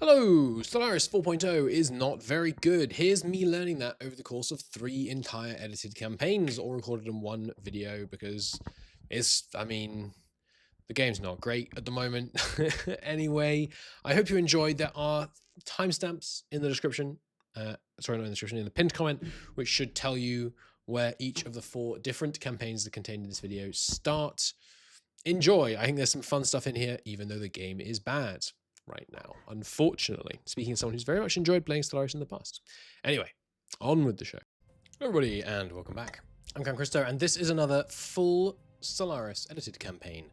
Hello! Stellaris 4.0 is not very good. Here's me learning that over the course of 3 entire edited campaigns, all recorded in one video because the game's not great at the moment. Anyway, I hope you enjoyed. There are timestamps in the description. Sorry, not in the description, in the pinned comment, which should tell you where each of the 4 different campaigns that are contained in this video start. Enjoy. I think there's some fun stuff in here, even though the game is bad right now, unfortunately. Speaking of someone who's very much enjoyed playing Stellaris in the past. Anyway, on with the show. Hello everybody, and welcome back. I'm Cam Christo, and this is another full Stellaris edited campaign.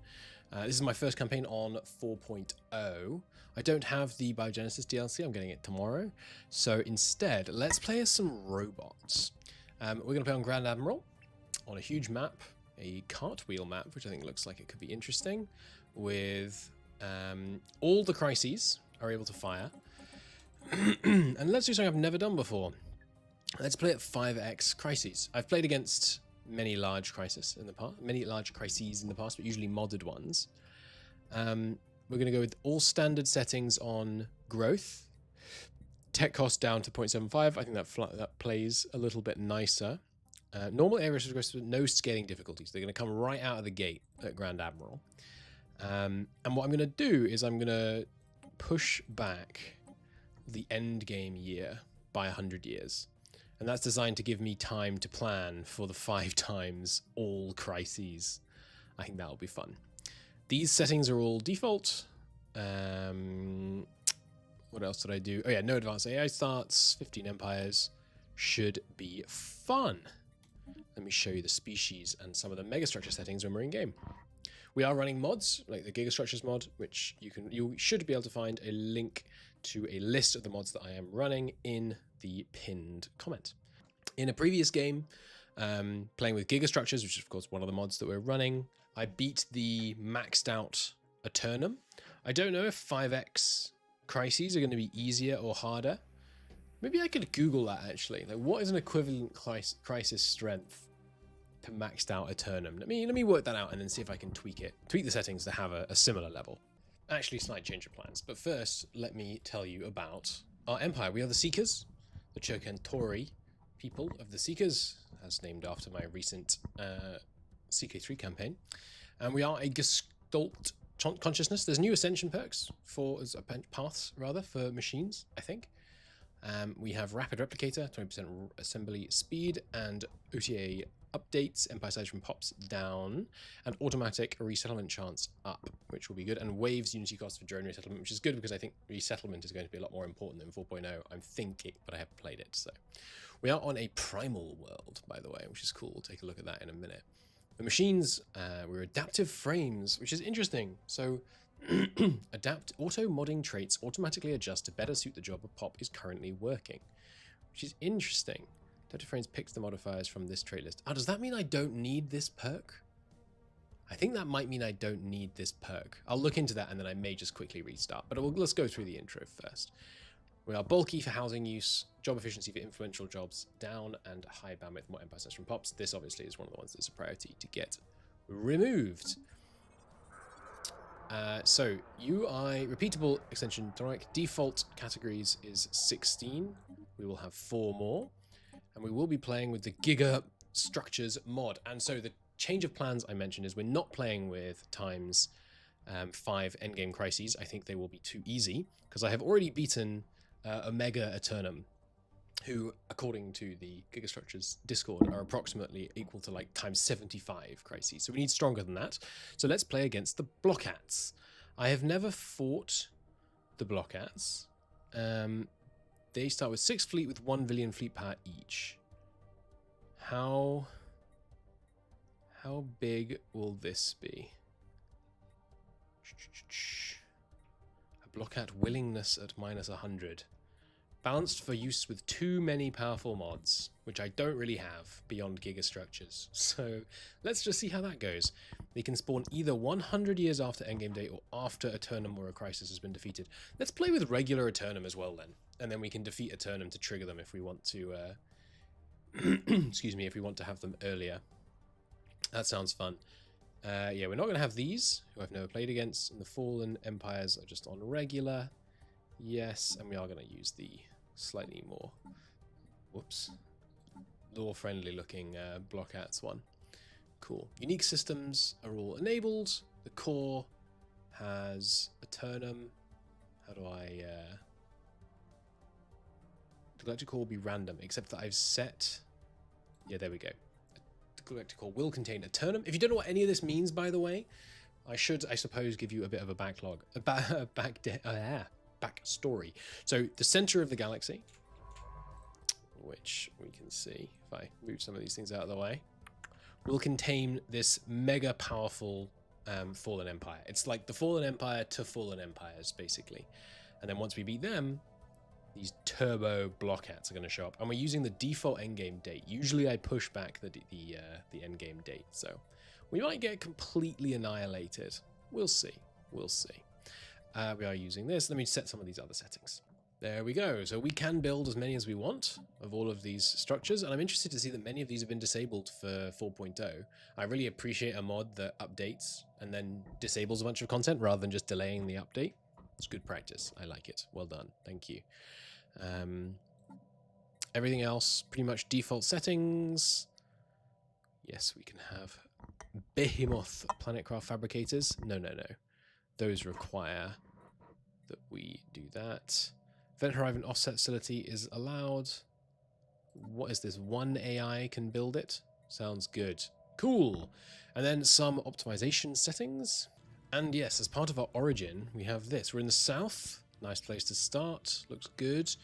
This is my first campaign on 4.0. I don't have the Biogenesis DLC, I'm getting it tomorrow. So instead, let's play as some robots. We're going to play on Grand Admiral, on a huge map, a cartwheel map, which I think looks like it could be interesting, with all the crises are able to fire. And let's do something I've never done before. Let's play at 5x crises. I've played against many large crises in the past, but usually modded ones. We're going to go with all standard settings on growth. Tech cost down to 0.75. I think that plays a little bit nicer. Normal areas with no scaling difficulties. They're going to come right out of the gate at Grand Admiral. And what I'm going to do is I'm going to push back the end game year by 100 years. And that's designed to give me time to plan for the 5 times all crises. I think that'll be fun. These settings are all default. What else did I do? Oh yeah, no advanced AI starts, 15 empires. Should be fun. Let me show you the species and some of the megastructure settings when we're in game. We are running mods, like the Gigastructures mod, which you should be able to find a link to a list of the mods that I am running in the pinned comment. In a previous game, playing with Gigastructures, which is of course one of the mods that we're running, I beat the maxed out Eternum. I don't know if 5x crises are going to be easier or harder. Maybe I could Google that actually. Like, what is an equivalent crisis strength to maxed out Eternum? Let me work that out and then see if I can tweak the settings to have a similar level. Actually, slight change of plans. But first, let me tell you about our empire. We are the Seekers, the Chokantori people of the Seekers, as named after my recent CK3 campaign. And we are a Gestalt consciousness. There's new ascension perks paths for machines, I think. We have Rapid Replicator, 20% assembly speed, and OTA updates, Empire size from pops down, and automatic resettlement chance up, which will be good, and waves unity cost for drone resettlement, which is good because I think resettlement is going to be a lot more important than 4.0. I'm thinking, but I haven't played it. So we are on a primal world, by the way, which is cool. We'll take a look at that in a minute. The machines, we're adaptive frames, which is interesting. So auto modding traits automatically adjust to better suit the job a pop is currently working, which is interesting. Adaptive frames picks the modifiers from this trait list. Does that mean I don't need this perk? I think that might mean I don't need this perk. I'll look into that and then I may just quickly restart. But let's go through the intro first. We are bulky for housing use, job efficiency for influential jobs, down, and high bandwidth, more empire size from pops. This obviously is one of the ones that's a priority to get removed. So UI repeatable extension tonic default categories is 16. We will have 4 more, and we will be playing with the Giga Structures mod. And so the change of plans I mentioned is we're not playing with times 5 endgame crises. I think they will be too easy because I have already beaten Omega Eternum, who, according to the Gigastructures Discord, are approximately equal to like times 75 crises. So we need stronger than that. So let's play against the Blockats. I have never fought the Blockats. They start with 6 fleet with 1 billion fleet power each. How big will this be? A Blockat willingness at -100. Balanced for use with too many powerful mods, which I don't really have beyond Gigastructures. So let's just see how that goes. They can spawn either 100 years after endgame date or after Eternum or a crisis has been defeated. Let's play with regular Eternum as well then. And then we can defeat Eternum to trigger them if we want to, excuse me, if we want to have them earlier. That sounds fun. Yeah, we're not going to have these, who I've never played against, and the Fallen Empires are just on regular. Yes, and we are going to use the slightly more, whoops, lore-friendly looking blockouts one. Cool. Unique systems are all enabled. The core has Eternum. How do I... the galactic core will be random, except that I've set... Yeah, there we go. The galactic core will contain Eternum. If you don't know what any of this means, by the way, I should, I suppose, give you a bit of a backlog, backstory. So the center of the galaxy, which we can see if I move some of these things out of the way, will contain this mega powerful Fallen Empire. It's like the Fallen Empire to Fallen Empires, basically. And then once we beat them, these turbo blockouts are going to show up. And we're using the default endgame date. Usually I push back the endgame date, so we might get completely annihilated. We'll see. We'll see. We are using this. Let me set some of these other settings. There we go. So we can build as many as we want of all of these structures, and I'm interested to see that many of these have been disabled for 4.0. I really appreciate a mod that updates and then disables a bunch of content rather than just delaying the update. It's good practice. I like it. Well done. Thank you. Everything else, pretty much default settings. Yes, we can have behemoth planetcraft fabricators. No. Those require that we do that. Event Horizon offset facility is allowed. What is this? One AI can build it? Sounds good. Cool. And then some optimization settings. And yes, as part of our origin, we have this. We're in the south. Nice place to start. Looks good.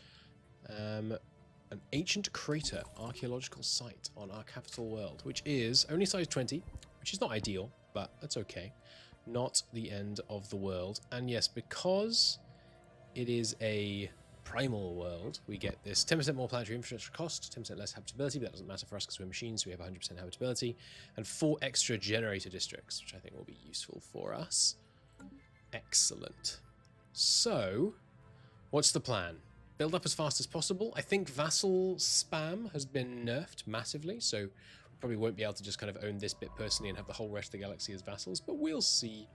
An ancient crater archaeological site on our capital world, which is only size 20, which is not ideal, but that's okay. Not the end of the world. And yes, because it is a primal world, we get this 10% more planetary infrastructure cost, 10% less habitability, but that doesn't matter for us because we're machines, so we have 100% habitability, and 4 extra generator districts, which I think will be useful for us. Excellent. So, what's the plan? Build up as fast as possible. I think vassal spam has been nerfed massively, so we probably won't be able to just kind of own this bit personally and have the whole rest of the galaxy as vassals, but we'll see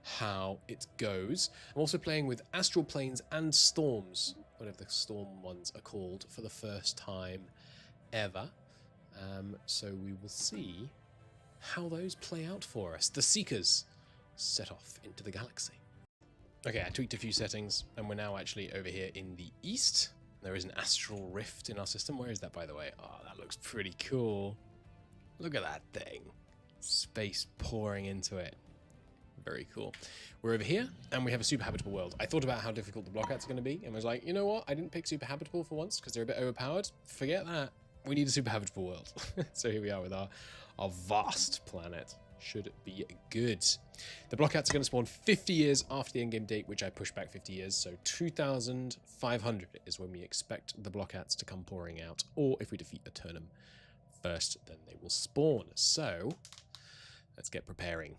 how it goes. I'm also playing with astral planes and storms, whatever the storm ones are called, for the first time ever. So we will see how those play out for us. The Seekers set off into the galaxy. Okay, I tweaked a few settings, and we're now actually over here in the east. There is an astral rift in our system. Where is that, by the way? Oh, that looks pretty cool. Look at that thing. Space pouring into it. Very cool. We're over here, and we have a super habitable world. I thought about how difficult the blockouts are going to be, and was like, you know what? I didn't pick super habitable for once, because they're a bit overpowered. Forget that. We need a super habitable world. So here we are with our vast planet. Should be good. The blockouts are going to spawn 50 years after the endgame date, which I pushed back 50 years. So 2,500 is when we expect the blockouts to come pouring out. Or if we defeat Eternum first, then they will spawn. So let's get preparing.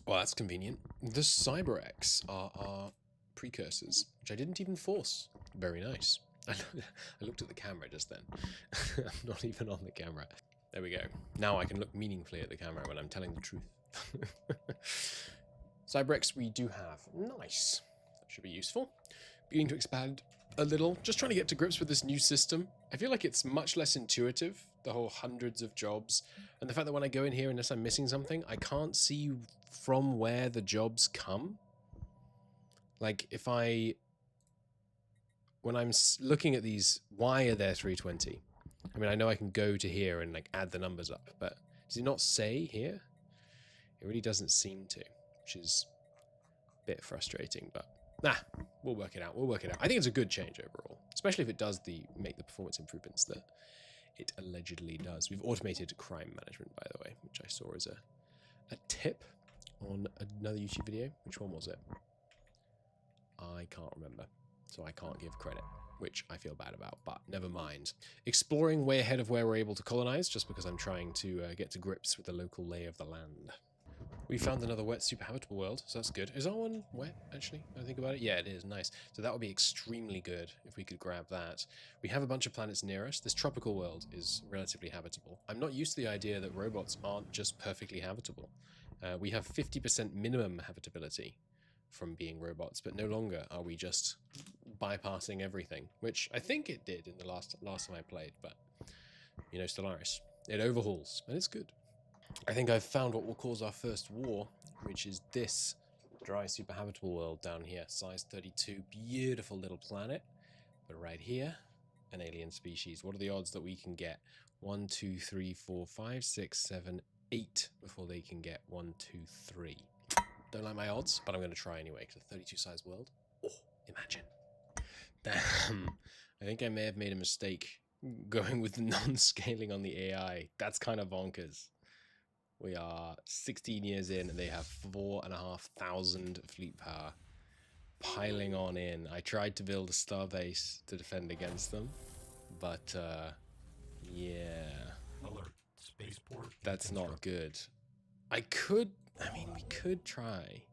Well, that's convenient. The CyberX are our precursors, which I didn't even force. Very nice. I looked at the camera just then. I'm not even on the camera. There we go. Now I can look meaningfully at the camera when I'm telling the truth. CyberX we do have. Nice. That should be useful. Beginning to expand a little. Just trying to get to grips with this new system. I feel like it's much less intuitive, the whole hundreds of jobs. And the fact that when I go in here, unless I'm missing something, I can't see from where the jobs come. Like, if when I'm looking at these, why are there 320? I mean, I know I can go to here and like add the numbers up, but does it not say here? It really doesn't seem to, which is a bit frustrating, but we'll work it out. We'll work it out. I think it's a good change overall, especially if it does make the performance improvements that it allegedly does. We've automated crime management, by the way, which I saw as a tip on another YouTube video. Which one was it? I can't remember, so I can't give credit, which I feel bad about, but never mind. Exploring way ahead of where we're able to colonize, just because I'm trying to get to grips with the local lay of the land. We found another wet super habitable world, so that's good. Is our one wet, actually, when I think about it? Yeah, it is. Nice. So that would be extremely good if we could grab that. We have a bunch of planets near us. This tropical world is relatively habitable. I'm not used to the idea that robots aren't just perfectly habitable. We have 50% minimum habitability, from being robots, but no longer are we just bypassing everything, which I think it did in the last time I played, but you know, Stellaris, it overhauls, and it's good. I think I've found what will cause our first war, which is this dry superhabitable world down here, size 32, beautiful little planet, but right here, an alien species. What are the odds that we can get 1, 2, 3, 4, 5, 6, 7, 8 before they can get 1, 2, 3? Don't like my odds, but I'm going to try anyway, because a 32 size world. Oh, imagine. Damn. I think I may have made a mistake going with non-scaling on the AI. That's kind of bonkers. We are 16 years in, and they have 4,500 fleet power piling on in. I tried to build a star base to defend against them, but yeah, Alert. Spaceport. that's not good. I mean, we could try.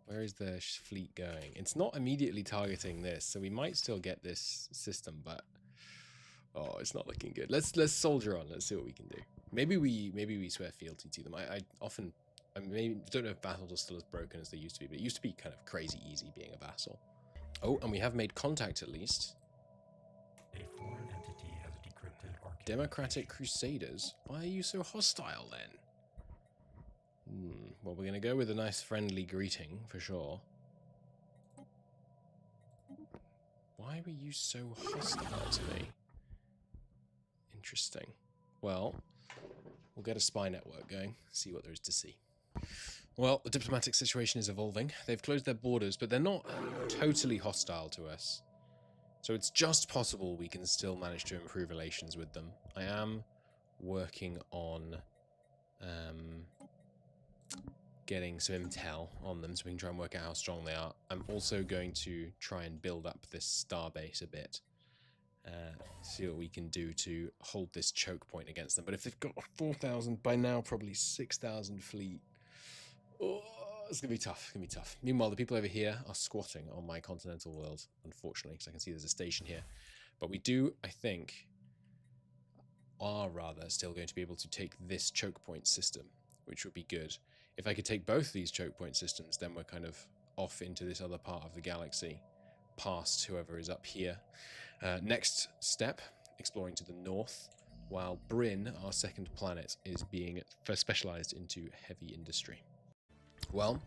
Where is the fleet going? It's not immediately targeting this, so we might still get this system, but oh, it's not looking good. Let's soldier on. Let's see what we can do. Maybe we swear fealty to them. I maybe don't know if vassals are still as broken as they used to be, but it used to be kind of crazy easy being a vassal. Oh, and we have made contact at least. A foreign entity has decrypted archived Democratic Crusaders? Why are you so hostile then? Well, we're going to go with a nice friendly greeting for sure. Why were you so hostile to me? Interesting. Well, we'll get a spy network going, see what there is to see. Well, the diplomatic situation is evolving. They've closed their borders, but they're not totally hostile to us. So it's just possible we can still manage to improve relations with them. I am working on getting some intel on them so we can try and work out how strong they are. I'm also going to try and build up this starbase a bit. See what we can do to hold this choke point against them. But if they've got 4,000, by now probably 6,000 fleet, oh, it's going to be tough. It's going to be tough. Meanwhile, the people over here are squatting on my continental world, unfortunately, because I can see there's a station here. But we do, I think, are rather still going to be able to take this choke point system, which would be good. If I could take both these choke point systems, then we're kind of off into this other part of the galaxy, past whoever is up here. Next step, exploring to the north, while Bryn, our second planet, is being specialized into heavy industry. Well,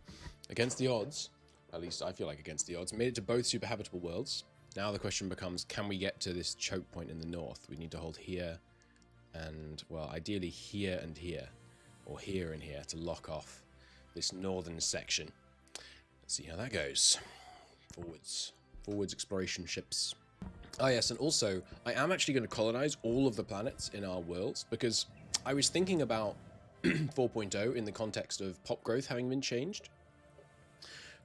against the odds, at least I feel like against the odds, made it to both super habitable worlds. Now the question becomes, can we get to this choke point in the north? We need to hold here and, well, ideally here and here, or here and here to lock off this northern section. Let's see how that goes. Forwards exploration ships. Ah yes, and also, I am actually going to colonize all of the planets in our worlds, because I was thinking about 4.0 in the context of pop growth having been changed.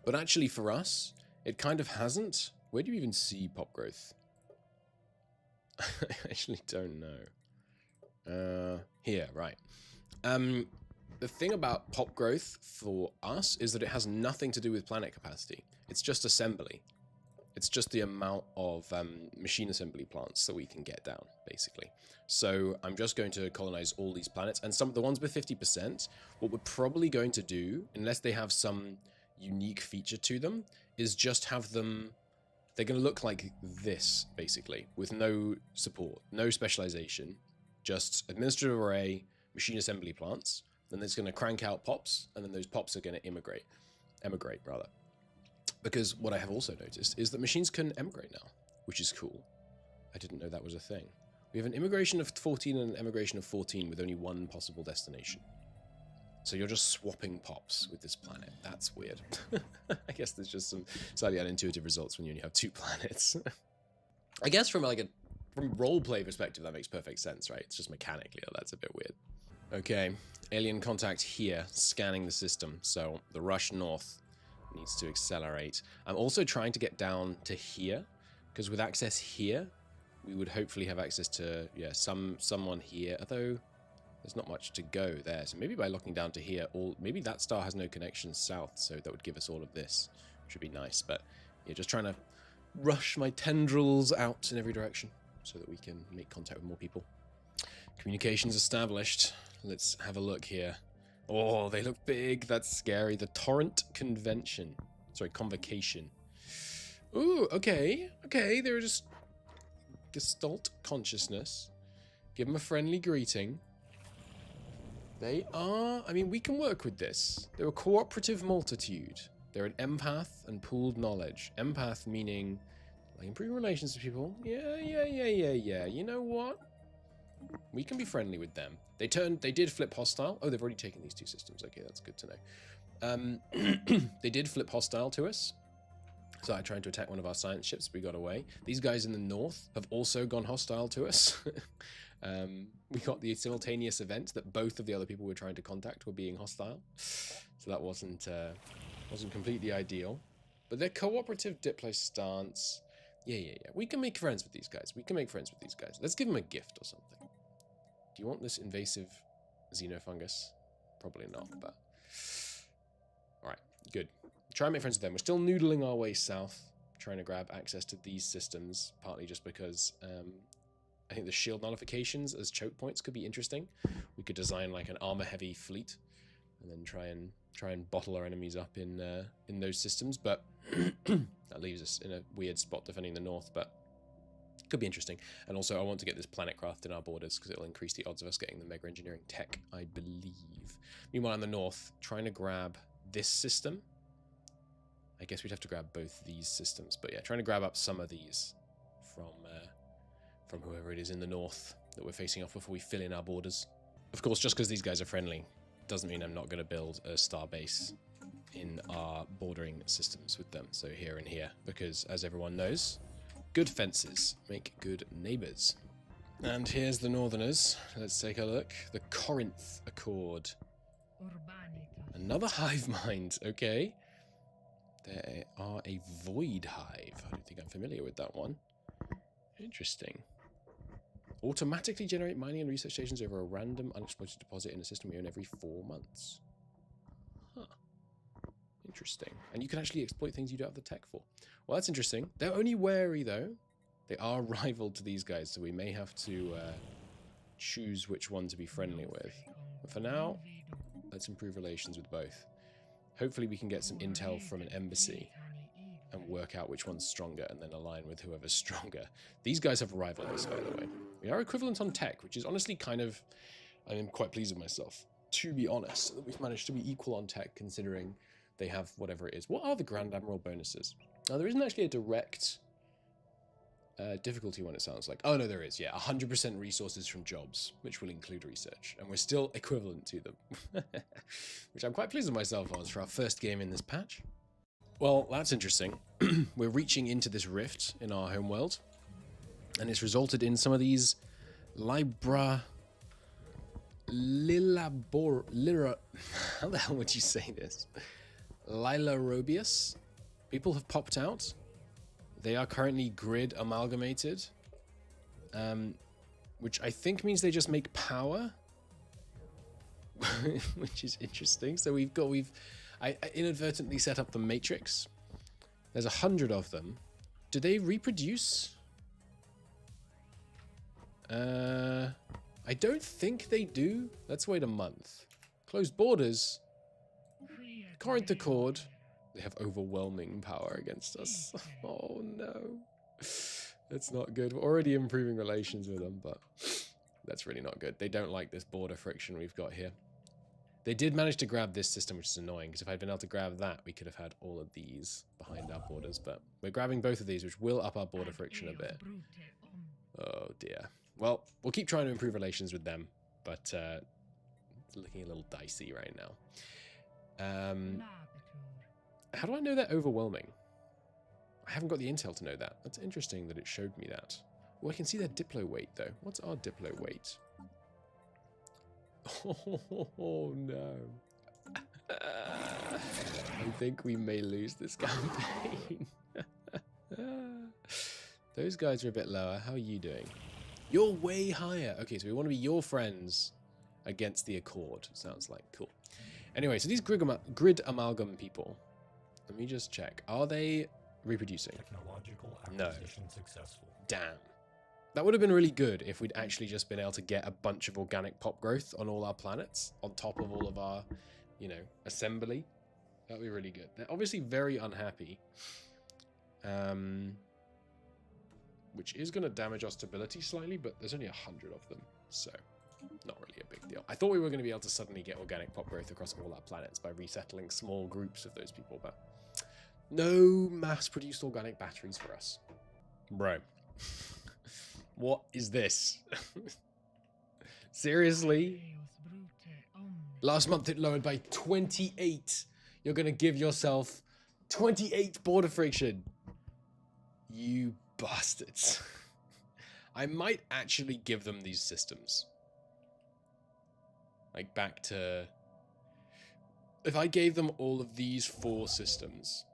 But actually for us, it kind of hasn't. Where do you even see pop growth? I actually don't know. Here, right. The thing about pop growth for us is that it has nothing to do with planet capacity. It's just assembly. It's just the amount of machine assembly plants that we can get down, basically. So I'm just going to colonize all these planets, and some of the ones with 50%, what we're probably going to do, unless they have some unique feature to them, is just have them, they're going to look like this, basically, with no support, no specialization, just administrative array, machine assembly plants, then it's going to crank out pops, and then those pops are going to emigrate rather. Because what I have also noticed is that machines can emigrate now, which is cool. I didn't know that was a thing. We have an immigration of 14 and an emigration of 14 with only one possible destination. So you're just swapping pops with this planet. That's weird. I guess there's just some slightly unintuitive results when you only have 2 planets. I guess from from roleplay perspective, that makes perfect sense, right? It's just mechanically, that's a bit weird. Okay, alien contact here, scanning the system. So the rush north needs to accelerate. I'm also trying to get down to here, because with access here, we would hopefully have access to, yeah, someone here, although there's not much to go there. So maybe by locking down to here, maybe that star has no connection south, so that would give us all of this, which would be nice. But yeah, just trying to rush my tendrils out in every direction so that we can make contact with more people. Communications established. Let's have a look here. Oh, they look big. That's scary. The Torrent Convention. Sorry, Convocation. Ooh, okay. Okay, they're just Gestalt Consciousness. Give them a friendly greeting. They are... I mean, we can work with this. They're a cooperative multitude. They're an empath and pooled knowledge. Empath meaning... like improving relations with people. Yeah. You know what? We can be friendly with them. They did flip hostile. Oh, they've already taken these two systems. Okay, that's good to know. They did flip hostile to us. So I tried to attack one of our science ships. We got away. These guys in the north have also gone hostile to us. We got the simultaneous event that both of the other people we were trying to contact were being hostile. So that wasn't completely ideal. But their cooperative diplo stance... Yeah. We can make friends with these guys. Let's give them a gift or something. Do you want this invasive xenofungus? Probably not, but... Alright, good. Try and make friends with them. We're still noodling our way south, trying to grab access to these systems, partly just because I think the shield nullifications as choke points could be interesting. We could design like an armor-heavy fleet, and then try and bottle our enemies up in those systems, but that leaves us in a weird spot defending the north, but it could be interesting. And also I want to get this planet craft in our borders because it'll increase the odds of us getting the mega engineering tech, I believe. Meanwhile in the north, trying to grab this system. I guess we'd have to grab both these systems, but yeah, trying to grab up some of these from whoever it is in the north that we're facing off before we fill in our borders. Of course, just because these guys are friendly doesn't mean I'm not going to build a star base in our bordering systems with them, so here and here, because as everyone knows, good fences make good neighbors. And here's the northerners. Let's take a look. The Corinth Accord. Another hive mind, okay. They are a void hive. I don't think I'm familiar with that one. Interesting. Automatically generate mining and research stations over a random unexploited deposit in a system we own every 4 months. Huh. Interesting. And you can actually exploit things you don't have the tech for. Well, that's interesting. They're only wary, though. They are rival to these guys, so we may have to choose which one to be friendly with. But for now, let's improve relations with both. Hopefully we can get some intel from an embassy and work out which one's stronger and then align with whoever's stronger. These guys have rivaled us, by the way. We are equivalent on tech, which is honestly kind of... I'm quite pleased with myself, to be honest, that we've managed to be equal on tech considering they have whatever it is. What are the Grand Admiral bonuses? Now, there isn't actually a direct difficulty one, it sounds like. Oh, no, there is, yeah. 100% resources from jobs, which will include research. And we're still equivalent to them. Which I'm quite pleased with myself on for our first game in this patch. Well, that's interesting. We're reaching into this rift in our homeworld. And it's resulted in some of these how the hell would you say this? Lilarobius. People have popped out. They are currently grid amalgamated, which I think means they just make power, which is interesting. So I inadvertently set up the matrix. There's 100 of them. Do they reproduce? I don't think they do. Let's wait a month. Closed borders. Corinth Accord. They have overwhelming power against us. Oh no. That's not good. We're already improving relations with them, but that's really not good. They don't like this border friction we've got here. They did manage to grab this system, which is annoying, because if I'd been able to grab that, we could have had all of these behind our borders, but we're grabbing both of these, which will up our border friction a bit. Oh dear. Well, we'll keep trying to improve relations with them, but it's looking a little dicey right now. How do I know they're overwhelming? I haven't got the intel to know that. That's interesting that it showed me that. Oh, I can see their diplo weight, though. What's our diplo weight? Oh, no. I think we may lose this campaign. Those guys are a bit lower. How are you doing? You're way higher. Okay, so we want to be your friends against the Accord. Sounds like. Cool. Anyway, so these grid amalgam people... Let me just check. Are they reproducing? Technological No. acquisition successful. Damn. That would have been really good if we'd actually just been able to get a bunch of organic pop growth on all our planets, on top of all of our, you know, assembly. That would be really good. They're obviously very unhappy. Which is going to damage our stability slightly, but there's only 100 of them, so not really a big deal. I thought we were going to be able to suddenly get organic pop growth across all our planets by resettling small groups of those people, but no mass-produced organic batteries for us. Bro. What is this? Seriously? Last month it lowered by 28. You're going to give yourself 28 border friction. You bastards. I might actually give them these systems. Like back to... If I gave them all of these 4 systems,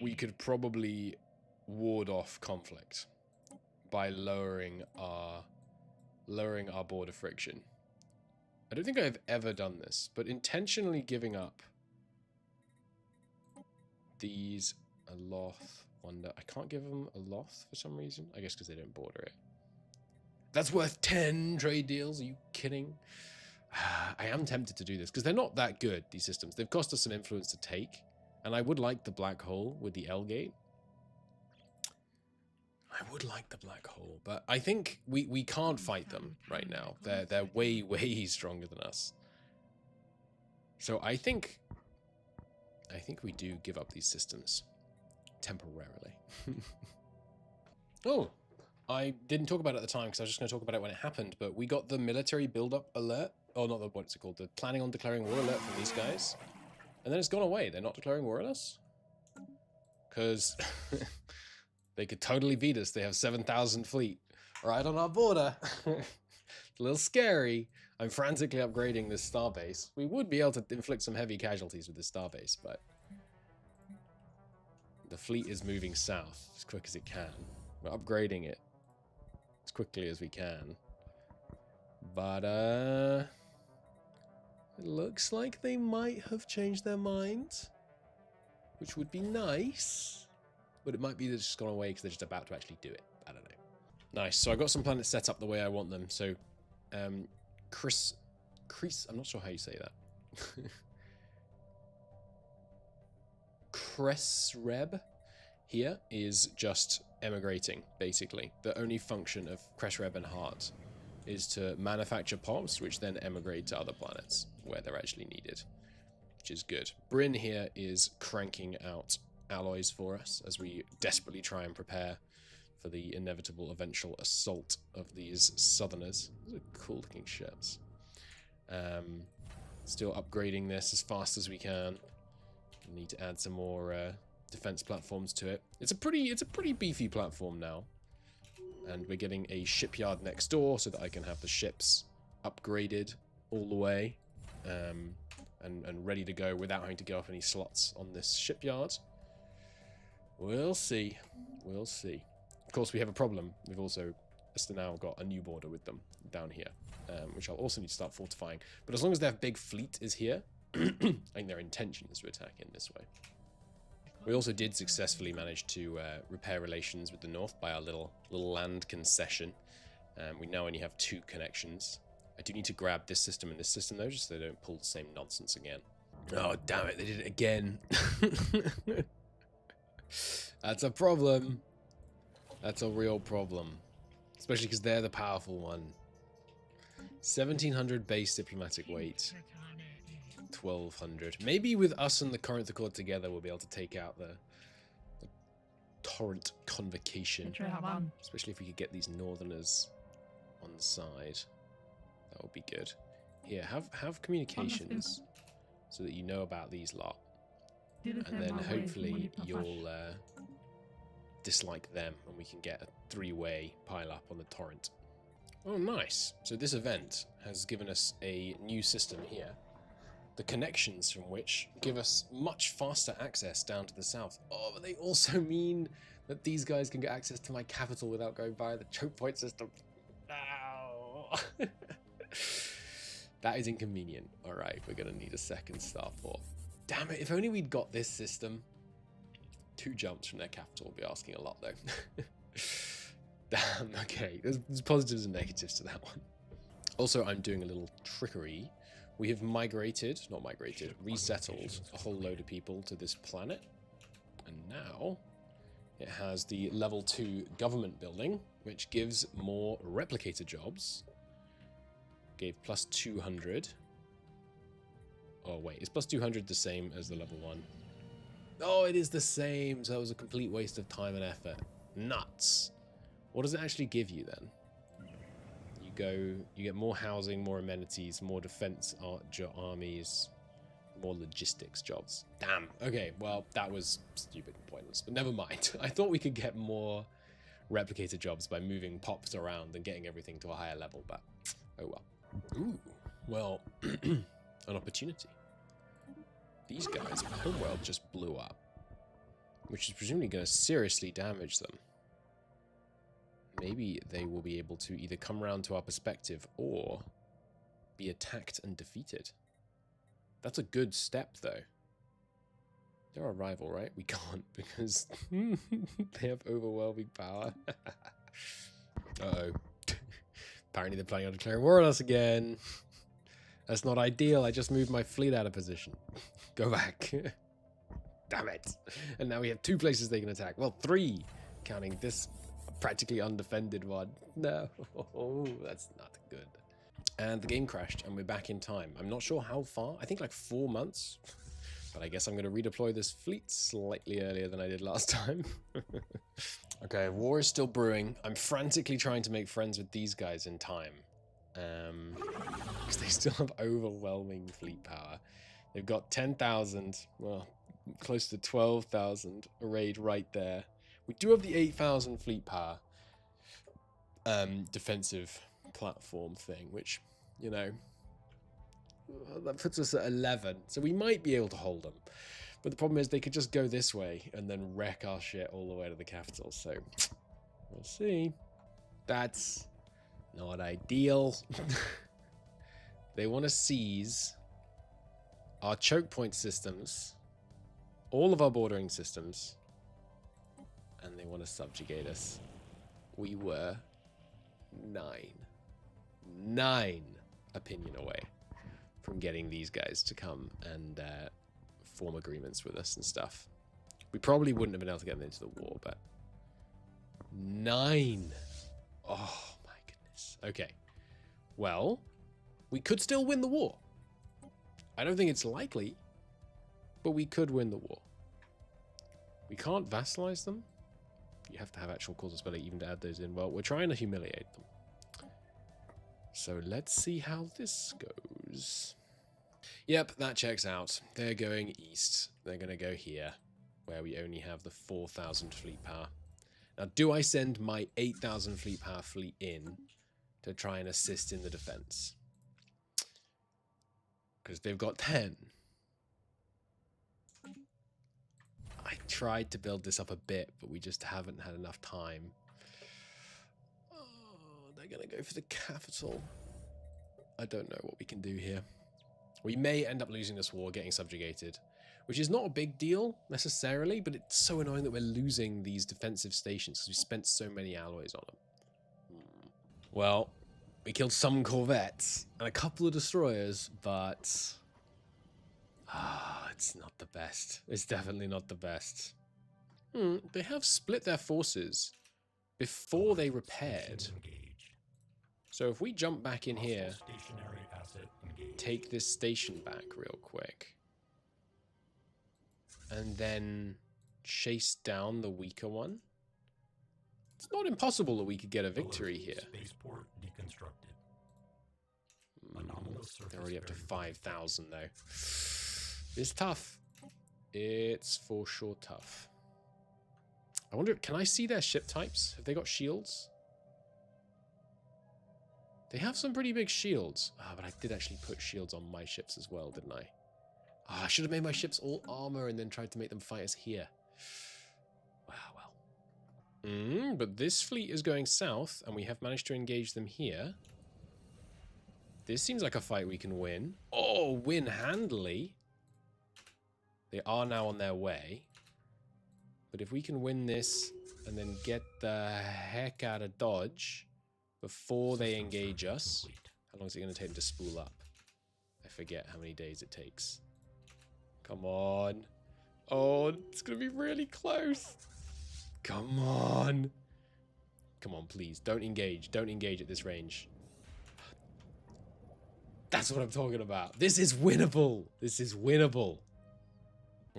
we could probably ward off conflict by lowering our border friction. I don't think I've ever done this, but intentionally giving up these Aloth Wonder. I can't give them Aloth for some reason. I guess because they don't border it. That's worth 10 trade deals. Are you kidding? I am tempted to do this because they're not that good, these systems. They've cost us some influence to take, and I would like the black hole with the L gate. I would like the black hole, but I think we can't fight them right now. They're way, way stronger than us. So I think we do give up these systems temporarily. Oh, I didn't talk about it at the time because I was just going to talk about it when it happened, but we got the military build-up alert. Oh, not the, what's it called? The planning on declaring war alert from these guys. And then it's gone away. They're not declaring war on us. Because they could totally beat us. They have 7,000 fleet right on our border. It's a little scary. I'm frantically upgrading this starbase. We would be able to inflict some heavy casualties with this starbase, but the fleet is moving south as quick as it can. We're upgrading it as quickly as we can. But, it looks like they might have changed their mind, which would be nice. But it might be they've just gone away because they're just about to actually do it. I don't know. Nice. So I got some planets set up the way I want them. So, Chris, I'm not sure how you say that. Cressreb here is just emigrating, basically. The only function of Cressreb and Heart is to manufacture pops, which then emigrate to other planets where they're actually needed, which is good. Bryn here is cranking out alloys for us as we desperately try and prepare for the inevitable eventual assault of these southerners. Those are cool looking ships. Still upgrading this as fast as we can. We need to add some more defense platforms to it. It's a pretty beefy platform now. And we're getting a shipyard next door so that I can have the ships upgraded all the way and ready to go without having to go up any slots on this shipyard. We'll see. We'll see. Of course, we have a problem. We've also now got a new border with them down here, which I'll also need to start fortifying. But as long as their big fleet is here, I think their intention is to attack in this way. We also did successfully manage to repair relations with the north by our little land concession. We now only have 2 connections. I do need to grab this system and this system though, just so they don't pull the same nonsense again. Oh, damn it, they did it again. That's a problem. That's a real problem. Especially because they're the powerful one. 1,700 base diplomatic weight. 1,200. Maybe with us and the Corinth Accord together, we'll be able to take out the torrent convocation. Especially if we could get these northerners on the side. That would be good. Here, have communications so that you know about these lot. And then hopefully you'll dislike them and we can get a 3-way pile up on the torrent. Oh, nice. So this event has given us a new system here. The connections from which give us much faster access down to the south. Oh, but they also mean that these guys can get access to my capital without going via the choke point system. No. That is inconvenient. Alright, we're going to need a second starport. Damn it, if only we'd got this system. 2 jumps from their capital would be asking a lot, though. Damn, okay. There's positives and negatives to that one. Also, I'm doing a little trickery. We have resettled a whole load of people to this planet. And now it has the level 2 government building, which gives more replicator jobs. Gave plus 200. Oh, wait. Is plus 200 the same as the level 1? Oh, it is the same. So that was a complete waste of time and effort. Nuts. What does it actually give you then? You get more housing, more amenities, more defense armies, more logistics jobs. Damn. Okay, well, that was stupid and pointless, but never mind. I thought we could get more replicator jobs by moving pops around and getting everything to a higher level, but oh well. Ooh, well, an opportunity. These guys, my homeworld just blew up, which is presumably going to seriously damage them. Maybe they will be able to either come around to our perspective or be attacked and defeated. That's a good step, though. They're our rival, right? We can't because they have overwhelming power. Uh-oh. Apparently they're planning on declaring war on us again. That's not ideal. I just moved my fleet out of position. Go back. Damn it. And now we have 2 places they can attack. Well, 3, counting this practically undefended one. No, that's not good. And the game crashed and we're back in time. I'm not sure how far. I think like 4 months. But I guess I'm going to redeploy this fleet slightly earlier than I did last time. Okay, war is still brewing. I'm frantically trying to make friends with these guys in time. Because they still have overwhelming fleet power. They've got 10,000, well, close to 12,000 arrayed right there. We do have the 8,000 fleet power defensive platform thing, which, you know, that puts us at 11. So we might be able to hold them. But the problem is they could just go this way and then wreck our shit all the way to the capital. So we'll see. That's not ideal. They want to seize our choke point systems, all of our bordering systems, and they want to subjugate us. We were 9 opinion away from getting these guys to come and form agreements with us and stuff. We probably wouldn't have been able to get them into the war, but 9. Oh my goodness. Okay. Well, we could still win the war. I don't think it's likely, but we could win the war. We can't vassalize them. You have to have actual cause ability even to add those in. Well, we're trying to humiliate them. So let's see how this goes. Yep, that checks out. They're going east. They're going to go here, where we only have the 4,000 fleet power. Now, do I send my 8,000 fleet power fleet in to try and assist in the defense? Because they've got 10. I tried to build this up a bit, but we just haven't had enough time. Oh, they're going to go for the capital. I don't know what we can do here. We may end up losing this war, getting subjugated, which is not a big deal necessarily, but it's so annoying that we're losing these defensive stations because we spent so many alloys on them. Well, we killed some corvettes and a couple of destroyers, but it's not the best. It's definitely not the best. They have split their forces before they repaired. So if we jump back in here, take this station back real quick, and then chase down the weaker one, it's not impossible that we could get a victory here. Spaceport deconstructed. They're already up to 5,000 though. It's tough. It's for sure tough. I wonder, can I see their ship types? Have they got shields? They have some pretty big shields. But I did actually put shields on my ships as well, didn't I? I should have made my ships all armor and then tried to make them fight us here. Well. But this fleet is going south, and we have managed to engage them here. This seems like a fight we can win. Oh, win handily. They are now on their way. But if we can win this and then get the heck out of Dodge before they engage us. How long is it going to take them to spool up? I forget how many days it takes. Come on. Oh, it's going to be really close. Come on. Come on, please. Don't engage. Don't engage at this range. That's what I'm talking about. This is winnable. This is winnable.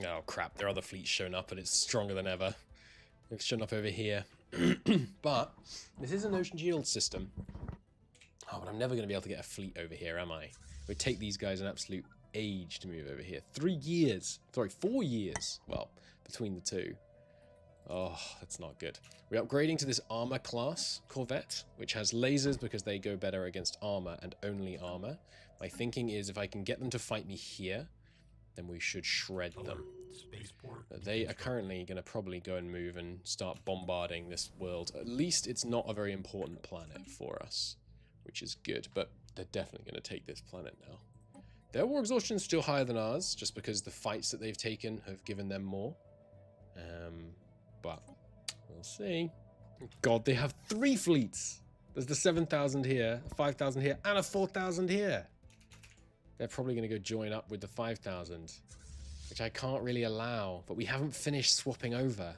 Oh, crap. There are other fleets shown up, and it's stronger than ever. It's shown up over here. But this is an ocean shield system. Oh, but I'm never going to be able to get a fleet over here, am I? It would take these guys an absolute age to move over here. 3 years. Sorry, 4 years. Well, between the two. Oh, that's not good. We're upgrading to this armor class Corvette, which has lasers because they go better against armor and only armor. My thinking is if I can get them to fight me here, then we should shred them. But they are currently going to probably go and move and start bombarding this world. At least it's not a very important planet for us, which is good, but they're definitely going to take this planet now. Their war exhaustion is still higher than ours, just because the fights that they've taken have given them more. But we'll see. God, they have 3 fleets. There's the 7,000 here, 5,000 here, and a 4,000 here. They're probably going to go join up with the 5,000, which I can't really allow. But we haven't finished swapping over.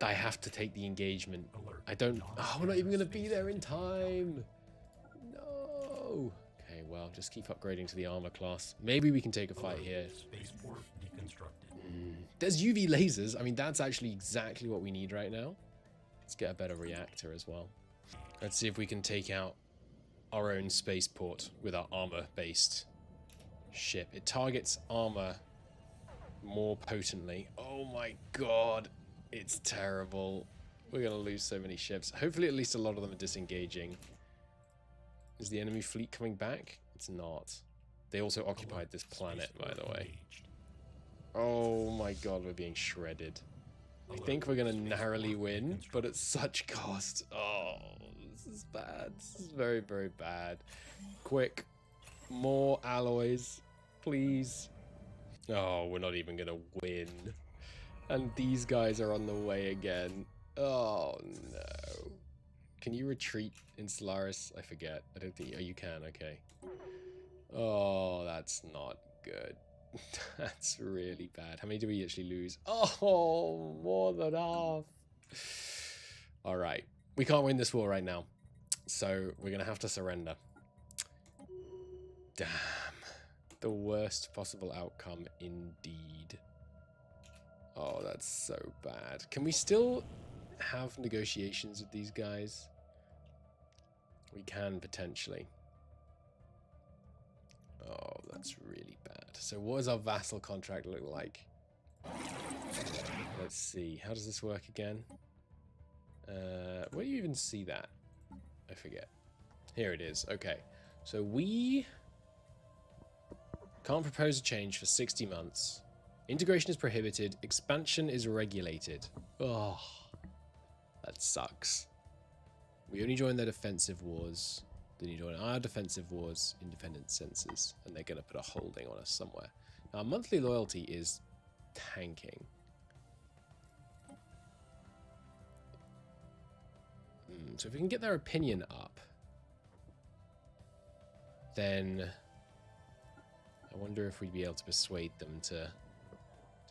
I have to take the engagement. I don't... Oh, we're not even going to be there in time. No. Okay, well, just keep upgrading to the armor class. Maybe we can take a fight here. Spaceport deconstructed. There's UV lasers. I mean, that's actually exactly what we need right now. Let's get a better reactor as well. Let's see if we can take out our own spaceport with our armor-based ship. It targets armor more potently. Oh my god. It's terrible. We're going to lose so many ships. Hopefully at least a lot of them are disengaging. Is the enemy fleet coming back? It's not. They also occupied this planet, by the way. Oh my god, we're being shredded. I think we're going to narrowly win, but at such cost. Oh, this is bad. This is very, very bad. Quick. More alloys, please. Oh, we're not even going to win. And these guys are on the way again. Oh, no. Can you retreat in Stellaris? I forget. I don't think... Oh, you can. Okay. Oh, that's not good. That's really bad. How many do we actually lose? Oh, more than half. All right. We can't win this war right now. So we're going to have to surrender. Damn. The worst possible outcome indeed. Oh, that's so bad. Can we still have negotiations with these guys? We can potentially. Oh, that's really bad. So what does our vassal contract look like? Let's see. How does this work again? Where do you even see that? I forget. Here it is. Okay. So we can't propose a change for 60 months. Integration is prohibited. Expansion is regulated. Oh, that sucks. We only join their defensive wars. Then you join our defensive wars, independent census, and they're going to put a holding on us somewhere. Now, monthly loyalty is tanking. So if we can get their opinion up, then I wonder if we'd be able to persuade them to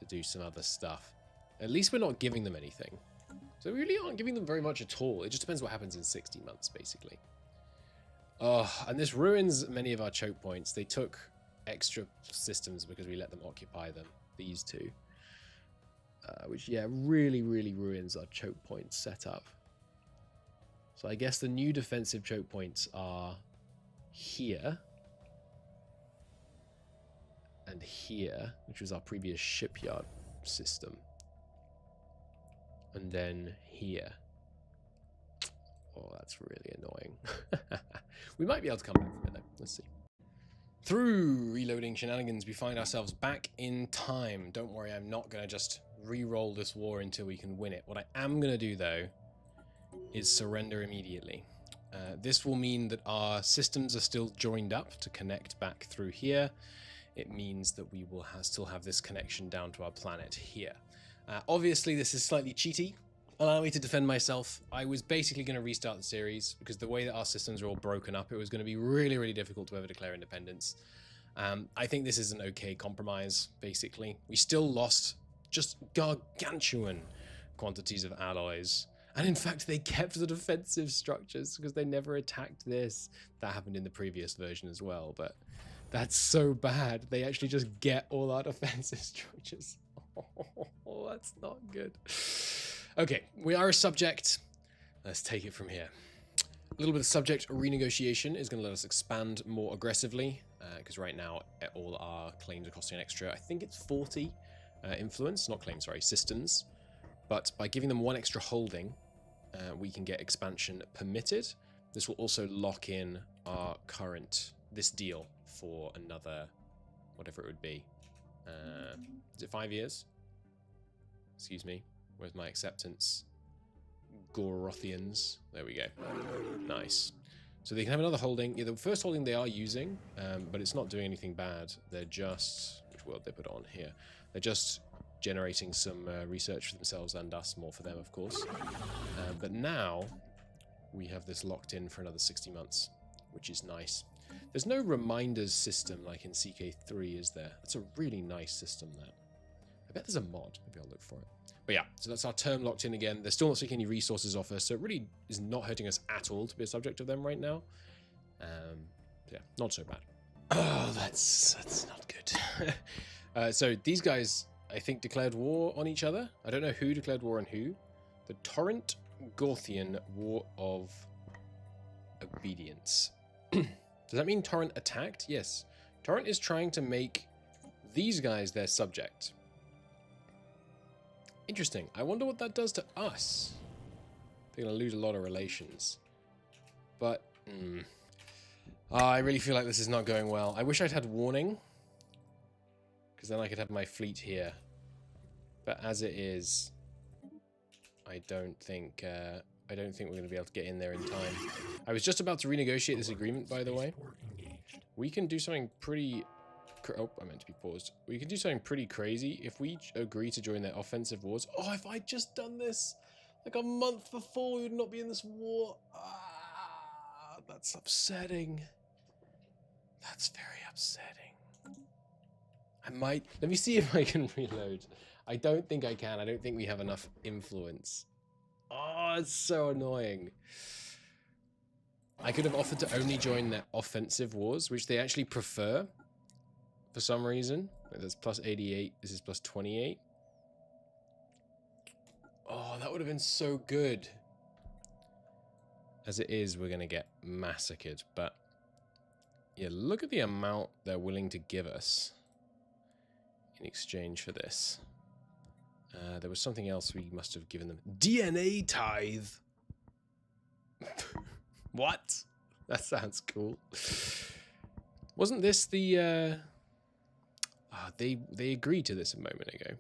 do some other stuff. At least we're not giving them anything. So we really aren't giving them very much at all. It just depends what happens in 60 months, basically. And this ruins many of our choke points. They took extra systems because we let them occupy them, these two. Which, yeah, really, really ruins our choke point setup. So I guess the new defensive choke points are here. And here, which was our previous shipyard system. And then here. Oh, that's really annoying. We might be able to come back from it though. Let's see. Through reloading shenanigans, we find ourselves back in time. Don't worry, I'm not going to just re-roll this war until we can win it. What I am going to do, though, is surrender immediately. This will mean that our systems are still joined up to connect back through here. It means that we will still have this connection down to our planet here. Obviously, this is slightly cheaty. Allow me to defend myself. I was basically going to restart the series because the way that our systems are all broken up, it was going to be really, really difficult to ever declare independence. I think this is an okay compromise, basically. We still lost just gargantuan quantities of alloys. And in fact, they kept the defensive structures because they never attacked this. That happened in the previous version as well, but that's so bad. They actually just get all our defensive structures. Oh, that's not good. Okay, we are a subject. Let's take it from here. A little bit of subject renegotiation is going to let us expand more aggressively, because right now all our claims are costing an extra, I think it's 40 influence, not claims, sorry, systems. But by giving them one extra holding, we can get expansion permitted. This will also lock in our this deal for another, whatever it would be. Is it 5 years? Excuse me. Where's my acceptance? Gorothians. There we go. Nice. So they can have another holding. Yeah, the first holding they are using, but it's not doing anything bad. They're just... Which world they put on here? They're just generating some research for themselves and us, more for them, of course. But now we have this locked in for another 60 months, which is nice. There's no reminders system like in CK3, is there? That's a really nice system, that. I bet there's a mod. Maybe I'll look for it. But yeah, so that's our term locked in again. They're still not taking any resources off us, so it really is not hurting us at all to be a subject of them right now. Yeah, not so bad. Oh, that's not good. So these guys, I think, declared war on each other. I don't know who declared war on who. The Torrent Gorthian War of Obedience. Does that mean Torrent attacked? Yes. Torrent is trying to make these guys their subject. Interesting. I wonder what that does to us. They're going to lose a lot of relations. But, I really feel like this is not going well. I wish I'd had warning, because then I could have my fleet here. But as it is, I don't think we're going to be able to get in there in time. I was just about to renegotiate this agreement, by the way. We can do something pretty... Oh, I meant to be paused. We can do something pretty crazy if we agree to join their offensive wars. Oh, if I'd just done this like a month before, we would not be in this war. Ah, that's upsetting. That's very upsetting. I might... Let me see if I can reload. I don't think I can. I don't think we have enough influence. Oh, it's so annoying. I could have offered to only join their offensive wars, which they actually prefer. For some reason. That's plus 88. This is plus 28. Oh, that would have been so good. As it is, we're going to get massacred. But, yeah, look at the amount they're willing to give us in exchange for this. There was something else we must have given them. DNA tithe. What? That sounds cool. Wasn't this the... They agreed to this a moment ago.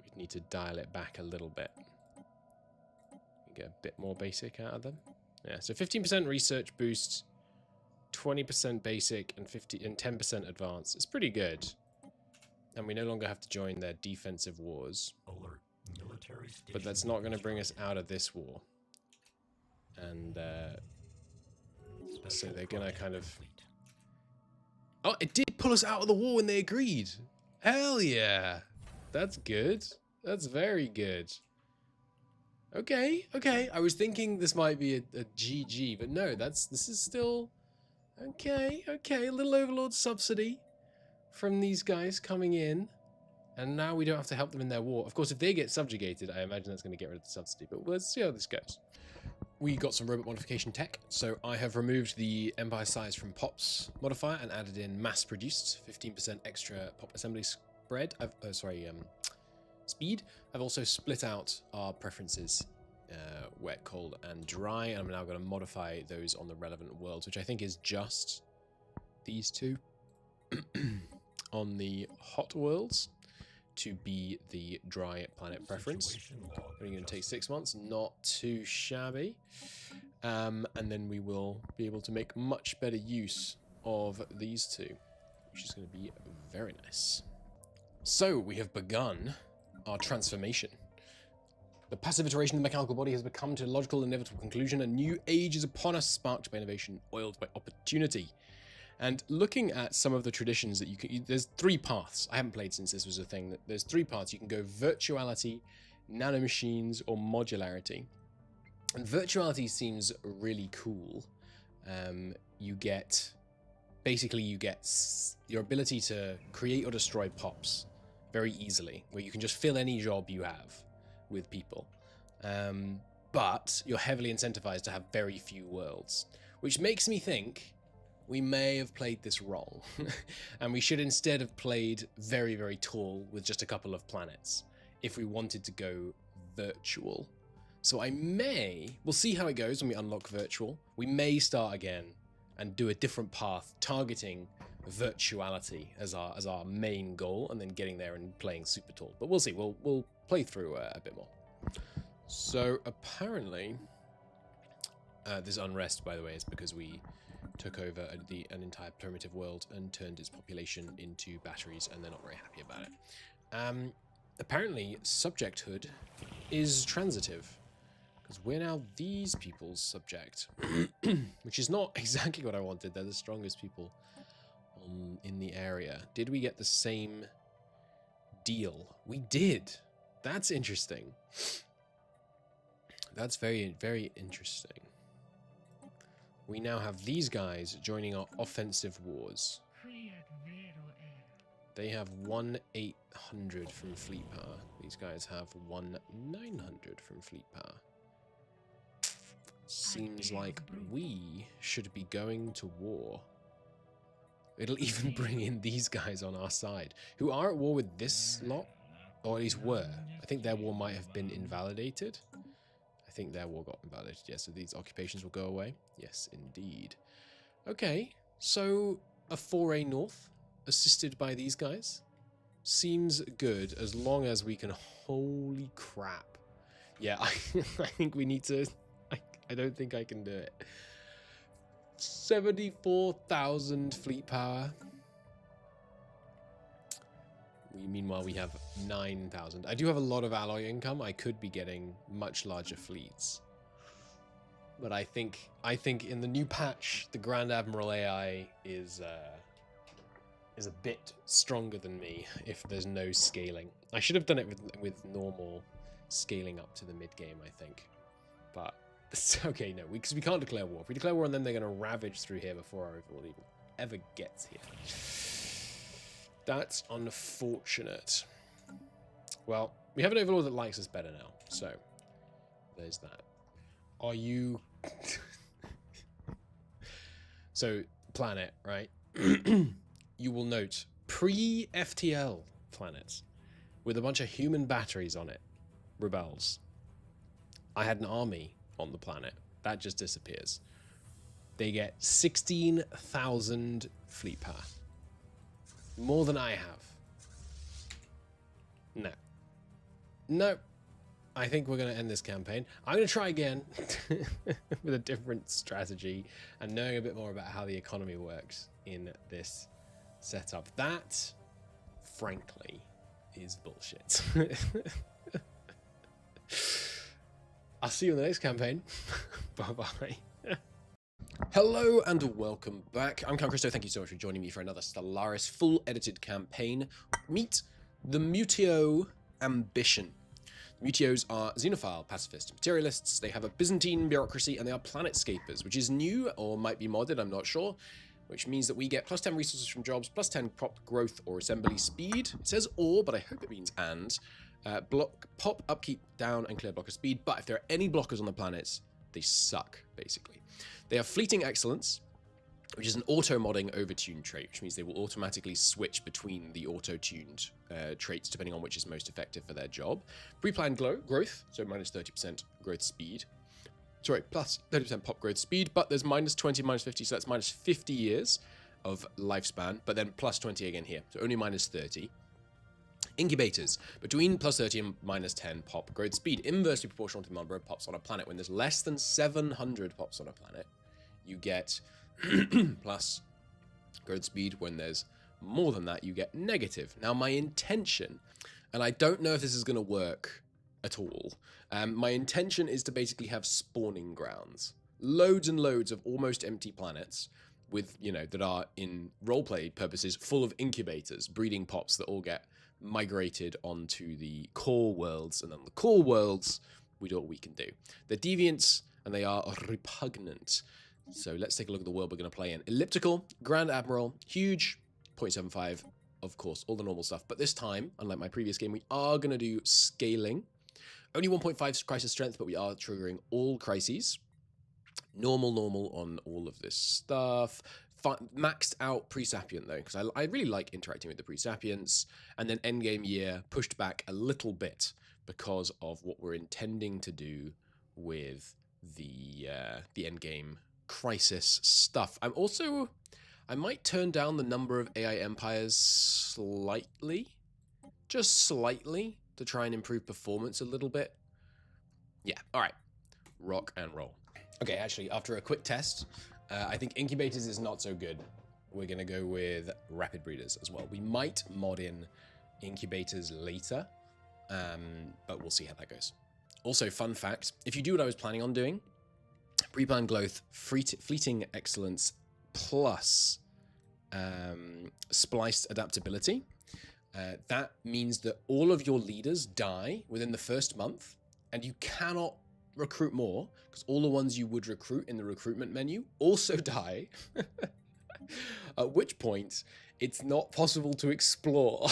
We need to dial it back a little bit. Get a bit more basic out of them. Yeah, so 15% research boost, 20% basic, and 10% advanced. It's pretty good. And we no longer have to join their defensive wars. Alert. Military station. But that's not going to bring us out of this war. And so they're going to kind of... Oh, it did pull us out of the war when they agreed. Hell yeah. That's good. That's very good. Okay, okay. I was thinking this might be a GG, but no, this is still... Okay, okay. A little Overlord subsidy from these guys coming in. And now we don't have to help them in their war. Of course, if they get subjugated, I imagine that's going to get rid of the subsidy. But let's see how this goes. We got some robot modification tech, so I have removed the empire size from POP's modifier and added in mass produced, 15% extra POP assembly spread. Speed. I've also split out our preferences, wet, cold, and dry, and I'm now going to modify those on the relevant worlds, which I think is just these two. On the hot worlds, to be the dry planet preference. Only going to take 6 months, not too shabby. And then we will be able to make much better use of these two, which is going to be very nice. So we have begun our transformation. The passive iteration of the mechanical body has become to a logical and inevitable conclusion. A new age is upon us, sparked by innovation, oiled by opportunity. And looking at some of the traditions that you can, there's 3 paths. I haven't played since this was a thing. There's 3 paths. You can go virtuality, nanomachines, or modularity. And virtuality seems really cool. You get your ability to create or destroy pops very easily, where you can just fill any job you have with people. But you're heavily incentivized to have very few worlds, which makes me think we may have played this wrong. And we should instead have played very, very tall with just a couple of planets if we wanted to go virtual. So we'll see how it goes when we unlock virtual. We may start again and do a different path targeting virtuality as our main goal, and then getting there and playing super tall. But we'll see. We'll play through a bit more. So apparently, this unrest, by the way, is because we took over an entire primitive world and turned its population into batteries, and they're not very happy about it. Apparently, subjecthood is transitive, because we're now these people's subject, which is not exactly what I wanted. They're the strongest people in the area. Did we get the same deal? We did. That's interesting. That's very, very interesting. We now have these guys joining our offensive wars. They have 1,800 from fleet power. These guys have 1,900 from fleet power. Seems like we should be going to war. It'll even bring in these guys on our side, who are at war with this lot, or at least were. I think their war might have been invalidated. I think their war got invalidated, yes, so these occupations will go away. Yes, indeed. Okay, so a foray north, assisted by these guys, seems good as long as we can... Holy crap. Yeah, I think we need to... I don't think I can do it. 74,000 fleet power. Meanwhile, we have 9,000. I do have a lot of alloy income. I could be getting much larger fleets. But I think in the new patch, the Grand Admiral AI is a bit stronger than me if there's no scaling. I should have done it with normal scaling up to the mid-game, I think. But, okay, no, because we can't declare war. If we declare war, and then they're going to ravage through here before our overlord even ever gets here. That's unfortunate. Well, we have an overlord that likes us better now, so there's that. Are you... So, planet, right? You will note pre-FTL planets with a bunch of human batteries on it rebels. I had an army on the planet. That just disappears. They get 16,000 fleet power. More than I have. No. No. I think we're going to end this campaign. I'm going to try again with a different strategy and knowing a bit more about how the economy works in this setup. That, frankly, is bullshit. I'll see you in the next campaign. Bye-bye. Hello and welcome back. I'm Count Christo. Thank you so much for joining me for another Stellaris full edited campaign. Meet the Mutatio Ambition. Mutios are xenophile, pacifist, materialists. They have a Byzantine bureaucracy and they are planetscapers, which is new or might be modded, I'm not sure. Which means that we get plus 10 resources from jobs, plus 10 pop growth or assembly speed. It says or, but I hope it means and. Block, pop, upkeep, down, and clear blocker speed. But if there are any blockers on the planets, they suck, basically. They have fleeting excellence, which is an auto-modding overtune trait, which means they will automatically switch between the auto-tuned traits depending on which is most effective for their job. Pre-planned growth, so minus 30% growth speed. Sorry, plus 30% pop growth speed, but there's minus 20, minus 50, so that's minus 50 years of lifespan, but then plus 20 again here, so only minus 30. Incubators, between plus 30 and minus 10 pop growth speed, inversely proportional to the number of pops on a planet. When there's less than 700 pops on a planet, you get plus growth speed. When there's more than that, you get negative. Now, my intention, and I don't know if this is going to work at all, my intention is to basically have spawning grounds. Loads and loads of almost empty planets with, you know, that are, in roleplay purposes, full of incubators, breeding pops that all get migrated onto the core worlds, and then the core worlds, we do what we can do. They're deviants, and they are repugnant. So let's take a look at the world we're going to play in. Elliptical, Grand Admiral, huge, 0.75, of course, all the normal stuff. But this time, unlike my previous game, we are going to do scaling. Only 1.5 crisis strength, but we are triggering all crises. Normal on all of this stuff. Maxed out Pre-Sapient, though, because I really like interacting with the Pre-Sapients. And then endgame year pushed back a little bit because of what we're intending to do with the endgame crisis stuff. I might turn down the number of AI empires slightly, just slightly, to try and improve performance a little bit. Yeah, all right, rock and roll. Okay, actually, after a quick test, I think incubators is not so good. We're gonna go with rapid breeders as well. We might mod in incubators later, but we'll see how that goes. Also, fun fact, if you do what I was planning on doing, pre-planned growth, fleeting excellence, plus spliced adaptability, that means that all of your leaders die within the first month, and you cannot recruit more, because all the ones you would recruit in the recruitment menu also die, at which point it's not possible to explore.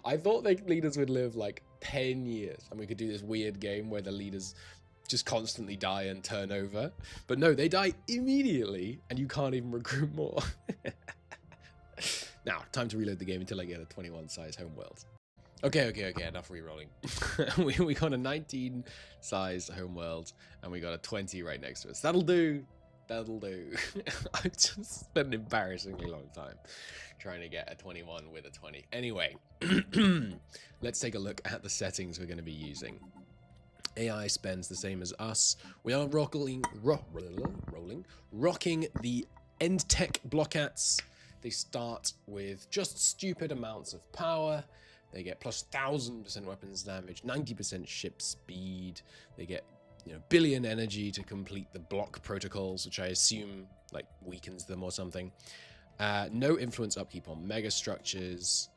I thought the leaders would live like 10 years and we could do this weird game where the leaders just constantly die and turn over. But no, they die immediately and you can't even recruit more. Now, time to reload the game until I get a 21 size homeworld. Okay, enough re-rolling. we got a 19 size homeworld and we got a 20 right next to us. That'll do. I've just spent an embarrassingly long time trying to get a 21 with a 20. Anyway, let's take a look at the settings we're going to be using. AI spends the same as us. We are rocking the end tech blockats. They start with just stupid amounts of power. They get plus 1000% weapons damage, 90% ship speed. They get, you know, billion energy to complete the block protocols, which I assume like weakens them or something. No influence upkeep on megastructures.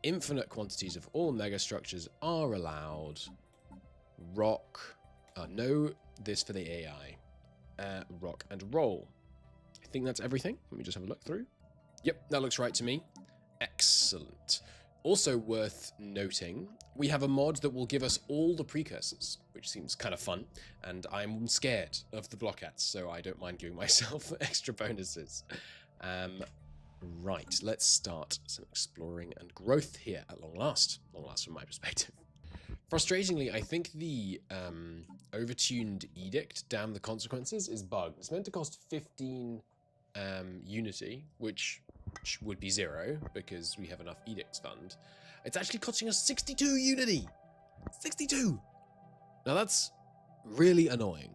Infinite quantities of all megastructures are allowed. Rock. No, this for the AI. Rock and roll. I think that's everything. Let me just have a look through. Yep, that looks right to me. Excellent. Also worth noting, we have a mod that will give us all the precursors, which seems kind of fun, and I'm scared of the blockats, so I don't mind giving myself extra bonuses. Right, let's start some exploring and growth here at long last from my perspective. Frustratingly, I think the overtuned edict, Damn the Consequences, is bugged. It's meant to cost 15 unity, which would be 0 because we have enough edicts fund. It's actually costing us 62 unity. 62. Now that's really annoying.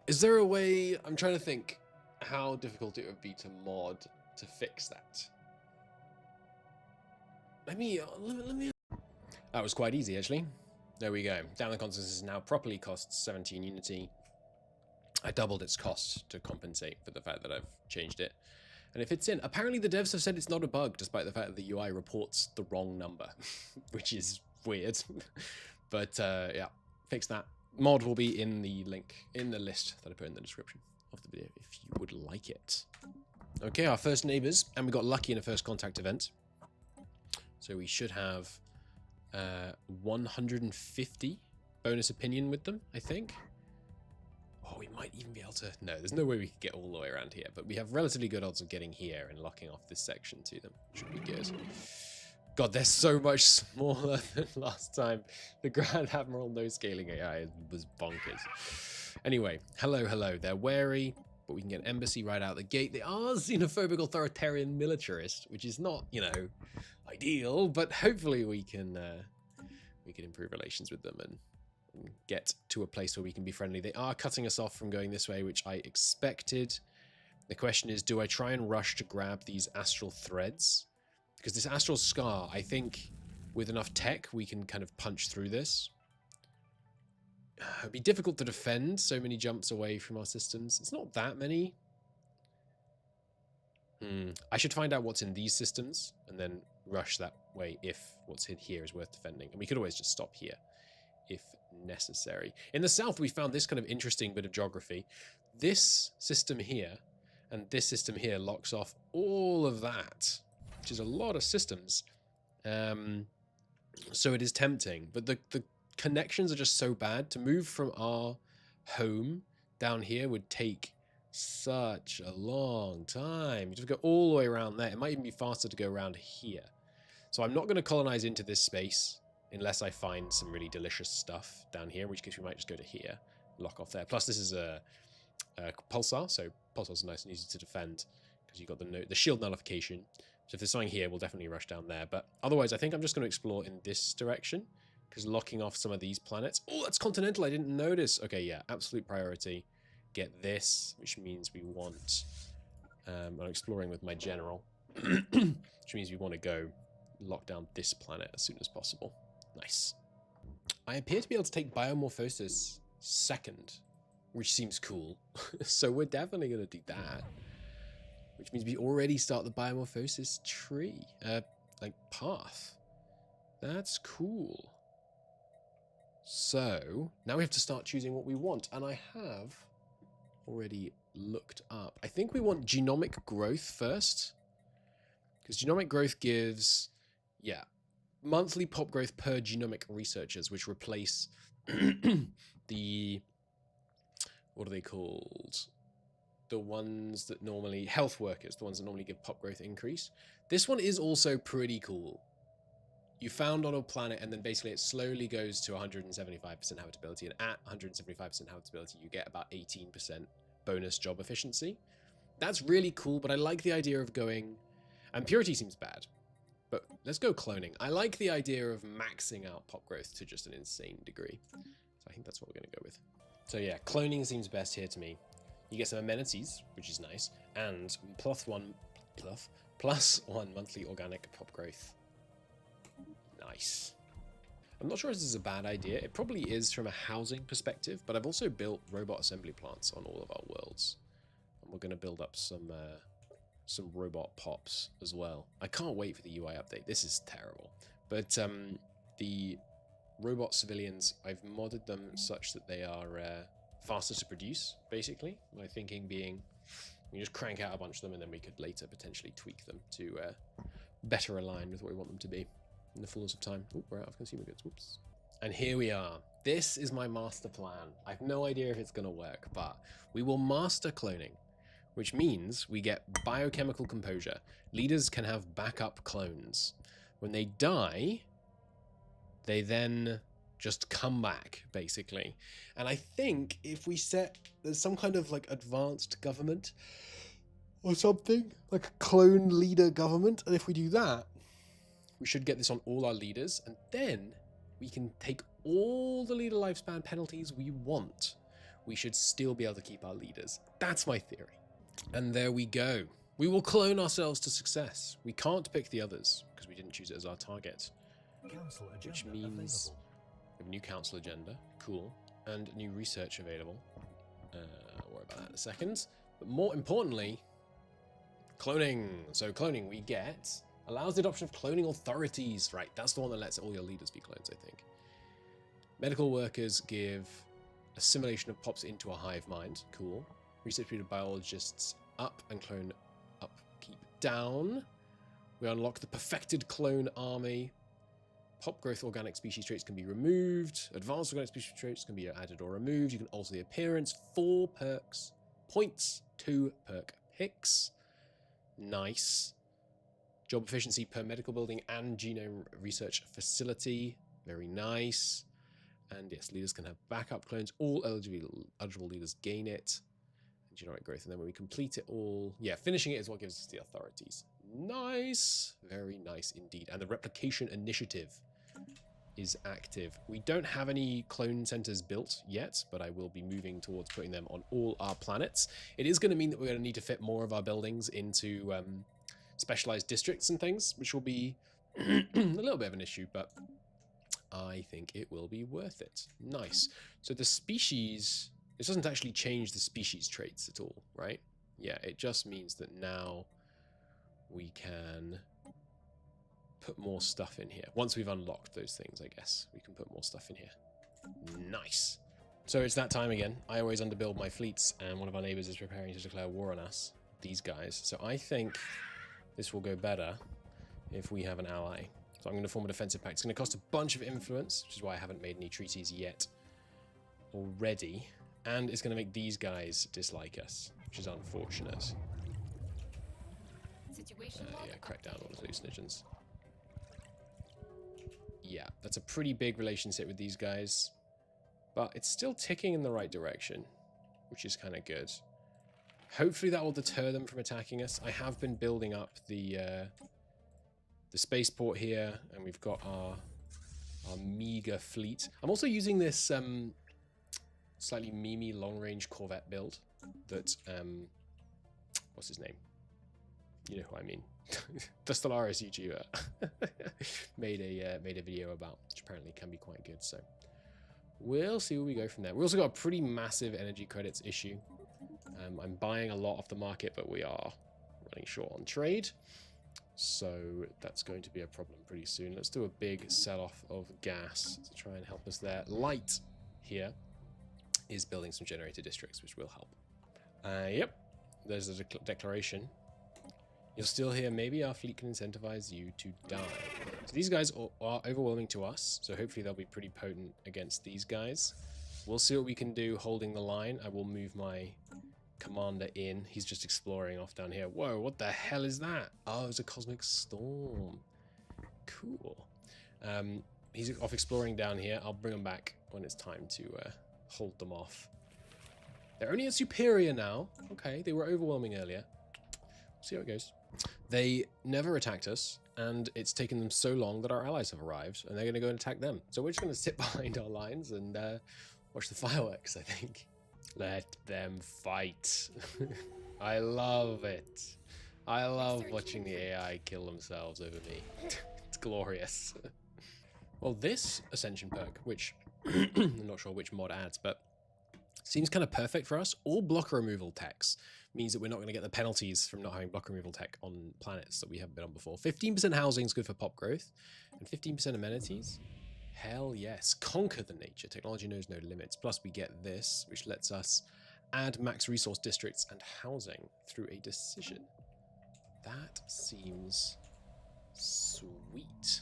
Is there a way? I'm trying to think how difficult it would be to mod to fix that. Let me. That was quite easy actually. There we go. Down the Consequences now properly costs 17 unity. I doubled its cost to compensate for the fact that I've changed it. And if it's in, apparently the devs have said it's not a bug, despite the fact that the UI reports the wrong number, which is weird. But yeah, fix that. Mod will be in the link, in the list that I put in the description of the video, if you would like it. Okay, our first neighbors, and we got lucky in a first contact event. So we should have 150 bonus opinion with them, I think. Oh, we might even be able to... No, there's no way we could get all the way around here, but we have relatively good odds of getting here and locking off this section to them. Should be good. God, they're so much smaller than last time. The Grand Admiral no scaling AI was bonkers. Anyway, hello. They're wary, but we can get an embassy right out the gate. They are xenophobic authoritarian militarist, which is not, you know, ideal, but hopefully we can improve relations with them and get to a place where we can be friendly. They are cutting us off from going this way, which I expected. The question is, do I try and rush to grab these astral threads? Because this astral scar, I think with enough tech, we can kind of punch through this. It'd be difficult to defend so many jumps away from our systems. It's not that many. I should find out what's in these systems and then rush that way if what's in here is worth defending. And we could always just stop here if necessary. In the south, we found this kind of interesting bit of geography. This system here and this system here locks off all of that, which is a lot of systems. So it is tempting, but the connections are just so bad. To move from our home down here would take such a long time. You just go all the way around there. It might even be faster to go around here. So I'm not going to colonize into this space unless I find some really delicious stuff down here, in which case we might just go to here, lock off there. Plus this is a pulsar, so pulsars are nice and easy to defend because you've got the shield nullification. So if there's something here, we'll definitely rush down there. But otherwise, I think I'm just going to explore in this direction because locking off some of these planets. Oh, that's continental. I didn't notice. Okay, yeah, absolute priority. Get this, which means we want... I'm exploring with my general, which means we want to go lock down this planet as soon as possible. Nice. I appear to be able to take biomorphosis second, which seems cool. So we're definitely going to do that. Which means we already start the biomorphosis tree, like path. That's cool. So now we have to start choosing what we want, and I have already looked up. I think we want genomic growth first, because genomic growth gives, yeah, monthly pop growth per genomic researchers, which replace the, what are they called? The ones that normally, health workers, the ones that normally give pop growth increase. This one is also pretty cool. You found on a planet and then basically it slowly goes to 175% habitability, and at 175% habitability you get about 18% bonus job efficiency. That's really cool, but I like the idea of going, and purity seems bad, but let's go cloning. I like the idea of maxing out pop growth to just an insane degree. So I think that's what we're going to go with. So yeah, cloning seems best here to me. You get some amenities, which is nice, and plus one monthly organic pop growth. Nice. I'm not sure if this is a bad idea. It probably is from a housing perspective, but I've also built robot assembly plants on all of our worlds. And we're going to build up some robot pops as well. I can't wait for the UI update. This is terrible. But the robot civilians, I've modded them such that they are faster to produce, basically. My thinking being, we just crank out a bunch of them and then we could later potentially tweak them to better align with what we want them to be in the fullness of time. Oh, we're out of consumer goods. Whoops. And here we are. This is my master plan. I have no idea if it's going to work, but we will master cloning, which means we get biochemical composure. Leaders can have backup clones. When they die, they then just come back, basically. And I think if we set, there's some kind of like advanced government or something, like a clone leader government. And if we do that, we should get this on all our leaders. And then we can take all the leader lifespan penalties we want. We should still be able to keep our leaders. That's my theory. And there we go. We will clone ourselves to success. We can't pick the others because we didn't choose it as our target. Which means we have a new council agenda, cool, and new research available. I'll worry about that in a second. But more importantly, cloning. So cloning we get allows the adoption of cloning authorities. Right, that's the one that lets all your leaders be clones, I think. Medical workers give assimilation of pops into a hive mind, cool. Research period of biologists up and clone upkeep down. We unlock the perfected clone army. Pop growth organic species traits can be removed. Advanced organic species traits can be added or removed. You can alter the appearance. 4 perks. Points. 2 perk picks. Nice. Job efficiency per medical building and genome research facility. Very nice. And yes, leaders can have backup clones. All eligible leaders gain it. And genomic growth. And then when we complete it all, yeah, finishing it is what gives us the authorities. Nice. Very nice indeed. And the replication initiative. is active. We don't have any clone centers built yet, but I will be moving towards putting them on all our planets. It is going to mean that we're going to need to fit more of our buildings into specialized districts and things, which will be a little bit of an issue, but I think it will be worth it. Nice. So the species, this doesn't actually change the species traits at all, right? Yeah, it just means that now we can put more stuff in here. Once we've unlocked those things, I guess, we can put more stuff in here. Nice. So it's that time again. I always underbuild my fleets, and one of our neighbors is preparing to declare war on us, these guys. So I think this will go better if we have an ally. So I'm going to form a defensive pact. It's going to cost a bunch of influence, which is why I haven't made any treaties yet already. And it's going to make these guys dislike us, which is unfortunate. Yeah, crack down on hallucinogens. Yeah, that's a pretty big relationship with these guys. But it's still ticking in the right direction, which is kind of good. Hopefully that will deter them from attacking us. I have been building up the spaceport here, and we've got our meager fleet. I'm also using this slightly memey long-range Corvette build that, what's his name? You know who I mean. The Stellaris YouTuber made a video about, which apparently can be quite good. So we'll see where we go from there. We also got a pretty massive energy credits issue. I'm buying a lot off the market, but we are running short on trade. So that's going to be a problem pretty soon. Let's do a big sell-off of gas to try and help us there. Light here is building some generator districts, which will help. Yep, there's a declaration. You'll still hear, maybe our fleet can incentivize you to die. So these guys are overwhelming to us, so hopefully they'll be pretty potent against these guys. We'll see what we can do holding the line. I will move my commander in. He's just exploring off down here. Whoa, what the hell is that? Oh, it's a cosmic storm. Cool. He's off exploring down here. I'll bring him back when it's time to hold them off. They're only a superior now. Okay, they were overwhelming earlier. See how it goes. They never attacked us, and it's taken them so long that our allies have arrived, and they're going to go and attack them. So we're just going to sit behind our lines and watch the fireworks, I think. Let them fight. I love it. I love watching the AI kill themselves over me. It's glorious. Well, this Ascension perk, which I'm not sure which mod adds, but seems kind of perfect for us. All block removal techs means that we're not going to get the penalties from not having block removal tech on planets that we haven't been on before. 15% housing is good for pop growth, and 15% amenities. Hell yes. Conquer the nature. Technology knows no limits. Plus we get this, which lets us add max resource districts and housing through a decision. That seems sweet.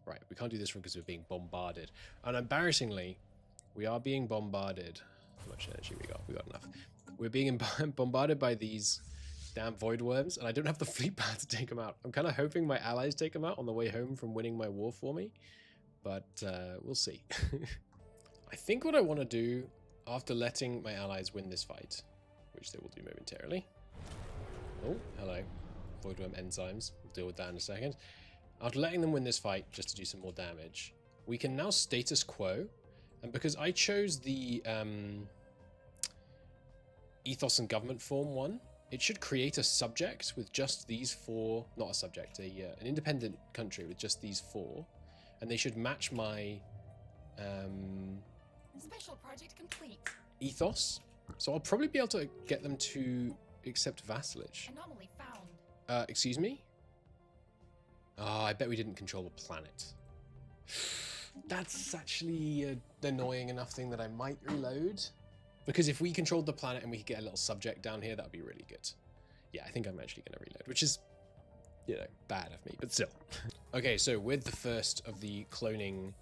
Right, we can't do this one because we're being bombarded. And embarrassingly, we are being bombarded. How much energy we got? We got enough. We're being bombarded by these damn void worms, and I don't have the fleet power to take them out. I'm kind of hoping my allies take them out on the way home from winning my war for me, but we'll see. I think what I want to do after letting my allies win this fight, which they will do momentarily. Oh, hello. Void worm enzymes. We'll deal with that in a second. After letting them win this fight, just to do some more damage, we can now status quo. And because I chose the ethos and government form one, it should create a subject with just these four, not a subject, an independent country with just these four, and they should match my special project complete ethos. So I'll probably be able to get them to accept vassalage. Anomaly found. Excuse me? Oh, I bet we didn't control the planet. That's actually an annoying enough thing that I might reload. Because if we controlled the planet and we could get a little subject down here, that would be really good. Yeah, I think I'm actually going to reload, which is, you know, bad of me, but still. Okay, so with the first of the cloning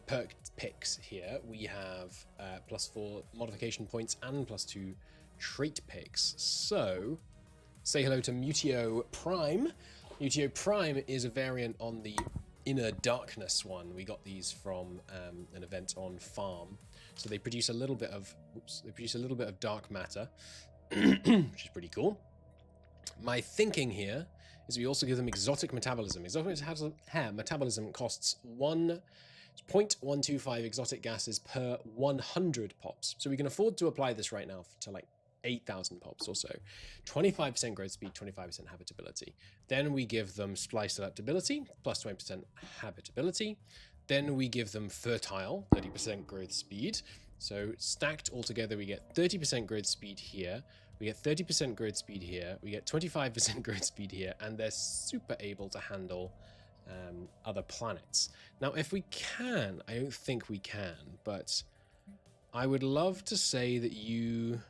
perk picks here, we have +4 modification points and +2 trait picks. So, say hello to Mutatio Prime. Mutatio Prime is a variant on the Inner Darkness one. We got these from an event on Farm. So they produce a little bit of, dark matter, which is pretty cool. My thinking here is we also give them exotic metabolism. Exotic metabolism costs 0.125 exotic gases per 100 pops. So we can afford to apply this right now to like 8,000 pops or so. 25% growth speed, 25% habitability. Then we give them splice adaptability, plus 20% habitability. Then we give them fertile, 30% growth speed. So stacked all together, we get 30% growth speed here. We get 30% growth speed here. We get 25% growth speed here. And they're super able to handle other planets. Now, if we can, I don't think we can, but I would love to say that you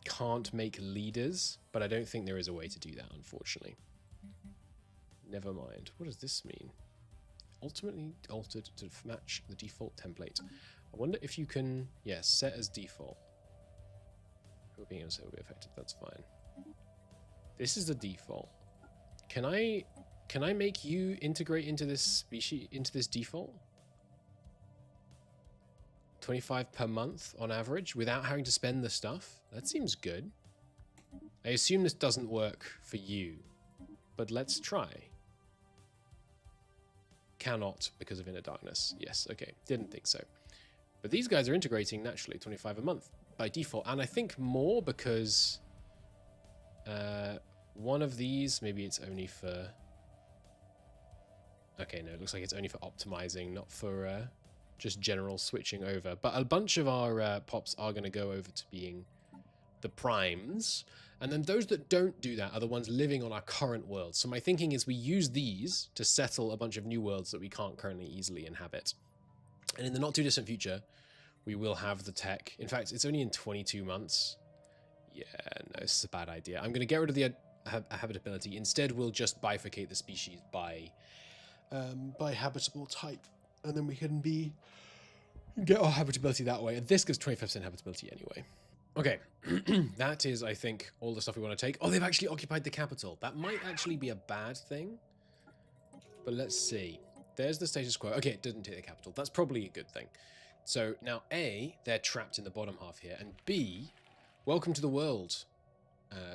can't make leaders, but I don't think there is a way to do that, unfortunately. Never mind. What does this mean? Ultimately altered to match the default template. I wonder if you can, yes, set as default. Being able to will be affected. That's fine. This is the default. Can I make you integrate into this species, into this default? 25 per month on average without having to spend the stuff? That seems good. I assume this doesn't work for you, but let's try. Cannot because of inner darkness. Yes, okay. Didn't think so. But these guys are integrating naturally, 25 a month by default. And I think more because one of these, maybe it's only for... Okay, no, it looks like it's only for optimizing, not for just general switching over. But a bunch of our pops are going to go over to being the primes. And then those that don't do that are the ones living on our current world. So my thinking is we use these to settle a bunch of new worlds that we can't currently easily inhabit. And in the not too distant future, we will have the tech. In fact, it's only in 22 months. Yeah, no, it's a bad idea. I'm going to get rid of the habitability. Instead, we'll just bifurcate the species by habitable type. And then we can get our habitability that way. And this gives 25% habitability anyway. Okay, that is, I think, all the stuff we want to take. Oh, they've actually occupied the capital. That might actually be a bad thing. But let's see. There's the status quo. Okay, it didn't take the capital. That's probably a good thing. So now A, they're trapped in the bottom half here. And B, welcome to the world,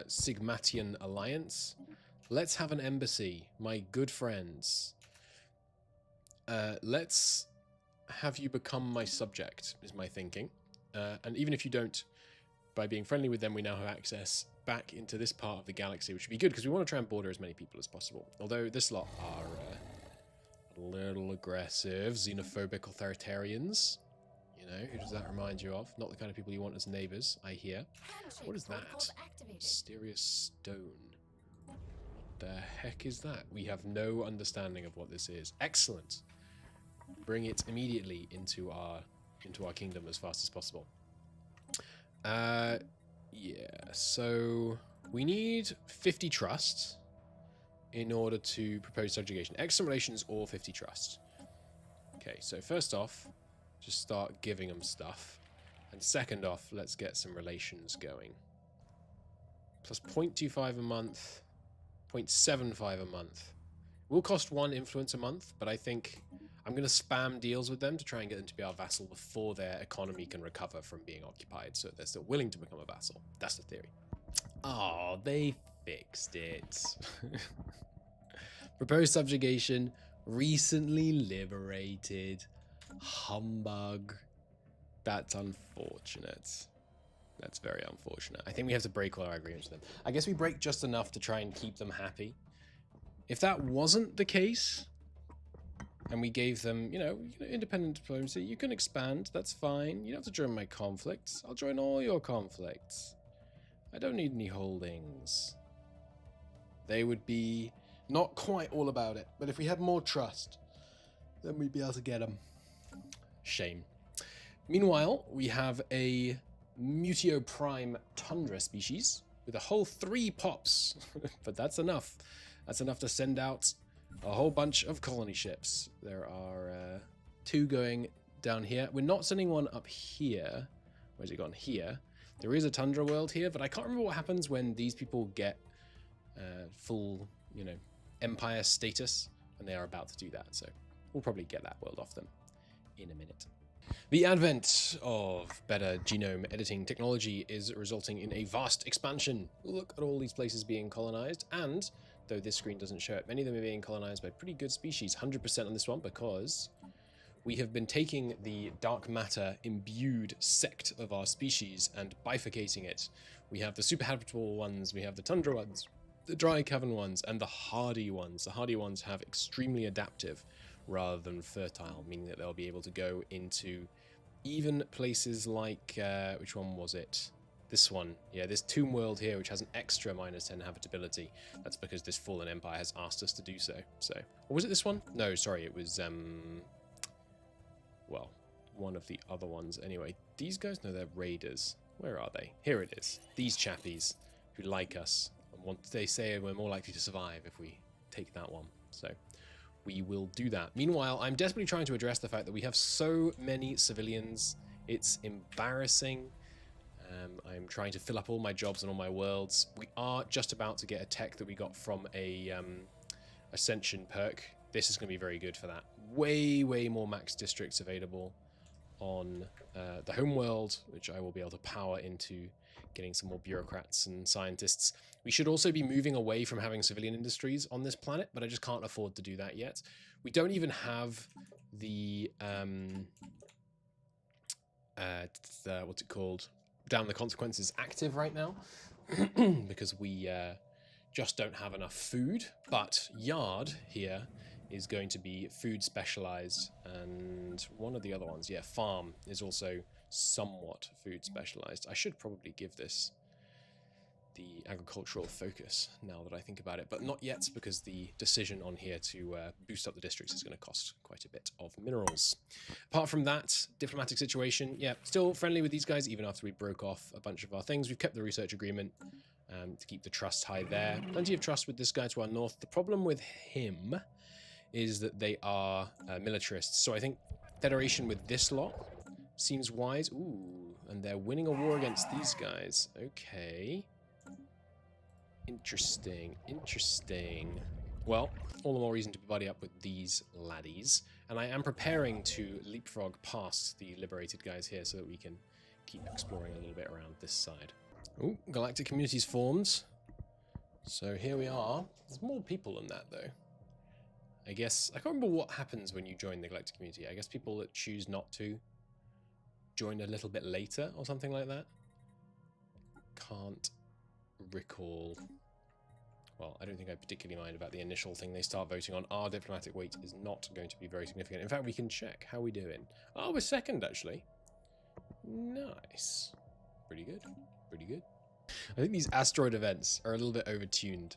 Sigmatian Alliance. Let's have an embassy, my good friends. Let's have you become my subject, is my thinking. And even if you don't, by being friendly with them, we now have access back into this part of the galaxy, which would be good because we want to try and border as many people as possible. Although this lot are a little aggressive, xenophobic authoritarians. You know, who does that remind you of? Not the kind of people you want as neighbors, I hear. What is that? Mysterious stone. What the heck is that? We have no understanding of what this is. Excellent. Bring it immediately into our kingdom as fast as possible. Yeah, so we need 50 trust in order to propose subjugation. Excellent relations or 50 trust. Okay, so first off, just start giving them stuff. And second off, let's get some relations going. Plus 0.25 a month, 0.75 a month. Will cost 1 influence a month, but I think I'm going to spam deals with them to try and get them to be our vassal before their economy can recover from being occupied, so they're still willing to become a vassal. That's the theory. Oh, they fixed it. Proposed subjugation, recently liberated. Humbug. That's unfortunate. That's very unfortunate. I think we have to break all our agreements with them. I guess we break just enough to try and keep them happy. If that wasn't the case, and we gave them, you know, independent diplomacy, you can expand, that's fine. You don't have to join my conflicts. I'll join all your conflicts. I don't need any holdings. They would be not quite all about it, but if we had more trust, then we'd be able to get them. Shame. Meanwhile, we have a Mutatio Prime Tundra species with a whole 3 pops, but that's enough. That's enough to send out a whole bunch of colony ships. There are 2 going down here. We're not sending one up here. Where's it gone? Here. There is a Tundra world here, but I can't remember what happens when these people get full, you know, empire status, and they are about to do that. So we'll probably get that world off them in a minute. The advent of better genome editing technology is resulting in a vast expansion. Look at all these places being colonized, and though this screen doesn't show it, many of them are being colonized by pretty good species. 100% on this one, because we have been taking the dark matter imbued sect of our species and bifurcating it. We have the super habitable ones, we have the tundra ones, the dry cavern ones, and the hardy ones. The hardy ones have extremely adaptive rather than fertile, meaning that they'll be able to go into even places like, which one was it? This one. Yeah, this tomb world here, which has an extra -10 habitability. That's because this fallen empire has asked us to do so. Or was it this one? No, sorry, it was, well, one of the other ones. Anyway, these guys, no, they're raiders. Where are they? Here it is. These chappies who like us. And they say we're more likely to survive if we take that one. So we will do that. Meanwhile, I'm desperately trying to address the fact that we have so many civilians. It's embarrassing. I'm trying to fill up all my jobs and all my worlds. We are just about to get a tech that we got from a Ascension perk. This is going to be very good for that. Way, way more max districts available on the home world, which I will be able to power into getting some more bureaucrats and scientists. We should also be moving away from having civilian industries on this planet, but I just can't afford to do that yet. We don't even have the what's it called? Down the consequences active right now because we just don't have enough food. But Yard here is going to be food specialized, and one of the other ones, yeah, Farm, is also somewhat food specialized. I should probably give this the agricultural focus now that I think about it, but not yet, because the decision on here to boost up the districts is going to cost quite a bit of minerals. Apart from that, diplomatic situation, yeah, still friendly with these guys even after we broke off a bunch of our things. We've kept the research agreement to keep the trust high there. Plenty of trust with this guy to our north. The problem with him is that they are militarists, so I think Federation with this lot seems wise. Ooh, and they're winning a war against these guys. Okay. Interesting, interesting. Well, all the more reason to buddy up with these laddies. And I am preparing to leapfrog past the liberated guys here so that we can keep exploring a little bit around this side. Oh, galactic communities formed. So here we are. There's more people than that, though. I guess, I can't remember what happens when you join the galactic community. I guess people that choose not to join a little bit later or something like that. Can't recall. Well, I don't think I particularly mind about the initial thing they start voting on. Our diplomatic weight is not going to be very significant. In fact, we can check how we doing. Oh, we're second, actually. Nice. Pretty good. Pretty good. I think these asteroid events are a little bit overtuned.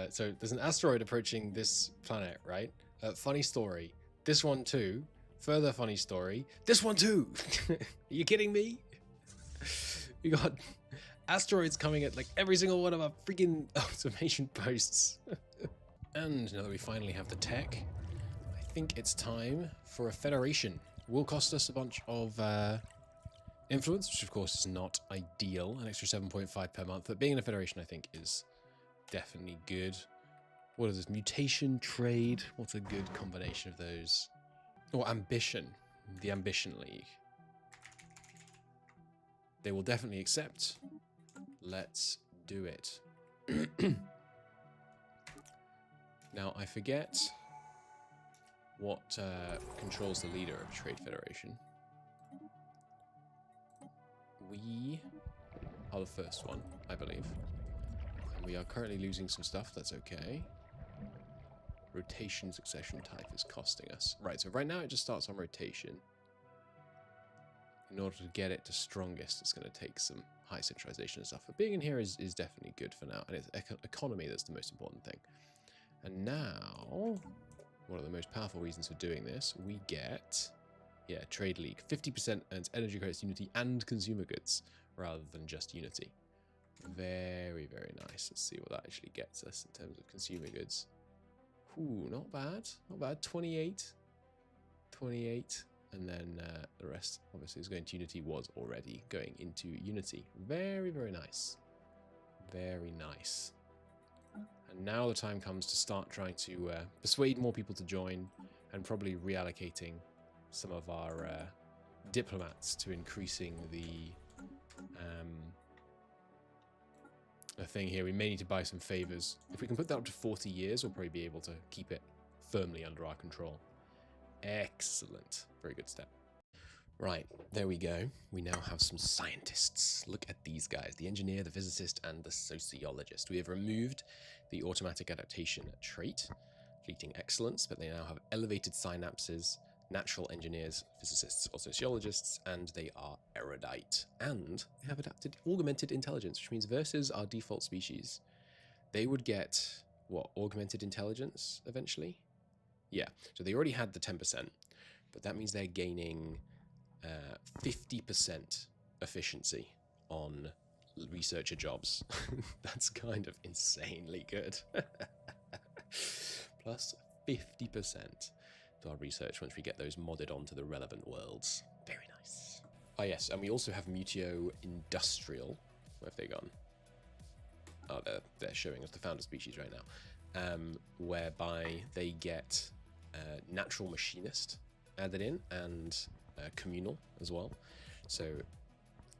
So there's an asteroid approaching this planet, right? Funny story. This one too. Further funny story. This one too. Are you kidding me? We got asteroids coming at like every single one of our freaking observation posts. And now that we finally have the tech, I think it's time for a federation. It will cost us a bunch of influence, which of course is not ideal. An extra 7.5 per month. But being in a federation, I think, is definitely good. What is this? Mutation, trade. What's a good combination of those? Or ambition. The Ambition League. They will definitely accept. Let's do it. Now, I forget what controls the leader of Trade Federation. We are the first one, I believe. And we are currently losing some stuff. That's okay. Rotation succession type is costing us. Right, so right now it just starts on rotation. In order to get it to strongest, it's going to take some high centralization and stuff. But being in here is definitely good for now. And it's economy that's the most important thing. And now, one of the most powerful reasons for doing this, we get, yeah, Trade League. 50% earns energy credits, unity, and consumer goods, rather than just unity. Very, very nice. Let's see what that actually gets us in terms of consumer goods. Ooh, not bad. Not bad. 28. 28. And then the rest, obviously, is going to Unity, was already going into Unity. Very, very nice. Very nice. And now the time comes to start trying to persuade more people to join and probably reallocating some of our diplomats to increasing the thing here. We may need to buy some favors. If we can put that up to 40 years, we'll probably be able to keep it firmly under our control. Excellent. Very good step. Right, there we go. We now have some scientists. Look at these guys, the engineer, the physicist, and the sociologist. We have removed the automatic adaptation trait, fleeting excellence, but they now have elevated synapses, natural engineers, physicists, or sociologists, and they are erudite. And they have adapted augmented intelligence, which means versus our default species, they would get, what, augmented intelligence eventually? Yeah, so they already had the 10%, but that means they're gaining 50% efficiency on researcher jobs. That's kind of insanely good. Plus 50% to our research once we get those modded onto the relevant worlds. Very nice. Oh yes, and we also have Mutatio Industrial. Where have they gone? Oh, they're showing us the founder species right now. Whereby they get natural machinist added in and communal as well. So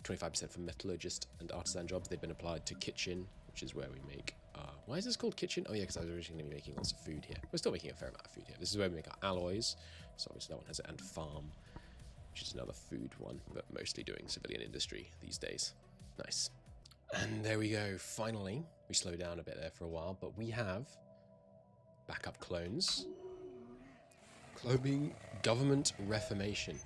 25% for metallurgist and artisan jobs. They've been applied to kitchen, which is where we make why is this called kitchen? Oh yeah, because I was originally going to be making lots of food here. We're still making a fair amount of food here. This is where we make our alloys. So obviously that one has it, and farm, which is another food one, but mostly doing civilian industry these days. Nice. And there we go. Finally, we slowed down a bit there for a while, but we have backup clones. Cloning government reformation.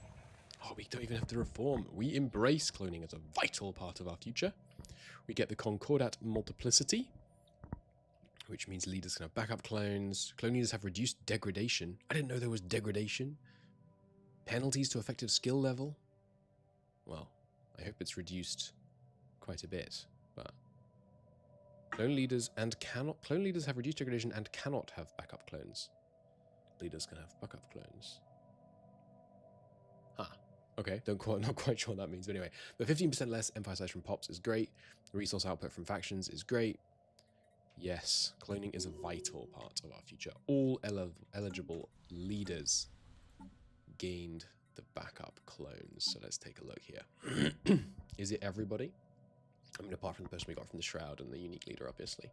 Oh, we don't even have to reform. We embrace cloning as a vital part of our future. We get the Concordat multiplicity, which means leaders can have backup clones. Clone leaders have reduced degradation. I didn't know there was degradation. Penalties to effective skill level. Well, I hope it's reduced quite a bit, but clone leaders have reduced degradation and cannot have backup clones. Leaders can have backup clones. Huh. Okay, not quite sure what that means, but anyway. But 15% less empire size from pops is great. Resource output from factions is great. Yes, cloning is a vital part of our future. All eligible leaders gained the backup clones. So let's take a look here. Is it everybody? I mean, apart from the person we got from the Shroud and the unique leader, obviously.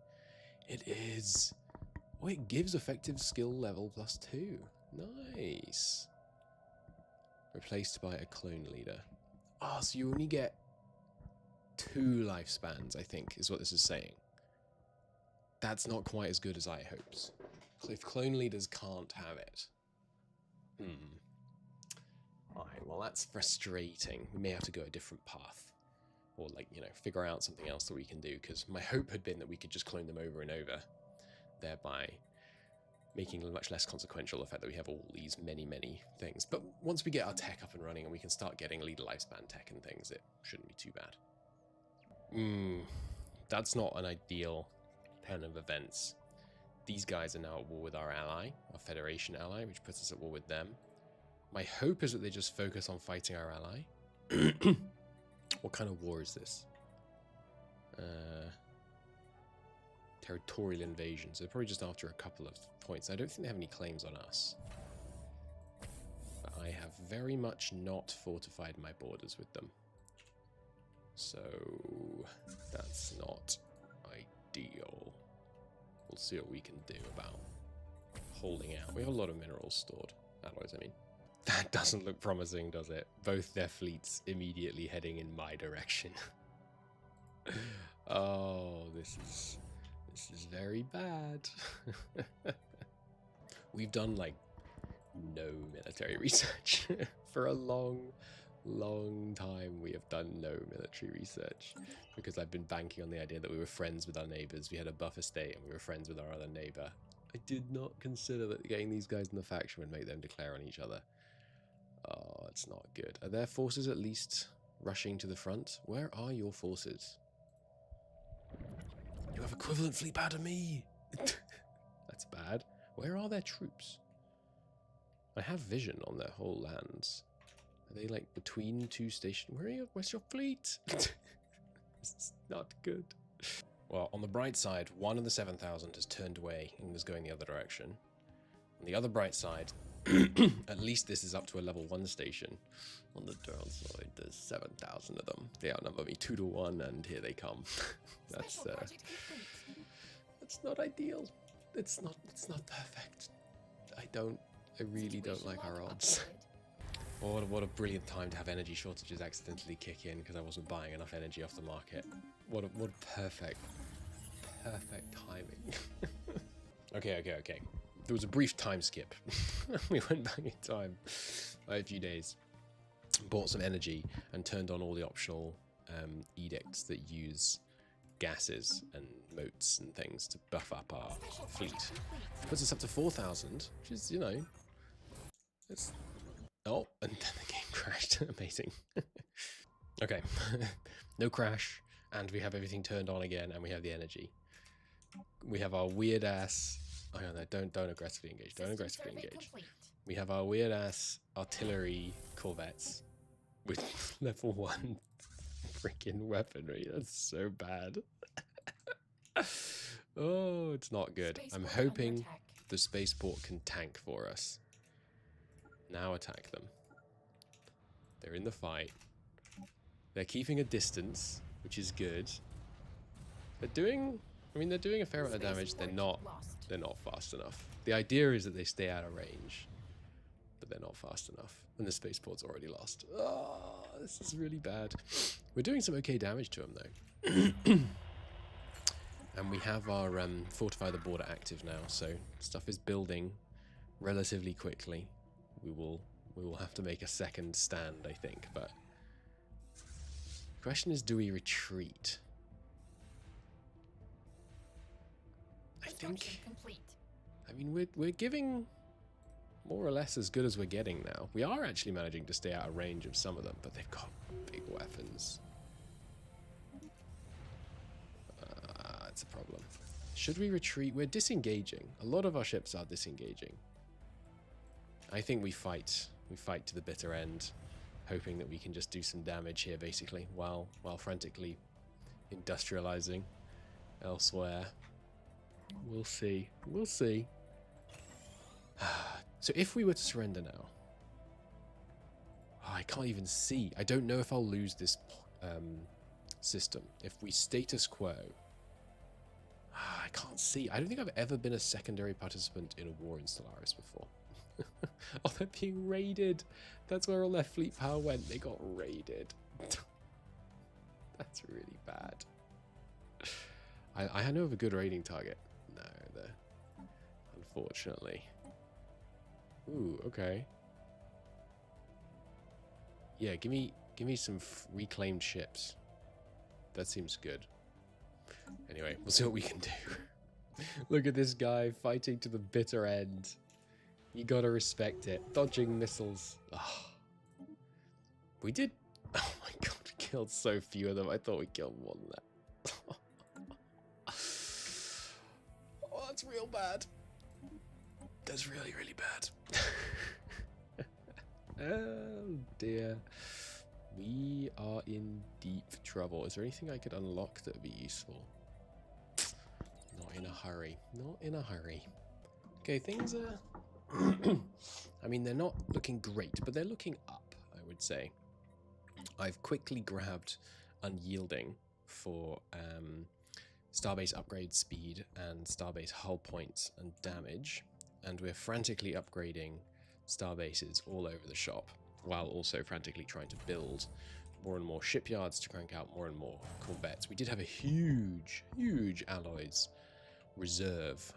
It is. Oh, it gives effective skill level +2. Nice. Replaced by a clone leader. Ah, so you only get 2 lifespans, I think, is what this is saying. That's not quite as good as I hoped. If clone leaders can't have it. Alright, well that's frustrating. We may have to go a different path. Or figure out something else that we can do, because my hope had been that we could just clone them over and over, thereby making it much less consequential the fact that we have all these many things. But once we get our tech up and running and we can start getting leader lifespan tech and things, it shouldn't be too bad. That's not an ideal turn of events. These guys are now at war with our ally, our Federation ally, which puts us at war with them. My hope is that they just focus on fighting our ally. What kind of war is this? Territorial invasion. So they're probably just after a couple of points. I don't think they have any claims on us. But I have very much not fortified my borders with them. So that's not ideal. We'll see what we can do about holding out. We have a lot of minerals stored. Alloys, I mean. That doesn't look promising, does it? Both their fleets immediately heading in my direction. Oh, this is very bad. We've done no military research for a long time. We have done no military research because I've been banking on the idea that we were friends with our neighbors. We had a buffer state and we were friends with our other neighbor. I did not consider that getting these guys in the faction would make them declare on each other. Oh, it's not good. Are their forces at least rushing to the front? Where are your forces? You have equivalent fleet power to me! That's bad. Where are their troops? I have vision on their whole lands. Are they between 2 stations? Where's your fleet? This is not good. Well, on the bright side, one of the 7,000 has turned away and is going the other direction. On the other bright side, At least this is up to a level 1 station. On the downside, there's 7,000 of them. They outnumber me 2 to 1, and here they come. That's Special project complete. that's not ideal. It's not perfect. I really don't like our odds. Oh, what a brilliant time to have energy shortages accidentally kick in because I wasn't buying enough energy off the market. What perfect timing. Okay. There was a brief time skip. We went back in time by a few days, bought some energy, and turned on all the optional edicts that use gases and moats and things to buff up our fleet. Puts us up to 4,000, which is, you know, it's... Oh, and then the game crashed. Amazing. Okay. No crash, and we have everything turned on again, and we have the energy. We have our weird ass... Oh no, don't aggressively engage. Don't aggressively engage. We have our weird ass artillery corvettes with level 1 freaking weaponry. That's so bad. Oh, it's not good. I'm hoping the spaceport can tank for us. Now attack them. They're in the fight. They're keeping a distance, which is good. They're doing a fair amount of damage. They're not fast enough. The idea is that they stay out of range, but they're not fast enough. And the spaceport's already lost. Oh, this is really bad. We're doing some okay damage to them though. And we have our fortify the border active now, so stuff is building relatively quickly. We will have to make a second stand, I think, but the question is, do we retreat? I mean, we're giving more or less as good as we're getting now. We are actually managing to stay out of range of some of them, but they've got big weapons. That's a problem. Should we retreat? We're disengaging. A lot of our ships are disengaging. I think we fight to the bitter end, hoping that we can just do some damage here, basically, while frantically industrializing elsewhere. We'll see. We'll see. So if we were to surrender now, I can't even see. I don't know if I'll lose this system. If we status quo, I can't see. I don't think I've ever been a secondary participant in a war in Stellaris before. Oh, they're being raided. That's where all their fleet power went. They got raided. That's really bad. I know of a good raiding target. No, unfortunately. Ooh, okay. Yeah, give me some reclaimed ships. That seems good. Anyway, we'll see what we can do. Look at this guy fighting to the bitter end. You gotta respect it. Dodging missiles. Oh. We did... Oh my god, we killed so few of them. I thought we killed more than that. Oh, that's real bad. That's really, really bad. Oh dear. We are in deep trouble. Is there anything I could unlock that would be useful? Not in a hurry. Not in a hurry. Okay, things are... I mean, they're not looking great, but they're looking up, I would say. I've quickly grabbed Unyielding for Starbase upgrade speed and Starbase hull points and damage, and we're frantically upgrading Starbases all over the shop, while also frantically trying to build more and more shipyards to crank out more and more corvettes. We did have a huge alloys reserve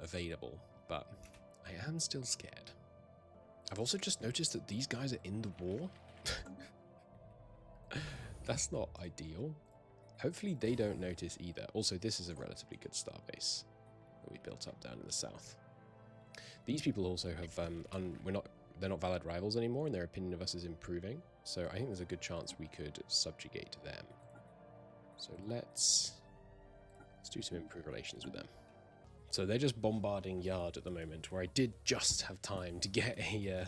available, but I am still scared. I've also just noticed that these guys are in the war. That's not ideal. Hopefully they don't notice either. Also, this is a relatively good starbase that we built up down in the south. These people also have they're not valid rivals anymore, and their opinion of us is improving. So I think there's a good chance we could subjugate them. So let's do some improved relations with them. So they're just bombarding Yard at the moment, where I did just have time to get a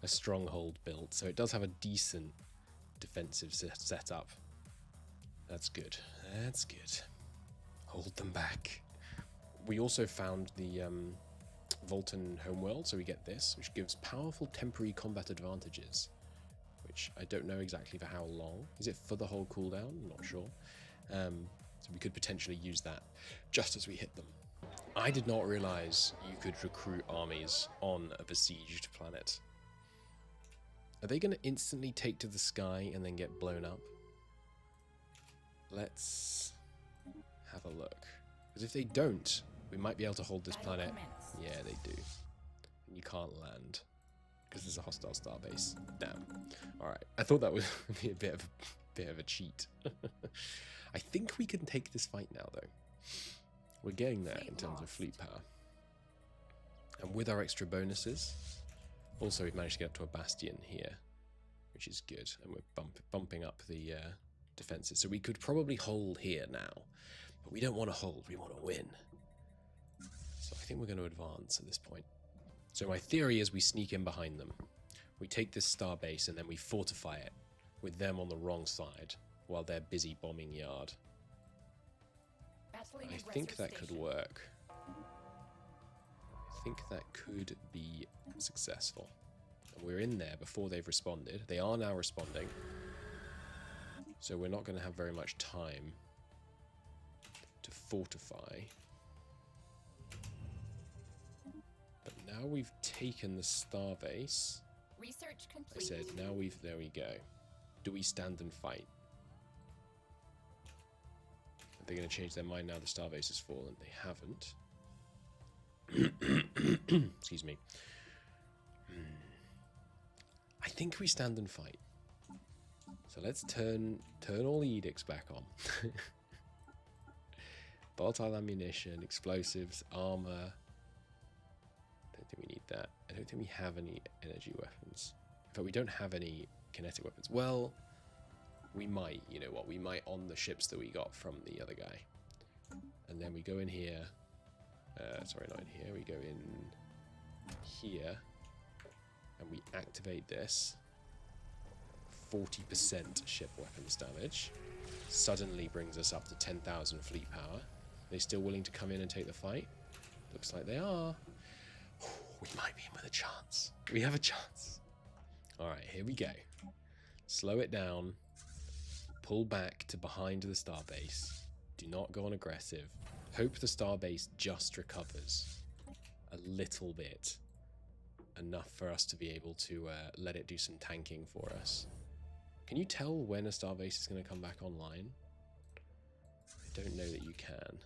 stronghold built. So it does have a decent defensive setup. That's good. That's good. Hold them back. We also found the Voltan homeworld, so we get this, which gives powerful temporary combat advantages, which I don't know exactly for how long. Is it for the whole cooldown? I'm not sure. So we could potentially use that just as we hit them. I did not realize you could recruit armies on a besieged planet. Are they going to instantly take to the sky and then get blown up? Let's have a look. Because if they don't, we might be able to hold this planet. Yeah, they do. And you can't land because there's a hostile starbase. Damn. Alright, I thought that would be a bit of a cheat. I think we can take this fight now, though. We're getting there in terms of fleet power. And with our extra bonuses, also we've managed to get up to a bastion here, which is good. And we're bumping up the defenses. So we could probably hold here now. But we don't want to hold, we want to win. So I think we're going to advance at this point. So my theory is we sneak in behind them. We take this star base and then we fortify it with them on the wrong side while they're busy bombing yard. I think that could work. I think that could be successful. And we're in there before they've responded. They are now responding. So we're not going to have very much time to fortify. But now we've taken the starbase. Research complete. I said, now we've, there we go. Do we stand and fight? Are they going to change their mind now the starbase has fallen? They haven't. Excuse me. I think we stand and fight. So let's turn all the edicts back on. Volatile ammunition, explosives, armor. Don't think we need that. I don't think we have any energy weapons. In fact, we don't have any kinetic weapons. Well, we might, you know what, we might on the ships that we got from the other guy. And then we go in here. Sorry, not in here. We go in here. And we activate this. 40% ship weapons damage. Suddenly brings us up to 10,000 fleet power. Are they still willing to come in and take the fight? Looks like they are. We might be in with a chance. We have a chance. Alright, here we go. Slow it down. Pull back to behind the starbase. Do not go on aggressive. Hope the starbase just recovers a little bit. Enough for us to be able to let it do some tanking for us. Can you tell when a starbase is going to come back online? I don't know that you can.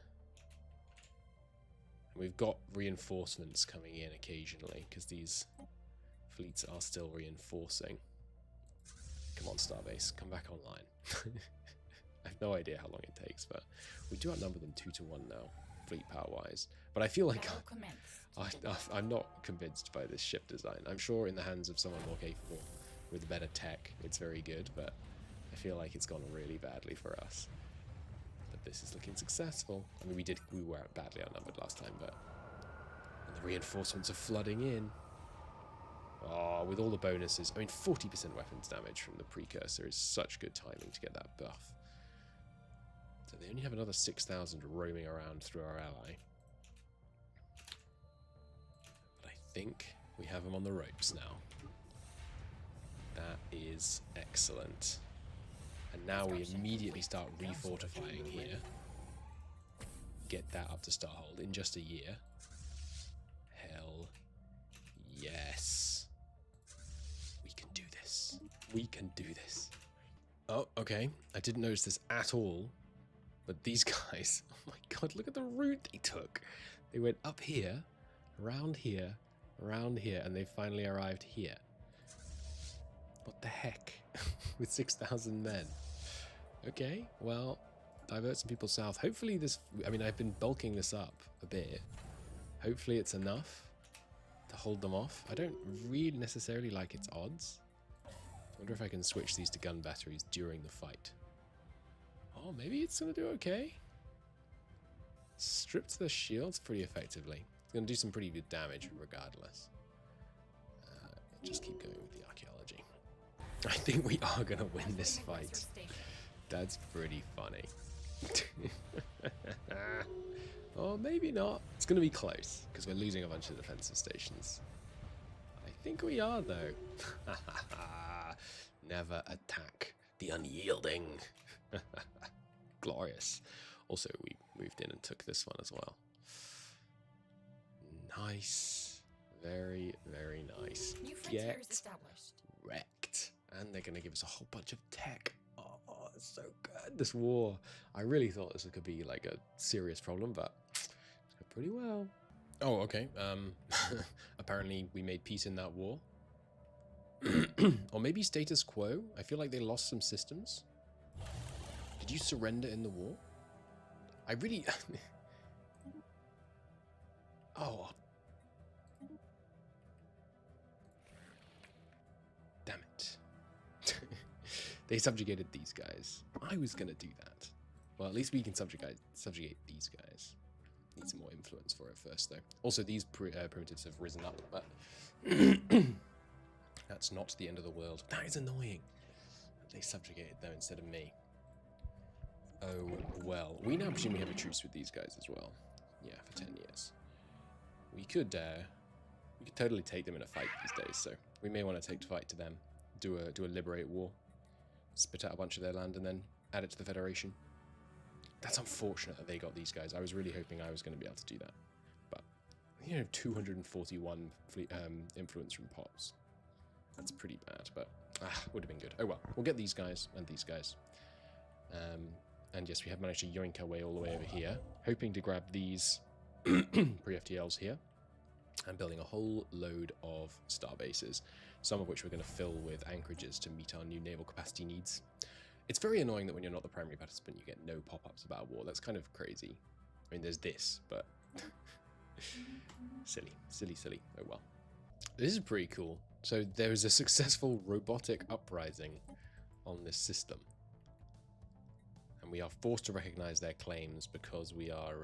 And we've got reinforcements coming in occasionally because these fleets are still reinforcing. Come on, starbase, come back online. I have no idea how long it takes, but we do outnumber them 2-1 now, fleet power-wise. But I feel like I'm not convinced by this ship design. I'm sure in the hands of someone more capable with better tech, it's very good, but I feel like it's gone really badly for us. But this is looking successful. I mean, we were badly outnumbered last time, but and the reinforcements are flooding in. Oh, with all the bonuses. I mean, 40% weapons damage from the precursor is such good timing to get that buff. So they only have another 6,000 roaming around through our ally. But I think we have them on the ropes now. That is excellent. And now we immediately start refortifying here. Get that up to Starhold in just a year. Hell yes. We can do this. We can do this. Oh, okay. I didn't notice this at all. But these guys, oh my god, look at the route they took. They went up here, around here, and they finally arrived here. What the heck? With 6,000 men. Okay, well, divert some people south. Hopefully this, I mean, I've been bulking this up a bit. Hopefully it's enough to hold them off. I don't really necessarily like its odds. I wonder if I can switch these to gun batteries during the fight. Oh, maybe it's going to do okay. Strips the shields pretty effectively. It's going to do some pretty good damage regardless. Just keep going with the archaeology. I think we are going to win this fight. That's pretty funny. Or maybe not. It's going to be close, because we're losing a bunch of defensive stations. I think we are, though. Never attack the unyielding. Glorious. Also, we moved in and took this one as well. Nice. Very, very nice. New frontiers Get established. wrecked. And they're going to give us a whole bunch of tech. Oh, it's so good. This war. I really thought this could be like a serious problem, but it's going pretty well. Oh, okay. Apparently we made peace in that war. Or maybe status quo. I feel like they lost some systems. Did you surrender in the war? I really... Oh. Damn it. They subjugated these guys. I was going to do that. Well, at least we can subjugate these guys. Need some more influence for it first, though. Also, these primitives have risen up, but... That's not the end of the world. That is annoying. They subjugated them instead of me. Oh, well. We now presume we have a truce with these guys as well. Yeah, for 10 years. We could totally take them in a fight these days, so we may want to take the fight to them, do a liberate war, spit out a bunch of their land, and then add it to the Federation. That's unfortunate that they got these guys. I was really hoping I was going to be able to do that, but 241 influence from Pops. That's pretty bad, but would have been good. Oh well, we'll get these guys and these guys. And yes, we have managed to yoink our way all the way over here, hoping to grab these pre-FTLs here, and building a whole load of star bases, some of which we're going to fill with anchorages to meet our new naval capacity needs. It's very annoying that when you're not the primary participant, you get no pop-ups about war. That's kind of crazy. I mean, there's this, but silly. Oh well. This is pretty cool. So there is a successful robotic uprising on this system. And we are forced to recognize their claims because we are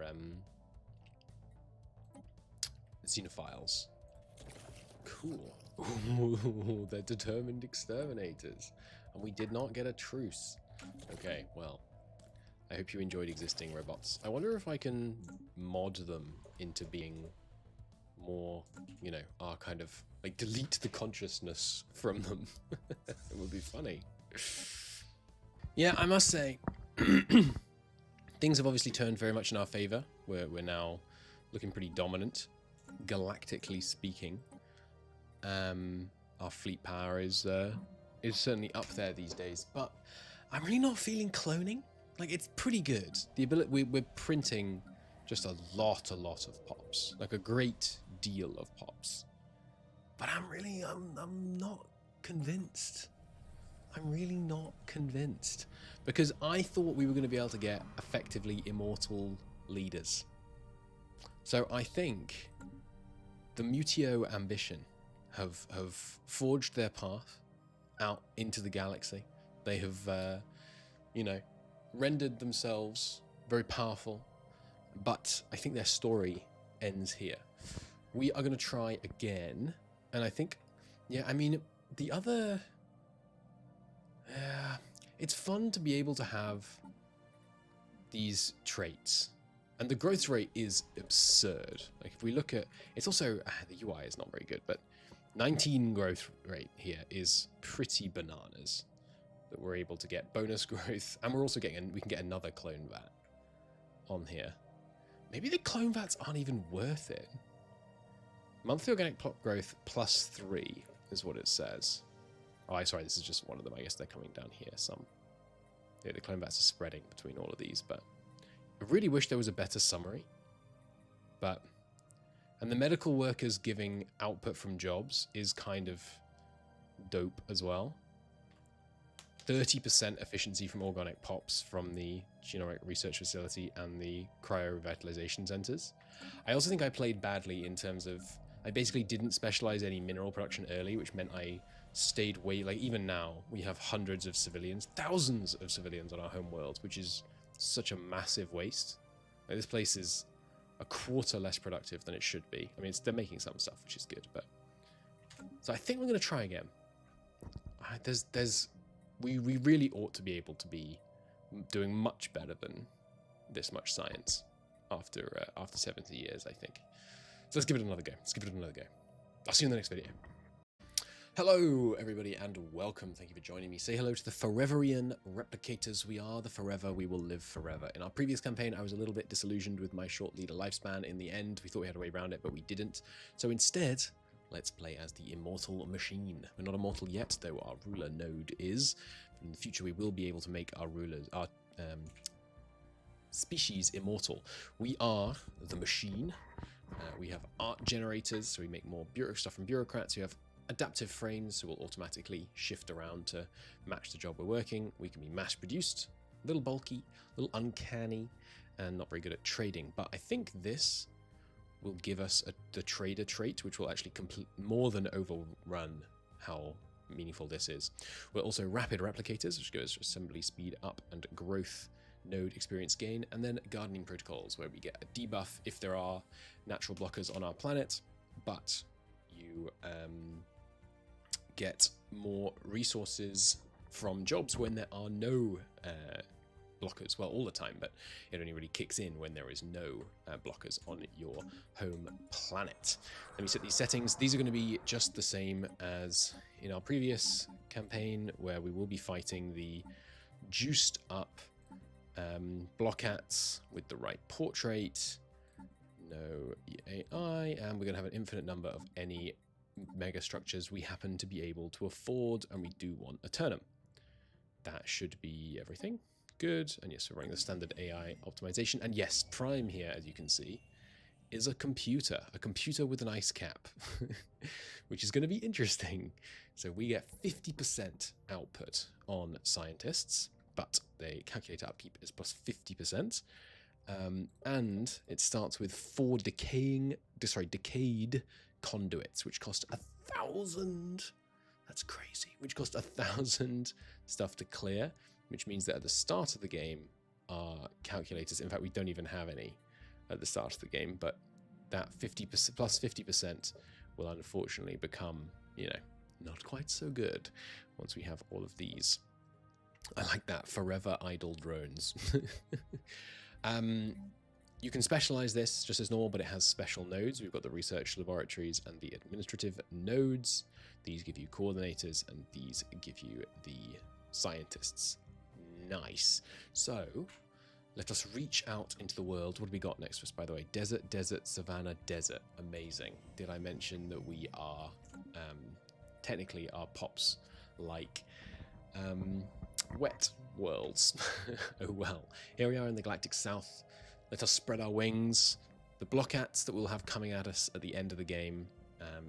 xenophiles. Cool. Ooh, they're determined exterminators. And we did not get a truce. Okay, well, I hope you enjoyed existing robots. I wonder if I can mod them into being more, you know, our kind of, like, delete the consciousness from them. It would be funny. Yeah, I must say, things have obviously turned very much in our favor. We're now looking pretty dominant, galactically speaking. Our fleet power is certainly up there these days, but I'm really not feeling cloning. Like, it's pretty good. The ability we're printing just a lot of pops, like a great deal of pops. But I'm not convinced. I'm really not convinced, because I thought we were going to be able to get effectively immortal leaders. So I think the Mutatio Ambition have forged their path out into the galaxy. They have, you know, rendered themselves very powerful, but I think their story ends here. We are going to try again, and I think, yeah, I mean, the other... it's fun to be able to have these traits, and the growth rate is absurd. Like, if we look at, it's also, the UI is not very good, but 19 growth rate here is pretty bananas, that we're able to get bonus growth, and we're also getting, we can get another clone vat on here. Maybe the clone vats aren't even worth it. Monthly organic plot growth +3 is what it says. Oh, sorry, this is just one of them. I guess they're coming down here. Yeah, the clone vats are spreading between all of these, but I really wish there was a better summary. And the medical workers giving output from jobs is kind of dope as well. 30% efficiency from organic pops from the genomic research facility and the cryo revitalization centers. I also think I played badly in terms of, I basically didn't specialize any mineral production early, which meant I stayed way, like, even now we have hundreds of civilians, thousands of civilians on our home world, which is such a massive waste. Like, this place is a quarter less productive than it should be. I mean, they're making some stuff, which is good, but so I think we're going to try again. We really ought to be able to be doing much better than this much science. after 70 years, I think. So let's give it another go. I'll see you in the next video. Hello, everybody, and welcome. Thank you for joining me. Say hello to the Foreveran Replicators. We are the Forever. We will live forever. In our previous campaign, I was a little bit disillusioned with my short leader lifespan. In the end, we thought we had a way around it, but we didn't. So instead, let's play as the Immortal Machine. We're not immortal yet, though our ruler node is. In the future, we will be able to make our rulers, our species immortal. We are the machine. We have art generators, so we make more stuff from bureaucrats. We have adaptive frames, so we'll automatically shift around to match the job we're working. We can be mass produced, a little bulky, a little uncanny, and not very good at trading. But I think this will give us the trader trait, which will actually more than overrun how meaningful this is. We're also rapid replicators, which goes assembly speed up and growth node experience gain, and then gardening protocols, where we get a debuff if there are natural blockers on our planet, but you get more resources from jobs when there are no blockers. Well, all the time, but it only really kicks in when there is no blockers on your home planet. Let me set these settings. These are going to be just the same as in our previous campaign, where we will be fighting the juiced up blockats with the right portrait, no AI, and we're going to have an infinite number of any mega structures we happen to be able to afford, and we do want a turnum. That should be everything. Good. And yes, we're running the standard AI optimization. And yes, Prime here, as you can see, is a computer with an ice cap, which is going to be interesting. So we get 50% output on scientists, but they calculate upkeep is plus 50%. And it starts with 4 decayed conduits, which cost 1,000. That's crazy. Which cost 1,000 stuff to clear, which means that at the start of the game, our calculators, in fact, we don't even have any at the start of the game, but that 50% plus 50% will unfortunately become, not quite so good once we have all of these. I like that. Forever idle drones. You can specialize this just as normal, but it has special nodes. We've got the research laboratories and the administrative nodes. These give you coordinators, and these give you the scientists. Nice. So let us reach out into the world. What have we got next to us, by the way? Desert, desert, savannah, desert. Amazing. Did I mention that we are technically our pops like wet worlds? Oh well. Here we are in the galactic south. Let us spread our wings. The blockats that we'll have coming at us at the end of the game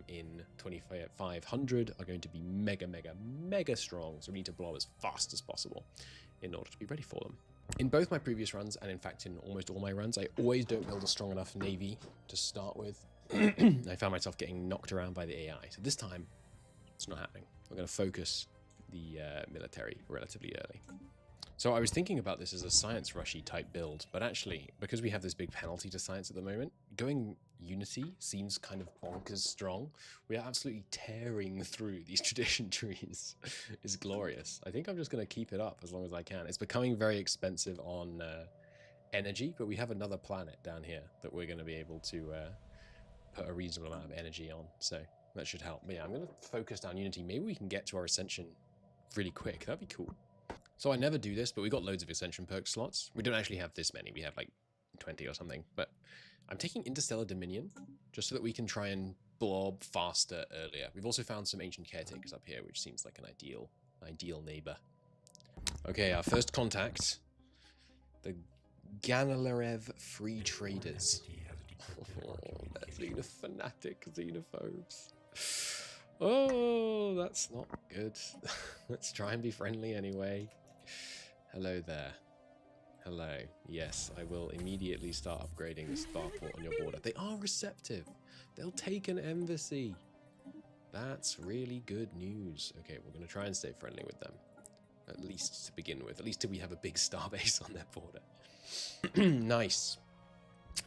in 2500 are going to be mega strong, so we need to blow as fast as possible in order to be ready for them. In both my previous runs, and in fact in almost all my runs, I always don't build a strong enough navy to start with. I found myself getting knocked around by the AI, so this time it's not happening. We're going to focus the military relatively early. So I was thinking about this as a science rushy type build, but actually, because we have this big penalty to science at the moment, going Unity seems kind of bonkers strong. We are absolutely tearing through these tradition trees. It's glorious. I think I'm just going to keep it up as long as I can. It's becoming very expensive on energy, but we have another planet down here that we're going to be able to put a reasonable amount of energy on, so that should help. But yeah, I'm going to focus down Unity. Maybe we can get to our Ascension really quick. That'd be cool. So I never do this, but we got loads of Ascension perk slots. We don't actually have this many. We have like 20 or something. But I'm taking Interstellar Dominion just so that we can try and blob faster earlier. We've also found some ancient caretakers up here, which seems like an ideal neighbor. Okay, our first contact. The Ganalarev Free Traders. Oh, they're fanatic xenophobes. Oh, that's not good. Let's try and be friendly anyway. Hello there. Hello. Yes, I will immediately start upgrading the starport on your border. They are receptive. They'll take an embassy. That's really good news. Okay, we're going to try and stay friendly with them. At least to begin with. At least till we have a big starbase on their border. Nice.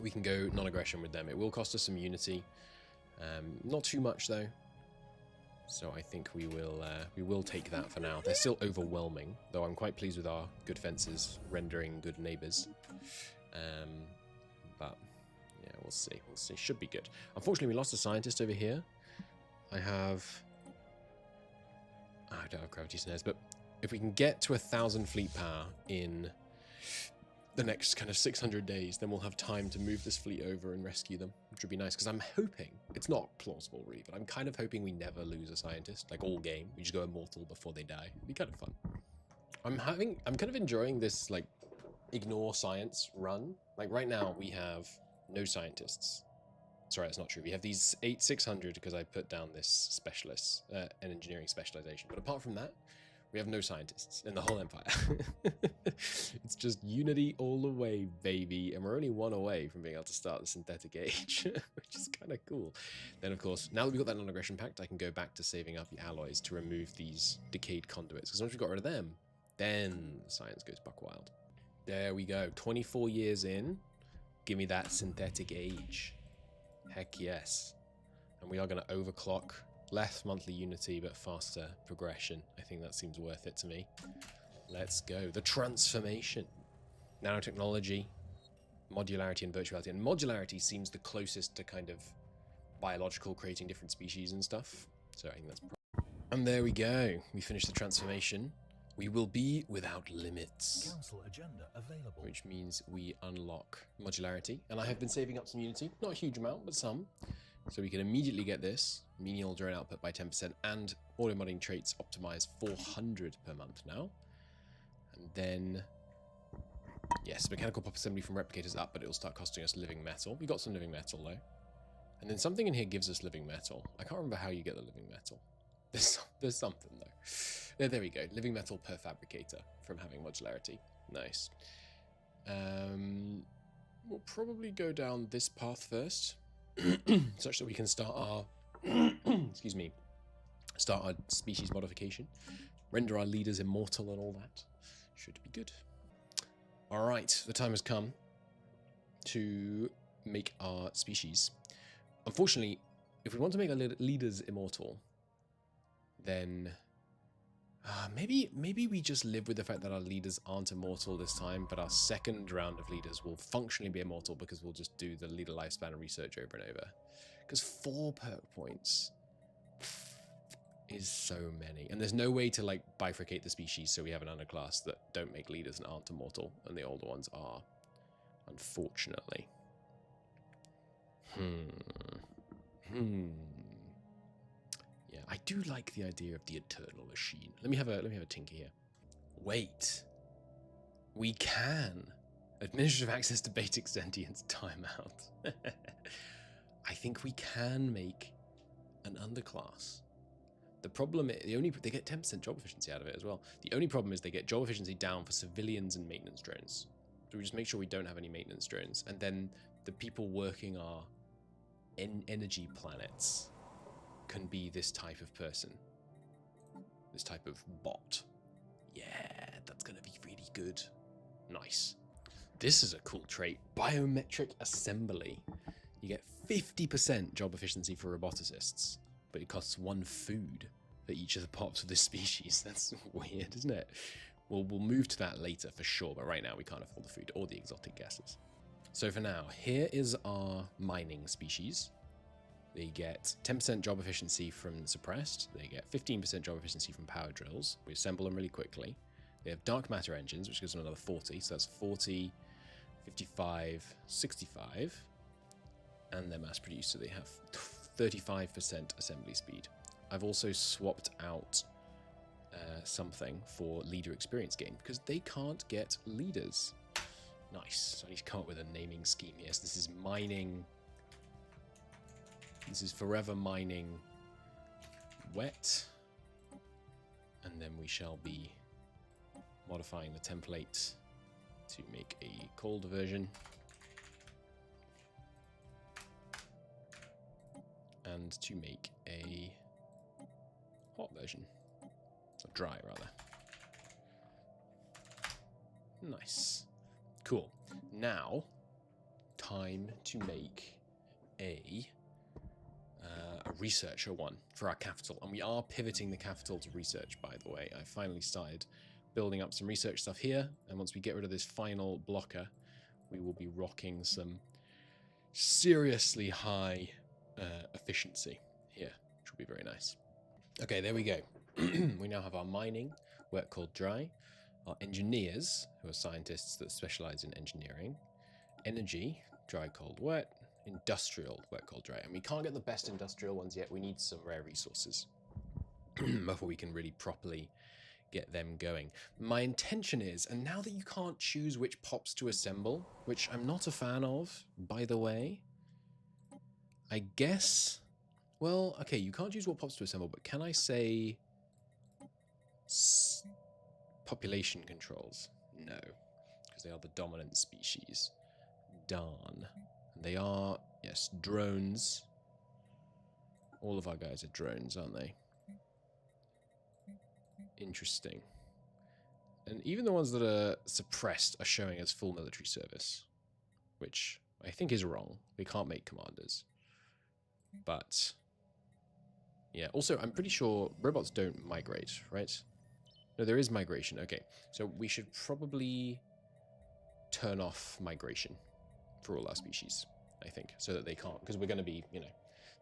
We can go non-aggression with them. It will cost us some unity. Not too much, though. So I think we will take that for now. They're still overwhelming, though I'm quite pleased with our good fences rendering good neighbors. But We'll see. We'll see. Should be good. Unfortunately, we lost a scientist over here. I have... I don't have gravity snares, but if we can get to 1,000 fleet power in the next kind of 600 days, then we'll have time to move this fleet over and rescue them, which would be nice, because I'm hoping, it's not plausible really, but I'm kind of hoping we never lose a scientist, like all game. We just go immortal before they die. It'd be kind of fun. I'm kind of enjoying this, like, ignore science run. Like, right now, we have no scientists. Sorry, that's not true. We have these 600 because I put down this specialist, an engineering specialization. But apart from that, we have no scientists in the whole empire. It's just unity all the way, baby. And we're only one away from being able to start the synthetic age, which is kind of cool. Then, of course, now that we've got that non-aggression pact, I can go back to saving up the alloys to remove these decayed conduits. Because once we've got rid of them, then the science goes buck wild. There we go. 24 years in. Give me that synthetic age. Heck yes. And we are going to overclock. Less monthly unity, but faster progression. I think that seems worth it to me. Let's go. The transformation. Nanotechnology, modularity, and virtuality. And modularity seems the closest to kind of biological, creating different species and stuff. So I think that's... And there we go. We finished the transformation. We will be without limits. Council agenda available. Which means we unlock modularity. And I have been saving up some unity. Not a huge amount, but some. So we can immediately get this. Menial drone output by 10%. And auto modding traits optimized 400 per month now. And then... Yes, mechanical pop assembly from replicators up, but it'll start costing us living metal. We got some living metal though. And then something in here gives us living metal. I can't remember how you get the living metal. There's something though. There we go. Living metal per fabricator from having modularity. Nice. We'll probably go down this path first, such that we can start our excuse me, start our species modification, render our leaders immortal and all that. Should be good. All right, the time has come to make our species. Unfortunately, if we want to make our leaders immortal, then maybe we just live with the fact that our leaders aren't immortal this time, but our second round of leaders will functionally be immortal because we'll just do the leader lifespan research over and over. Because 4 perk points is so many. And there's no way to like bifurcate the species so we have an underclass that don't make leaders and aren't immortal, and the older ones are, unfortunately. Yeah, I do like the idea of the eternal machine. Let me have a tinker here. Wait. We can. Administrative access to basic sentience timeout. I think we can make an underclass. The problem is, they get 10% job efficiency out of it as well. The only problem is they get job efficiency down for civilians and maintenance drones. So we just make sure we don't have any maintenance drones. And then the people working our energy planets can be this type of person. This type of bot. Yeah, that's going to be really good. Nice. This is a cool trait. Biometric assembly. You get 50% job efficiency for roboticists, but it costs 1 food for each of the pops of this species. That's weird, isn't it? We'll move to that later for sure, but right now we can't afford the food or the exotic gases. So for now, here is our mining species. They get 10% job efficiency from suppressed. They get 15% job efficiency from power drills. We assemble them really quickly. They have dark matter engines, which gives them another 40. So that's 40, 55, 65. And they're mass produced, so they have 35% assembly speed. I've also swapped out something for leader experience gain, because they can't get leaders. Nice. So I need to come up with a naming scheme here. So this is mining... This is forever mining wet. And then we shall be modifying the template to make a cold version. And to make a hot version. Or dry, rather. Nice. Cool. Now, time to make a researcher one for our capital. And we are pivoting the capital to research, by the way. I finally started building up some research stuff here. And once we get rid of this final blocker, we will be rocking some seriously high efficiency here, which will be very nice. Okay, there we go. We now have our mining, wet, cold, dry. Our engineers, who are scientists that specialize in engineering. Energy, dry, cold, wet. Industrial, wet, cold, dry. And we can't get the best industrial ones yet. We need some rare resources before we can really properly get them going. My intention is, and now that you can't choose which pops to assemble, which I'm not a fan of, by the way, I guess, well, okay, you can't choose what pops to assemble, but can I say population controls? No, because they are the dominant species. Darn. They are, yes, drones. All of our guys are drones, aren't they? Interesting. And even the ones that are suppressed are showing as full military service, which I think is wrong. They can't make commanders. But yeah, also I'm pretty sure robots don't migrate, right? No, there is migration. Okay, so we should probably turn off migration for all our species, I think, so that they can't, because we're going to be, you know,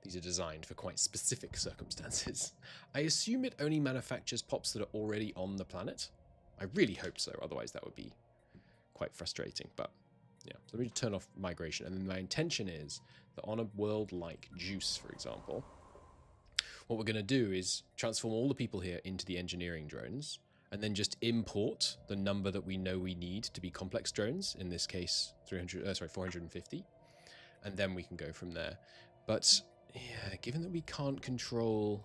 these are designed for quite specific circumstances. I assume it only manufactures pops that are already on the planet. I really hope so, otherwise that would be quite frustrating. But yeah, so let me turn off migration. And then my intention is that on a world like Juice, for example, what we're going to do is transform all the people here into the engineering drones, and then just import the number that we know we need to be complex drones, in this case 450, and then we can go from there. But yeah, given that we can't control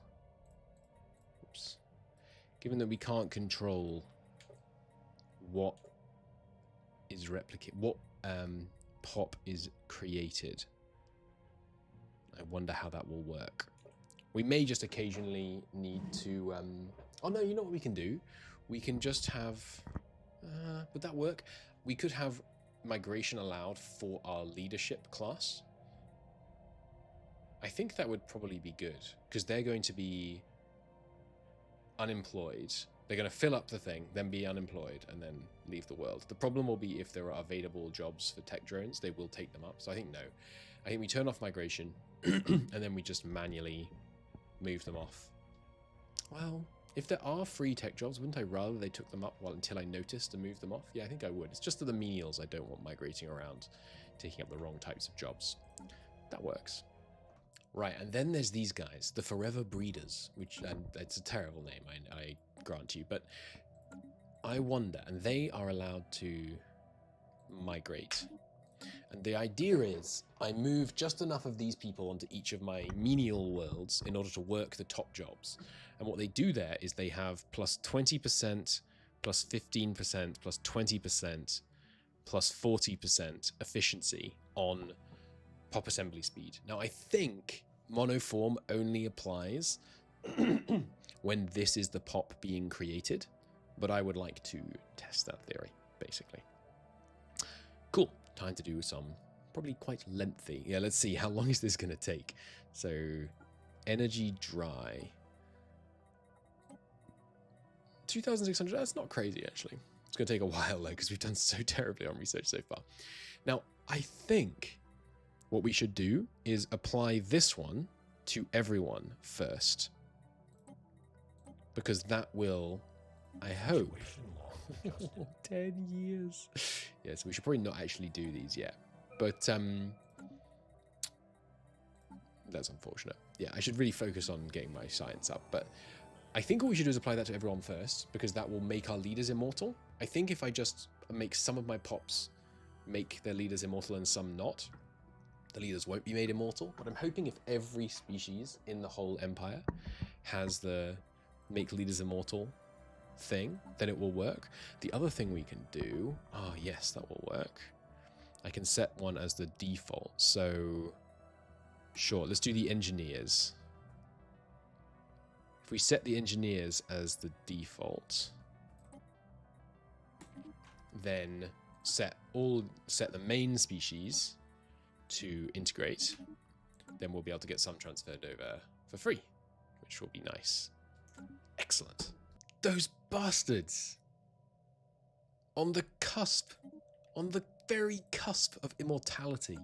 what is what pop is created, I wonder how that will work. We may just occasionally need to oh no, you know what we can do? We can just have would that work? We could have migration allowed for our leadership class. I think that would probably be good, because they're going to be unemployed. They're going to fill up the thing, then be unemployed, and then leave the world. The problem will be if there are available jobs for tech drones, they will take them up. So I think no. I think we turn off migration, and then we just manually move them off. Well, if there are free tech jobs, wouldn't I rather they took them up until I noticed and moved them off? Yeah, I think I would. It's just that the menials I don't want migrating around, taking up the wrong types of jobs. That works. Right, and then there's these guys, the Forever Breeders, which, and it's a terrible name, I grant you, but I wonder, and they are allowed to migrate. And the idea is I move just enough of these people onto each of my menial worlds in order to work the top jobs. And what they do there is they have plus 20%, plus 15%, plus 20%, plus 40% efficiency on pop assembly speed. Now, I think monoform only applies when this is the pop being created, but I would like to test that theory, basically. Cool. Time to do some probably quite lengthy. Yeah, let's see. How long is this going to take? So, energy dry. 2,600. That's not crazy, actually. It's going to take a while, though, because we've done so terribly on research so far. Now, I think what we should do is apply this one to everyone first, because that will, I hope, 10 years. Yeah, so we should probably not actually do these yet, but that's unfortunate. Yeah, I should really focus on getting my science up, but I think what we should do is apply that to everyone first, because that will make our leaders immortal. I think if I just make some of my pops make their leaders immortal and some not, the leaders won't be made immortal. But I'm hoping if every species in the whole empire has the make leaders immortal thing, then it will work. The other thing we can do, oh yes, that will work. I can set one as the default. So sure, let's do the engineers. If we set the engineers as the default, then set the main species to integrate, then we'll be able to get some transferred over for free, which will be nice. Excellent. Those bastards! On the cusp, on the very cusp of immortality.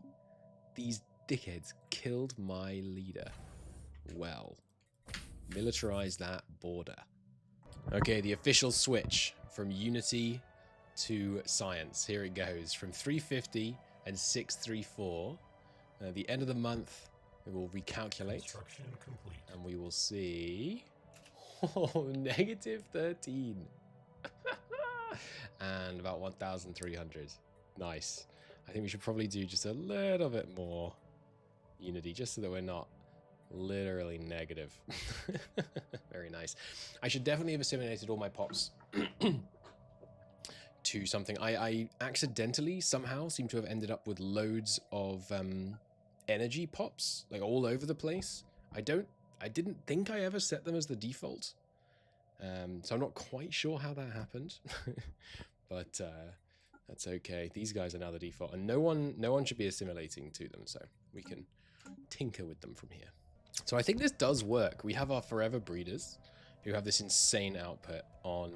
these dickheads killed my leader. Well, militarize that border. Okay, the official switch from Unity to Science. Here it goes. From 350 and 634. At the end of the month, it will recalculate. Construction complete. And we will see... Oh, negative 13. And about 1,300. Nice. I think we should probably do just a little bit more Unity, just so that we're not literally negative. Very nice. I should definitely have assimilated all my pops to something. I accidentally somehow seem to have ended up with loads of energy pops, like all over the place. I didn't think I ever set them as the default. So I'm not quite sure how that happened. But that's okay. These guys are now the default, and no one should be assimilating to them, so we can tinker with them from here. So I think this does work. We have our forever breeders who have this insane output on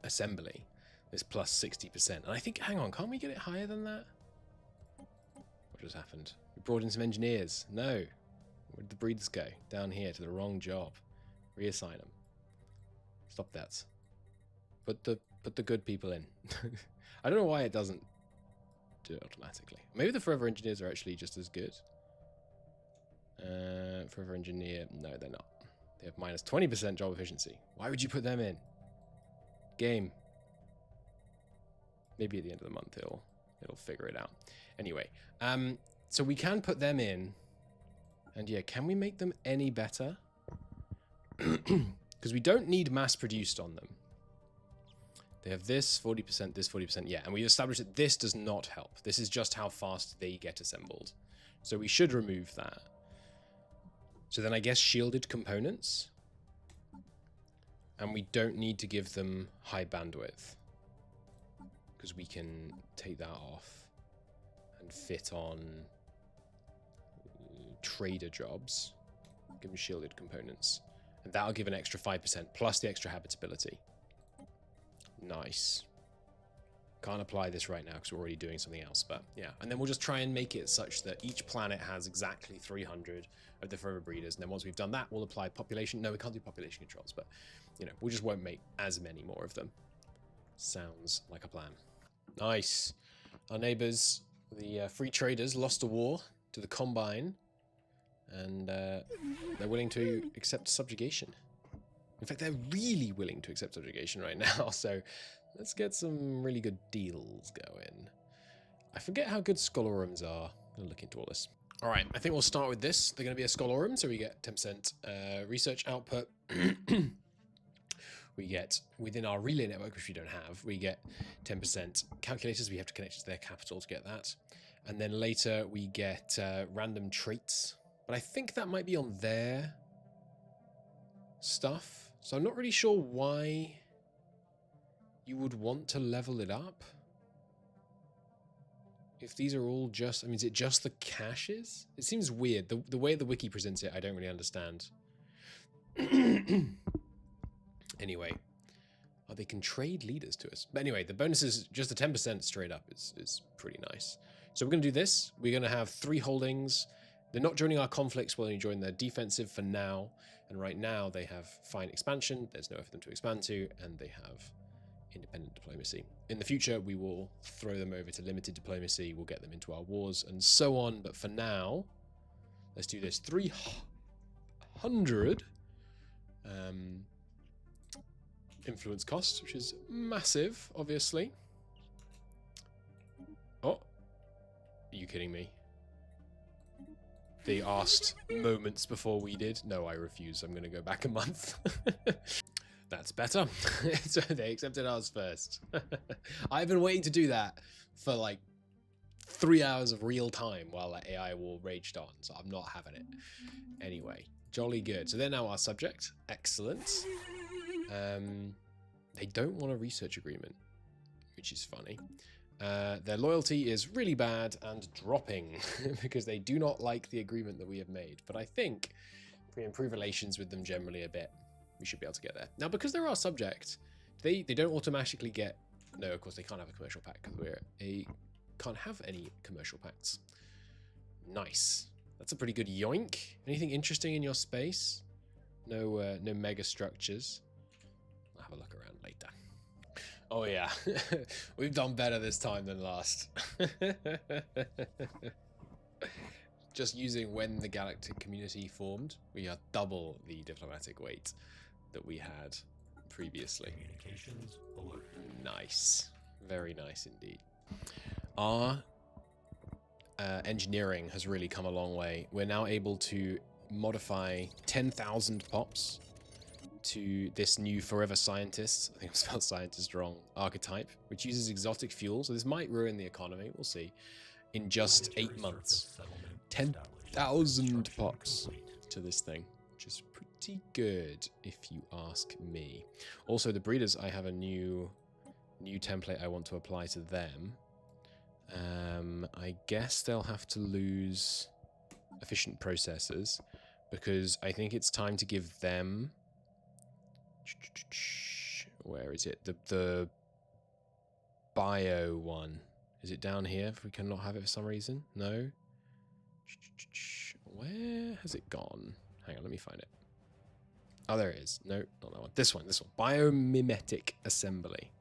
assembly, this plus 60%. And I think, hang on, can't we get it higher than that? What just happened? We brought in some engineers. No. Where did the breeders go? Down here to the wrong job. Reassign them. Stop that. Put the good people in. I don't know why it doesn't do it automatically. Maybe the forever engineers are actually just as good. Forever engineer, no, they're not. They have minus 20% job efficiency. Why would you put them in? Game. Maybe at the end of the month it'll figure it out. Anyway, so we can put them in, and yeah, can we make them any better? Because we don't need mass produced on them. They have this 40%, this 40%, yeah, and we established that this does not help. This is just how fast they get assembled. So we should remove that. So then I guess shielded components. And we don't need to give them high bandwidth, because we can take that off and fit on trader jobs. Give them shielded components. And that'll give an extra 5% plus the extra habitability. Nice. Can't apply this right now because we're already doing something else, but yeah. And then we'll just try and make it such that each planet has exactly 300 of the forever breeders. And then once we've done that, we'll apply population. No, we can't do population controls, but you know, we just won't make as many more of them. Sounds like a plan. Nice. Our neighbors, the free traders, lost a war to the Combine, and they're willing to accept subjugation. In fact, they're really willing to accept subjugation right now, so let's get some really good deals going. I forget how good scholorums are. I'm going to look into all this. All right, I think we'll start with this. They're going to be a scholorum, so we get 10% research output. We get, within our relay network, which we don't have, we get 10% calculators. We have to connect to their capital to get that. And then later we get random traits. But I think that might be on their stuff. So I'm not really sure why you would want to level it up. If these are all just, I mean, is it just the caches? It seems weird. The way the wiki presents it, I don't really understand. Anyway, they can trade leaders to us. But anyway, the bonus is just the 10% straight up is pretty nice. So we're going to do this. We're going to have 3 holdings. They're not joining our conflicts. We'll only join their defensive for now. And right now they have fine expansion. There's nowhere for them to expand to. And they have independent diplomacy. In the future, we will throw them over to limited diplomacy. We'll get them into our wars and so on. But for now, let's do this. 300 influence cost, which is massive, obviously. Oh, are you kidding me? They asked moments before we did. No, I refuse. I'm going to go back a month. That's better. So they accepted ours first. I've been waiting to do that for like 3 hours of real time while that AI war raged on, so I'm not having it. Anyway, jolly good. So they're now our subject. Excellent. They don't want a research agreement, which is funny. Their loyalty is really bad and dropping because they do not like the agreement that we have made. But I think if we improve relations with them generally a bit, we should be able to get there. Now, because they're our subject, they don't automatically get... No, of course, they can't have a commercial pact because we're a can't have any commercial pacts. Nice. That's a pretty good yoink. Anything interesting in your space? No, no mega structures. I'll have a look around later. Oh yeah, we've done better this time than last. Just using when the galactic community formed, we are double the diplomatic weight that we had previously. Communications alert. Nice. Very nice indeed. Our engineering has really come a long way. We're now able to modify 10,000 pops to this new Forever Scientist, I think I spelled scientist wrong, archetype, which uses exotic fuel. So this might ruin the economy, we'll see, in just 8 months. 10,000 pops to this thing, which is pretty good if you ask me. Also, the breeders, I have a new template I want to apply to them. I guess they'll have to lose efficient processors because I think it's time to give them... Where is it? The bio one. Is it down here if we cannot have it for some reason? No? Where has it gone? Hang on, let me find it. Oh, there it is. No, not that one. This one. Biomimetic assembly.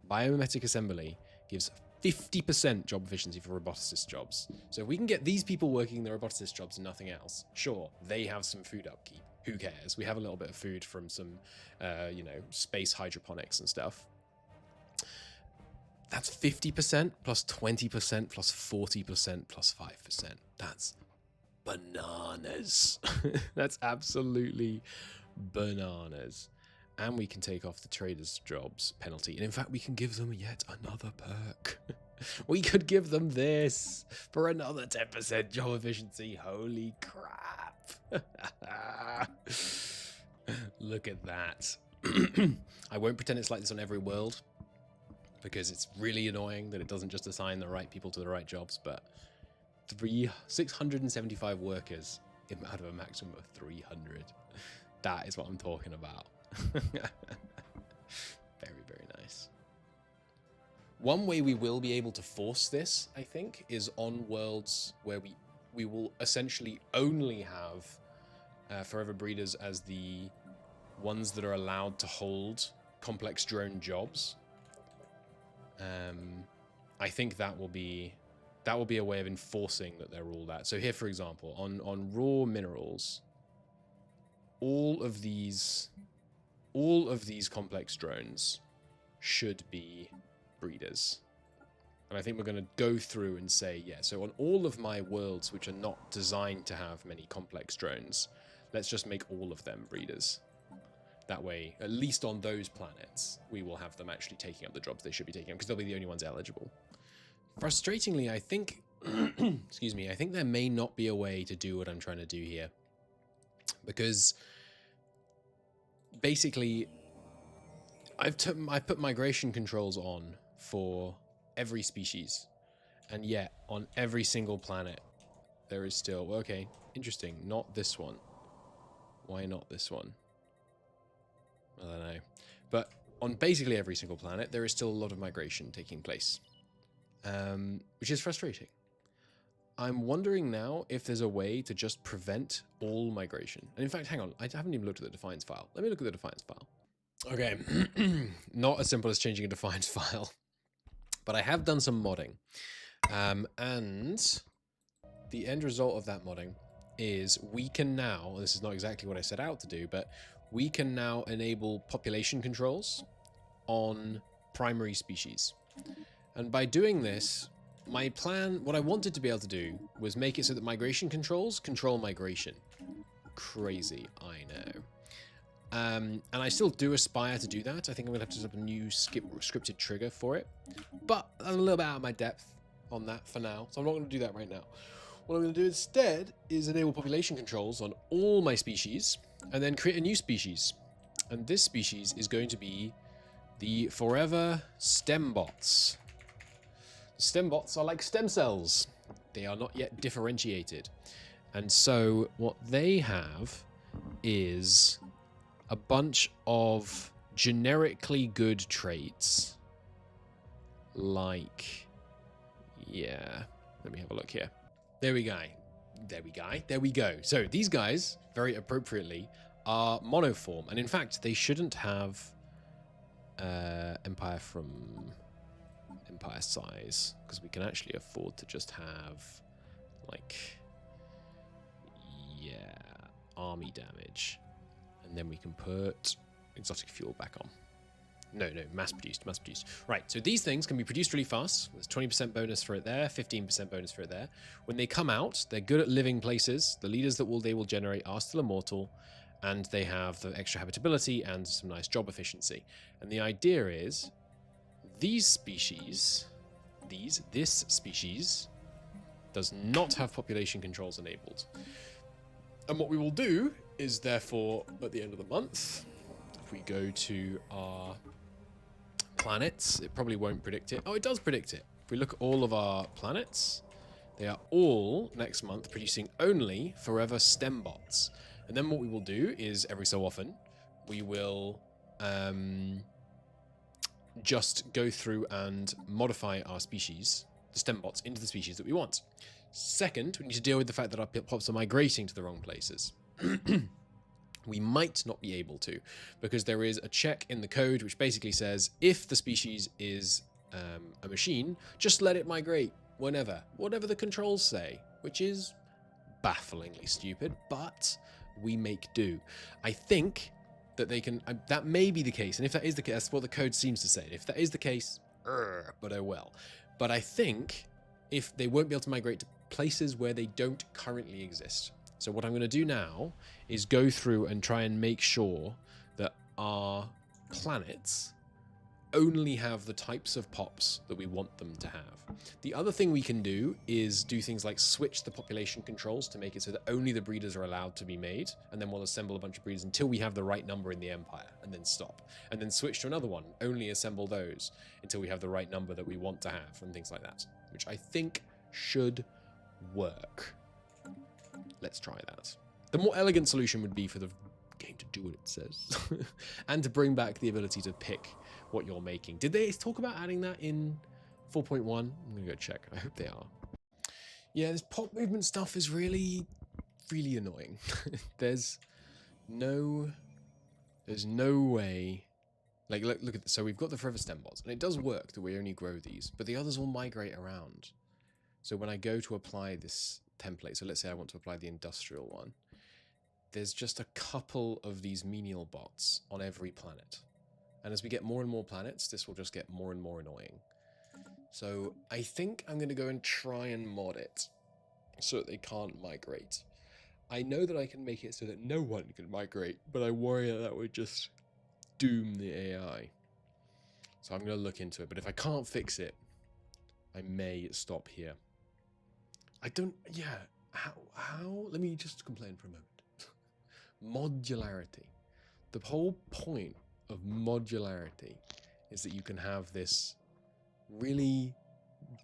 Biomimetic assembly gives 50% job efficiency for roboticist jobs. So if we can get these people working the roboticist jobs and nothing else, sure, they have some food upkeep. Who cares? We have a little bit of food from some, you know, space hydroponics and stuff. That's 50% plus 20% plus 40% plus 5%. That's bananas. That's absolutely bananas. And we can take off the traders' jobs penalty. And in fact, we can give them yet another perk. We could give them this for another 10% job efficiency. Holy crap. Look at that. I won't pretend it's like this on every world, because it's really annoying that it doesn't just assign the right people to the right jobs, but 675 workers out of a maximum of 300. That is what I'm talking about. Very, very nice. One way we will be able to force this, I think, is on worlds where we will essentially only have Forever Breeders as the ones that are allowed to hold complex drone jobs. I think that will be a way of enforcing that they're all that. So here, for example, on raw minerals, all of these complex drones should be breeders. And I think we're going to go through and say, yeah, so on all of my worlds which are not designed to have many complex drones, let's just make all of them breeders. That way, at least on those planets, we will have them actually taking up the jobs they should be taking up, because they'll be the only ones eligible. Frustratingly, I think, excuse me, I think there may not be a way to do what I'm trying to do here. Because basically, I put migration controls on for every species, and yet on every single planet there is still, okay, interesting, not this one. Why not this one? I don't know. But on basically every single planet there is still a lot of migration taking place, which is frustrating. I'm wondering now if there's a way to just prevent all migration. And in fact, hang on, I haven't even looked at the defines file. Let me look at the defines file. Okay, not as simple as changing a defines file, but I have done some modding. And the end result of that modding is we can now, this is not exactly what I set out to do, but we can now enable population controls on primary species. And by doing this, my plan, what I wanted to be able to do was make it so that migration controls control migration. Crazy, I know. And I still do aspire to do that. I think I'm going to have to set up a new scripted trigger for it. But I'm a little bit out of my depth on that for now, so I'm not going to do that right now. What I'm going to do instead is enable population controls on all my species, and then create a new species. And this species is going to be the Forever Stembots. Stembots are like stem cells. They are not yet differentiated. And so what they have is a bunch of generically good traits, like Yeah. Let me have a look here. There we go. There we go. So these guys, very appropriately, are monoform. And in fact, they shouldn't have empire from empire size, because we can actually afford to just have, like, yeah, army damage. And then we can put exotic fuel back on. No, mass produced. Right, so these things can be produced really fast. There's 20% bonus for it there, 15% bonus for it there. When they come out, they're good at living places. The leaders that they will generate are still immortal, and they have the extra habitability and some nice job efficiency. And the idea is, this species does not have population controls enabled. And what we will do is, therefore, at the end of the month, if we go to our planets, it probably won't predict it. Oh, it does predict it. If we look at all of our planets, they are all next month producing only forever stem bots. And then what we will do is, every so often, we will just go through and modify our species, the stem bots, into the species that we want. Second, we need to deal with the fact that our pops are migrating to the wrong places. We might not be able to, because there is a check in the code which basically says, if the species is a machine, just let it migrate whenever, whatever the controls say, which is bafflingly stupid, but we make do. I think that they can, that may be the case, and if that is the case, that's what the code seems to say. If that is the case, but oh well. But I think if they won't be able to migrate to places where they don't currently exist. So what I'm going to do now is go through and try and make sure that our planets only have the types of pops that we want them to have. The other thing we can do is do things like switch the population controls to make it so that only the breeders are allowed to be made, and then we'll assemble a bunch of breeders until we have the right number in the empire, and then stop. And then switch to another one, only assemble those until we have the right number that we want to have, and things like that, which I think should work. Let's try that. The more elegant solution would be for the game to do what it says and to bring back the ability to pick what you're making. Did they talk about adding that in 4.1? I'm gonna go check. I hope they are. Yeah, this pop movement stuff is really, really annoying. There's no way. Like, look at this. So we've got the forever stem bots, and it does work that we only grow these, but the others will migrate around. So when I go to apply this template, so let's say I want to apply the industrial one, there's just a couple of these menial bots on every planet. And as we get more and more planets, this will just get more and more annoying. So I think I'm going to go and try and mod it so that they can't migrate. I know that I can make it so that no one can migrate, but I worry that that would just doom the AI. So I'm going to look into it, but if I can't fix it, I may stop here. I don't, yeah, how, let me just complain for a moment. Modularity. The whole point of modularity is that you can have this really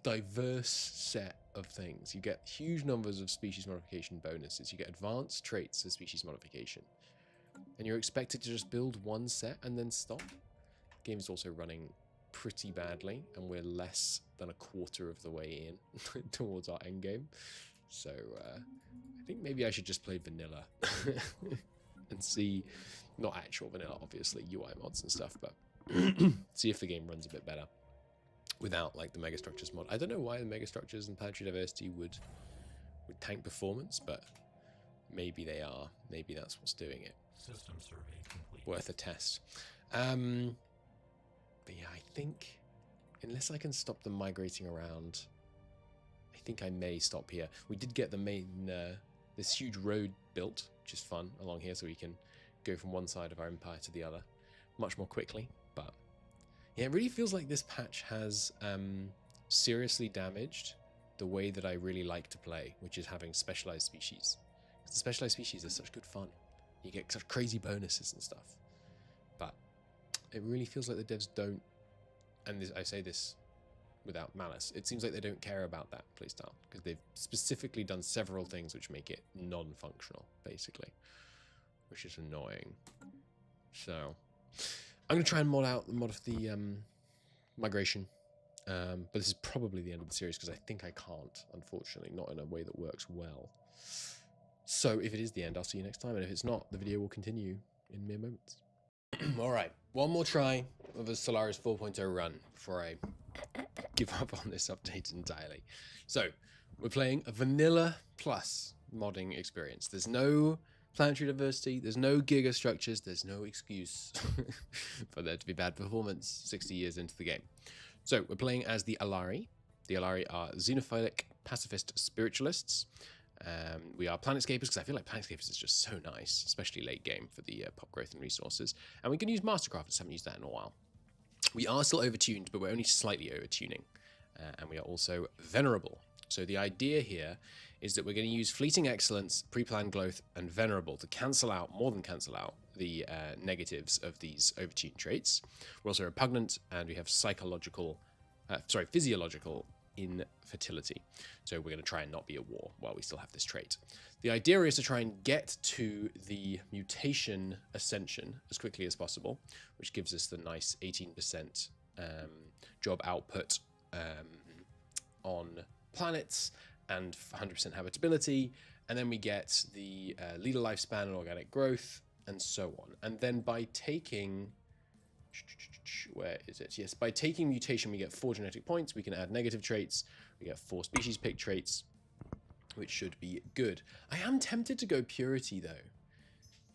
diverse set of things. You get huge numbers of species modification bonuses. You get advanced traits of species modification. And you're expected to just build one set and then stop. The game is also running pretty badly, and we're less than a quarter of the way in towards our end game. So I think maybe I should just play vanilla and see, not actual vanilla, obviously, UI mods and stuff, but see if the game runs a bit better without like the megastructures mod. I don't know why the megastructures and planetary diversity would tank performance, but maybe they are. Maybe that's what's doing it. System survey complete. Worth a test. But yeah, I think unless I can stop them migrating around, I think I may stop here. We did get the main, this huge road built, which is fun, along here, so we can go from one side of our empire to the other much more quickly. But yeah, it really feels like this patch has seriously damaged the way that I really like to play, which is having specialized species. The specialized species are such good fun. You get such crazy bonuses and stuff. But it really feels like the devs don't, and this, I say this without malice, it seems like they don't care about that playstyle, because they've specifically done several things which make it non-functional, basically, which is annoying. So I'm going to try and mod of the migration, But this is probably the end of the series because I think I can't, unfortunately, not in a way that works well. So if it is the end, I'll see you next time. And if it's not, the video will continue in mere moments. All right, one more try of a Stellaris 4.0 run before I give up on this update entirely. So we're playing a vanilla plus modding experience. There's no planetary diversity, there's no gigastructures, there's no excuse for there to be bad performance 60 years into the game. So we're playing as the Alari. The Alari are xenophilic pacifist spiritualists. We are planetscapers because I feel like planetscapers is just so nice, especially late game for the pop growth and resources. And we can use mastercrafters, haven't used that in a while. We are still overtuned, but we're only slightly overtuning. And we are also venerable. So the idea here is that we're going to use fleeting excellence, pre-planned growth, and venerable to cancel out, more than cancel out, the negatives of these overtuned traits. We're also repugnant, and we have physiological infertility. So we're going to try and not be at war while we still have this trait. The idea is to try and get to the mutation ascension as quickly as possible, which gives us the nice 18% job output on planets and 100% habitability. And then we get the leader lifespan and organic growth and so on. And then by taking... where is it? Yes, by taking mutation, we get 4 genetic points. We can add negative traits. We get 4 species pick traits, which should be good. I am tempted to go purity, though,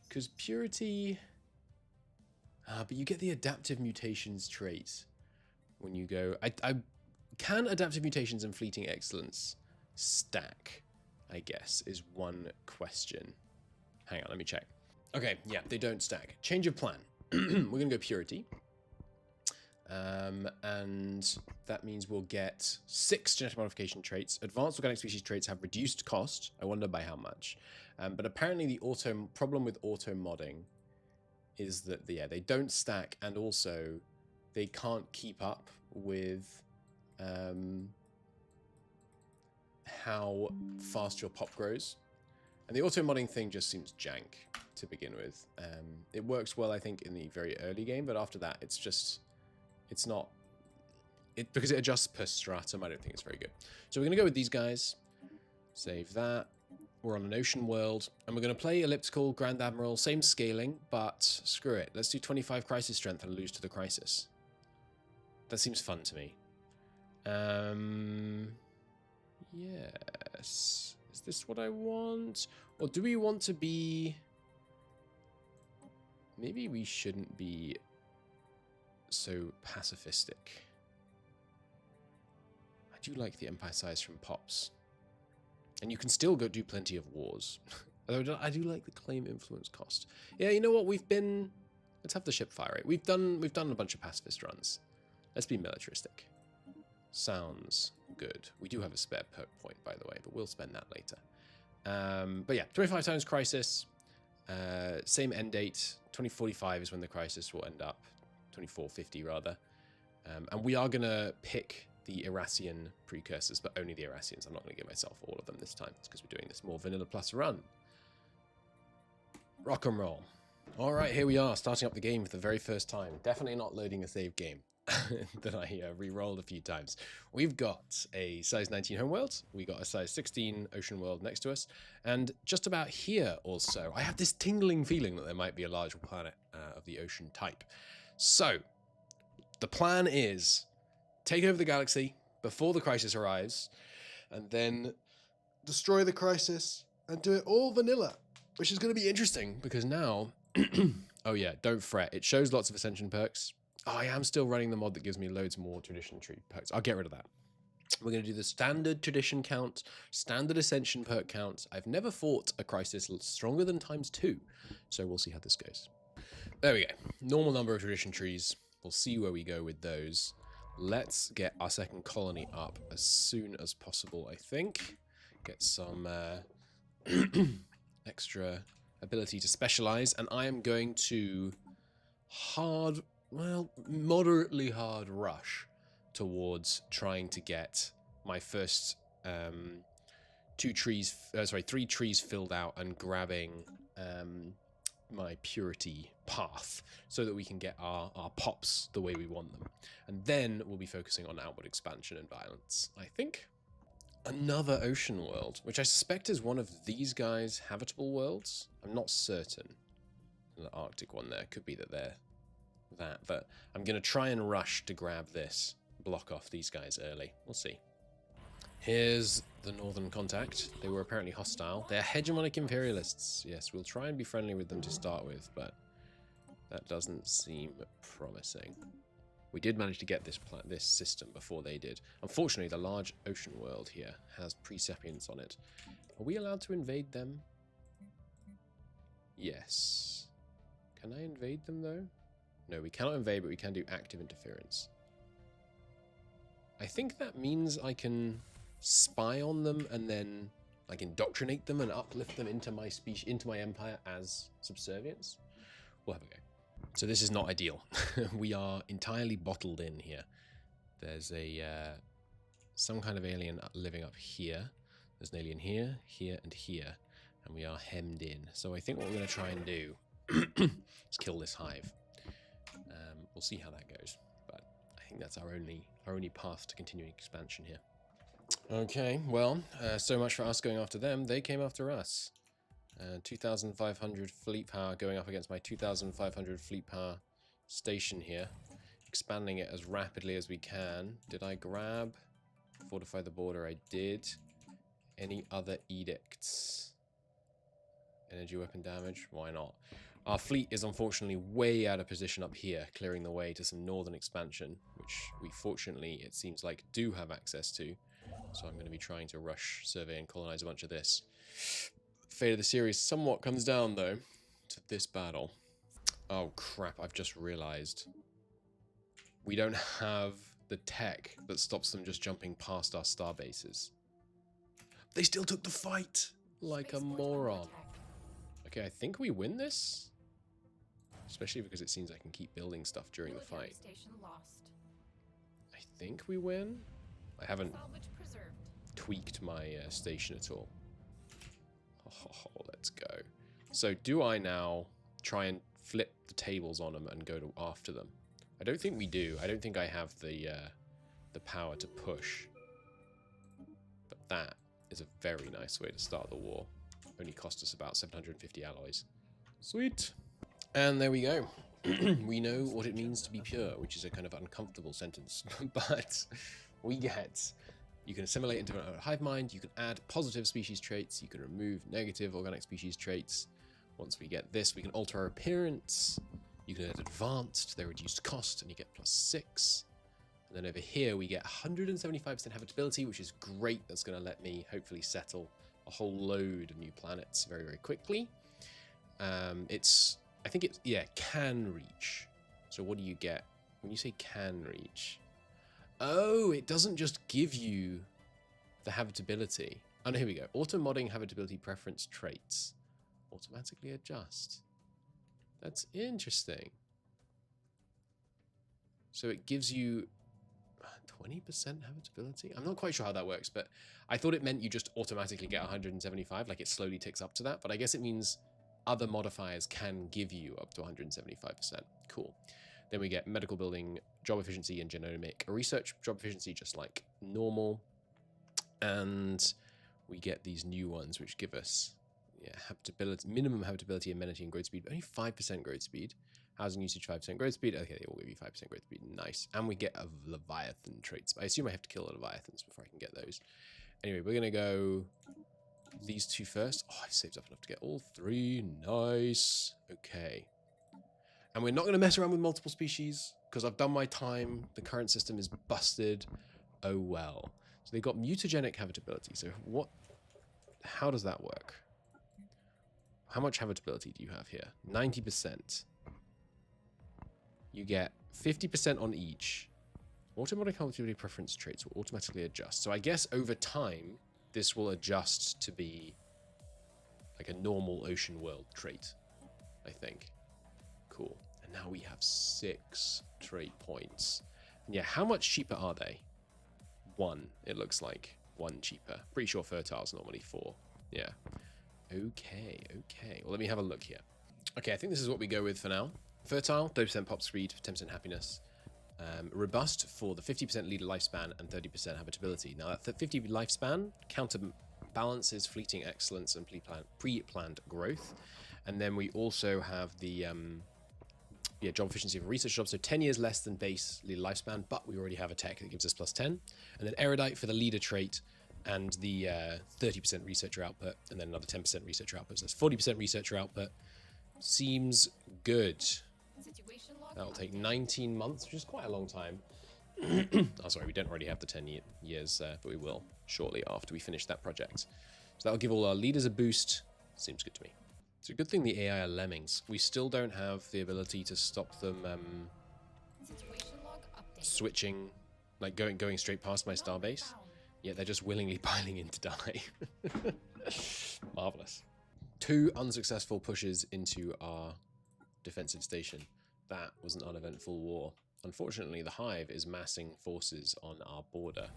because purity... but you get the adaptive mutations trait when you go... Can adaptive mutations and fleeting excellence stack, I guess, is one question. Hang on, let me check. Okay, yeah, they don't stack. Change of plan. We're going to go purity. And that means we'll get 6 genetic modification traits. Advanced organic species traits have reduced cost. I wonder by how much. But apparently the problem with auto modding is that they don't stack, and also they can't keep up with how fast your pop grows. And the auto modding thing just seems jank to begin with. It works well, I think, in the very early game, but after that, it's not... because it adjusts per stratum, I don't think it's very good. So we're going to go with these guys. Save that. We're on an ocean world, and we're going to play Elliptical, Grand Admiral, same scaling, but screw it. Let's do 25 crisis strength and lose to the crisis. That seems fun to me. Yes. Is this what I want? Or do we want to be... Maybe we shouldn't be so pacifistic. I do like the empire size from Pops. And you can still go do plenty of wars. Although I do like the claim influence cost. Yeah, you know what? Let's have the ship fire rate. We've done a bunch of pacifist runs. Let's be militaristic. Sounds good. We do have a spare perk point, by the way, but we'll spend that later. But yeah, 25 times crisis. Same end date. 2045 is when the crisis will end up. 2450 rather. And we are going to pick the Irasian precursors, but only the Irasians. I'm not going to give myself all of them this time. It's because we're doing this more vanilla plus run. Rock and roll. All right, here we are, starting up the game for the very first time. Definitely not loading a save game that I re-rolled a few times. We've got a size 19 homeworld. We got a size 16 ocean world next to us. And just about here also, I have this tingling feeling that there might be a large planet of the ocean type. So, the plan is take over the galaxy before the crisis arrives, and then destroy the crisis and do it all vanilla, which is going to be interesting because now... oh yeah, don't fret. It shows lots of ascension perks. Oh, I am still running the mod that gives me loads more tradition tree perks. I'll get rid of that. We're going to do the standard tradition count, standard ascension perk count. I've never fought a crisis stronger than ×2, so we'll see how this goes. There we go. Normal number of tradition trees. We'll see where we go with those. Let's get our second colony up as soon as possible, I think. Get some extra ability to specialize, and I am going to moderately hard rush towards trying to get my first 3 trees filled out and grabbing my purity path so that we can get our pops the way we want them. And then we'll be focusing on outward expansion and violence, I think. Another ocean world, which I suspect is one of these guys' habitable worlds. I'm not certain. The Arctic one there. Could be that they're that, but I'm going to try and rush to grab this. Block off these guys early. We'll see. Here's the Northern Contact. They were apparently hostile. They're hegemonic imperialists. Yes, we'll try and be friendly with them to start with, but that doesn't seem promising. We did manage to get this system before they did. Unfortunately, the large ocean world here has pre-sapience on it. Are we allowed to invade them? Yes. Can I invade them, though? No, we cannot invade, but we can do active interference. I think that means I can spy on them and then like indoctrinate them and uplift them into my species, into my empire as subservience. We'll have a go. So this is not ideal. We are entirely bottled in here. There's a some kind of alien living up here. There's an alien here, here, and here, and we are hemmed in. So I think what we're going to try and do is kill this hive. We'll see how that goes, but I think that's our only path to continuing expansion here. Okay, well, so much for us going after them. They came after us. 2,500 fleet power going up against my 2,500 fleet power station here. Expanding it as rapidly as we can. Did I grab? Fortify the border, I did. Any other edicts? Energy weapon damage? Why not? Our fleet is unfortunately way out of position up here, clearing the way to some northern expansion, which we fortunately, it seems like, do have access to. So I'm going to be trying to rush, survey, and colonize a bunch of this. Fate of the series somewhat comes down, though, to this battle. Oh, crap, I've just realized. We don't have the tech that stops them just jumping past our star bases. They still took the fight! Like a moron. Okay, I think we win this. Especially because it seems I can keep building stuff during the fight. I think we win. I haven't tweaked my station at all. Oh, let's go. So do I now try and flip the tables on them and go after them? I don't think we do. I don't think I have the power to push. But that is a very nice way to start the war. Only cost us about 750 alloys. Sweet. And there we go. We know what it means to be pure, which is a kind of uncomfortable sentence. But we get... You can assimilate into a hive mind, you can add positive species traits, you can remove negative organic species traits. Once we get this, we can alter our appearance. You can add advanced, they're reduced cost, and you get +6. And then over here, we get 175% habitability, which is great. That's going to let me hopefully settle a whole load of new planets very, very quickly. I think it's, yeah, can reach. So what do you get when you say can reach? Oh, it doesn't just give you the habitability. Oh, no, here we go. Auto-modding habitability preference traits. Automatically adjust. That's interesting. So it gives you 20% habitability? I'm not quite sure how that works, but I thought it meant you just automatically get 175, like it slowly ticks up to that, but I guess it means other modifiers can give you up to 175%. Cool. Then we get medical building, job efficiency, and genomic research job efficiency, just like normal. And we get these new ones, which give us habitability, minimum habitability, amenity, and growth speed, but only 5% growth speed. Housing usage, 5% growth speed. Okay, they all give you 5% growth speed. Nice. And we get a Leviathan traits. I assume I have to kill the Leviathans before I can get those. Anyway, we're going to go these two first. Oh, I've saved up enough to get all three. Nice. Okay. And we're not going to mess around with multiple species because I've done my time. The current system is busted. Oh well. So they've got mutagenic habitability. So how does that work? How much habitability do you have here? 90%. You get 50% on each. Automatic habitability preference traits will automatically adjust. So I guess over time, this will adjust to be like a normal ocean world trait, I think. Cool. And now we have 6 trait points. And yeah, how much cheaper are they? 1, it looks like. 1 cheaper. Pretty sure fertile's normally 4. Yeah. Okay, okay. Well, let me have a look here. Okay, I think this is what we go with for now. Fertile, 30% pop speed, 10% happiness. Robust for the 50% leader lifespan and 30% habitability. Now, that 50 lifespan counterbalances fleeting excellence and pre-planned growth. And then we also have the job efficiency for research jobs. So 10 years less than base leader lifespan, but we already have a tech that gives us +10. And then erudite for the leader trait and the 30% researcher output, and then another 10% researcher output. So that's 40% researcher output. Seems good. That'll take 19 months, which is quite a long time. Oh, sorry, we don't already have the 10 years, but we will shortly after we finish that project. So that'll give all our leaders a boost. Seems good to me. It's a good thing the AI are lemmings. We still don't have the ability to stop them switching, like going straight past my starbase. Yet they're just willingly piling in to die. Marvelous. 2 unsuccessful pushes into our defensive station. That was an uneventful war. Unfortunately, the Hive is massing forces on our border,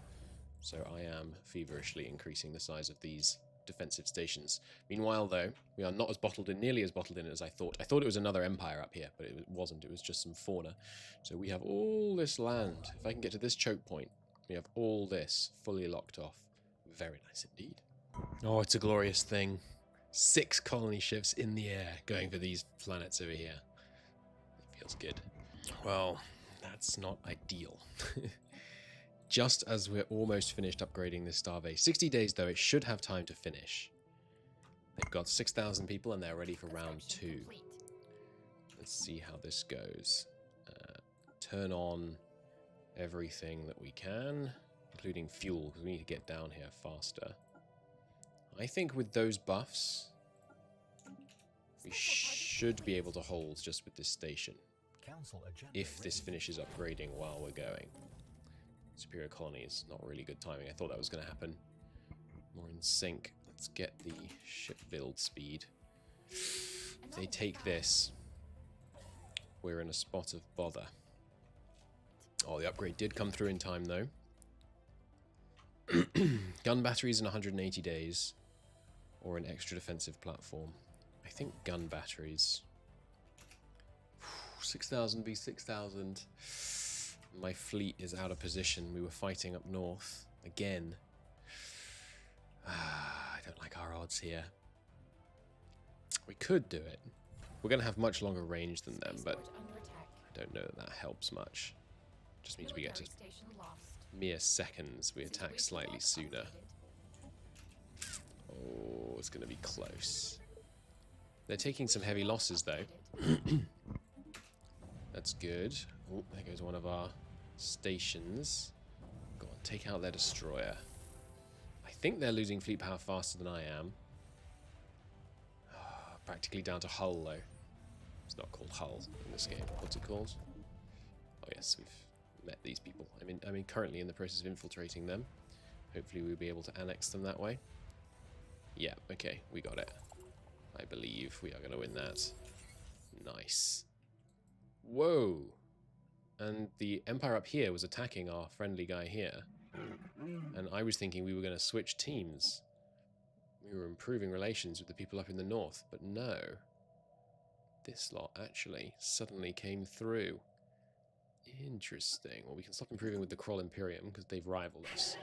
so I am feverishly increasing the size of these defensive stations. Meanwhile, though, we are not as nearly as bottled in as I thought. I thought it was another empire up here, but it wasn't. It was just some fauna. So we have all this land. If I can get to this choke point, we have all this fully locked off. Very nice indeed. Oh, it's a glorious thing. 6 colony ships in the air going for these planets over here. It feels good. Well, that's not ideal. Just as we're almost finished upgrading this starbase. 60 days, though, it should have time to finish. They've got 6,000 people, and they're ready for round 2. Let's see how this goes. Turn on everything that we can, including fuel, because we need to get down here faster. I think with those buffs, we should be able to hold just with this station. If this finishes upgrading while we're going. Superior colonies, not really good timing. I thought that was going to happen. More in sync. Let's get the ship build speed. If they take this, we're in a spot of bother. Oh, the upgrade did come through in time, though. Gun batteries in 180 days, or an extra defensive platform. I think gun batteries. 6,000 v 6,000. My fleet is out of position. We were fighting up north again. I don't like our odds here. We could do it. We're going to have much longer range than them, but I don't know that that helps much. Just means we get to mere seconds. We attack slightly sooner. Oh, it's going to be close. They're taking some heavy losses, though. That's good. Oh, there goes one of our stations. Go on, take out their destroyer. I think they're losing fleet power faster than I am. Practically down to hull, though. It's not called hull in this game. What's it called? Oh yes, we've met these people. I mean, currently in the process of infiltrating them. Hopefully we'll be able to annex them that way. Yeah, okay, we got it. I believe we are going to win that. Nice. Whoa! And the Empire up here was attacking our friendly guy here. And I was thinking we were going to switch teams. We were improving relations with the people up in the north, but no. This lot actually suddenly came through. Interesting. Well, we can stop improving with the Kroll Imperium because they've rivaled us.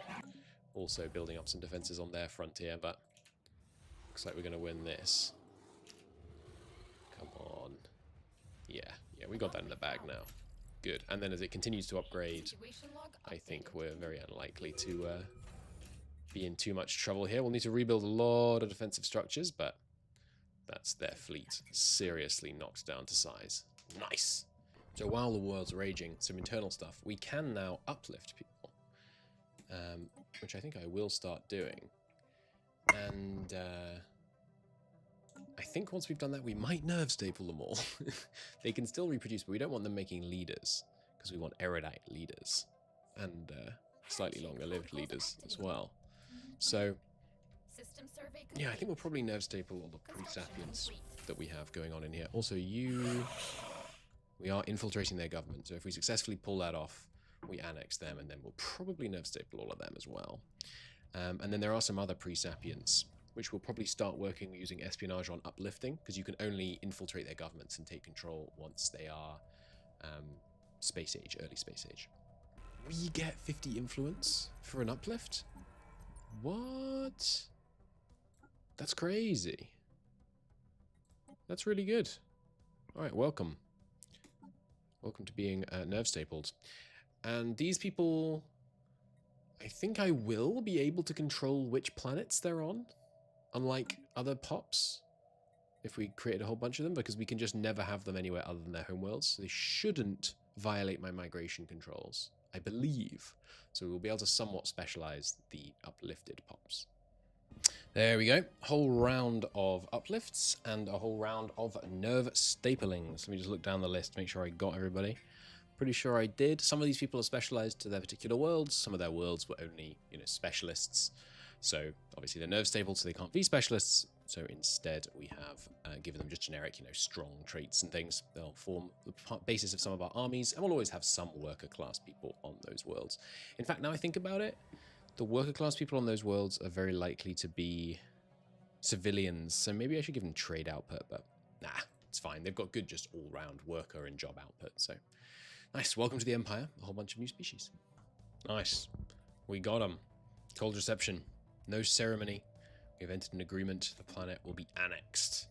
Also building up some defenses on their frontier, but looks like we're going to win this. Come on. Yeah, we got that in the bag now. Good. And then as it continues to upgrade, I think we're very unlikely to be in too much trouble here. We'll need to rebuild a lot of defensive structures, but that's their fleet seriously knocked down to size. Nice. So while the world's raging, some internal stuff, we can now uplift people, which I think I will start doing. And I think once we've done that, we might nerve staple them all. They can still reproduce, but we don't want them making leaders, because we want erudite leaders, and slightly longer-lived leaders as well. So, yeah, I think we'll probably nerve staple all the pre-sapiens that we have going on in here. Also, we are infiltrating their government, so if we successfully pull that off, we annex them, and then we'll probably nerve staple all of them as well. And then there are some other pre-sapients, which will probably start working using espionage on uplifting, because you can only infiltrate their governments and take control once they are space age, early space age. We get 50 influence for an uplift? What? That's crazy. That's really good. Alright, welcome. Welcome to being nerve stapled. And these people, I think I will be able to control which planets they're on, unlike other pops, if we created a whole bunch of them, because we can just never have them anywhere other than their homeworlds. So they shouldn't violate my migration controls, I believe. So we'll be able to somewhat specialize the uplifted pops. There we go. Whole round of uplifts and a whole round of nerve staplings. Let me just look down the list, make sure I got everybody. Pretty sure I did. Some of these people are specialized to their particular worlds. Some of their worlds were only, specialists. So obviously they're nerve stapled, so they can't be specialists. So instead we have given them just generic, strong traits and things. They'll form the basis of some of our armies, and we'll always have some worker class people on those worlds. In fact, now I think about it, the worker class people on those worlds are very likely to be civilians. So maybe I should give them trade output, but nah, it's fine. They've got good just all-round worker and job output. So nice. Welcome to the Empire. A whole bunch of new species. Nice. We got them. Cold reception. No ceremony. We've entered an agreement. The planet will be annexed.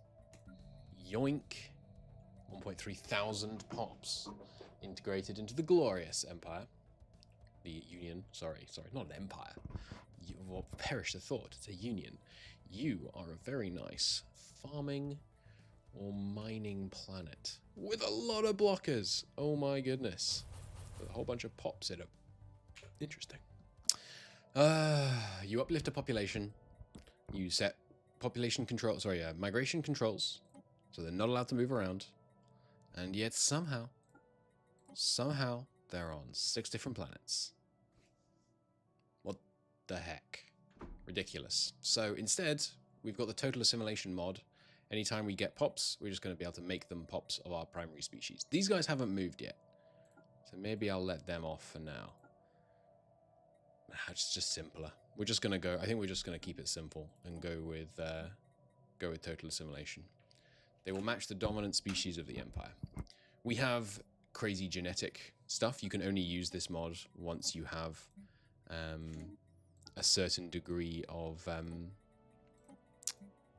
Yoink. 1.3 thousand pops integrated into the glorious Empire. The Union. Sorry, not an empire. Well, perish the thought. It's a union. You are a very nice farming or mining planet with a lot of blockers. Oh my goodness. With a whole bunch of pops in it. Interesting. You uplift a population. You set population control, migration controls, so they're not allowed to move around. And yet somehow they're on 6 different planets. What the heck? Ridiculous. So instead, we've got the total assimilation mod. Anytime we get pops, we're just going to be able to make them pops of our primary species. These guys haven't moved yet, so maybe I'll let them off for now. It's just simpler. We're just going to go, I think we're just going to keep it simple and go with total assimilation. They will match the dominant species of the Empire. We have crazy genetic stuff. You can only use this mod once you have a certain degree of...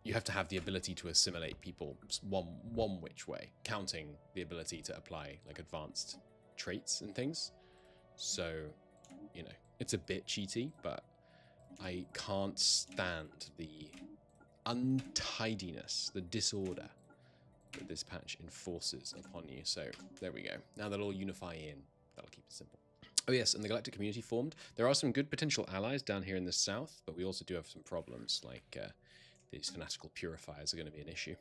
you have to have the ability to assimilate people one which way, counting the ability to apply like advanced traits and things. So, it's a bit cheaty, but I can't stand the untidiness, the disorder that this patch enforces upon you. So there we go. Now they'll all unify in. That'll keep it simple. Oh yes, and the Galactic Community formed. There are some good potential allies down here in the south, but we also do have some problems, like these fanatical purifiers are going to be an issue.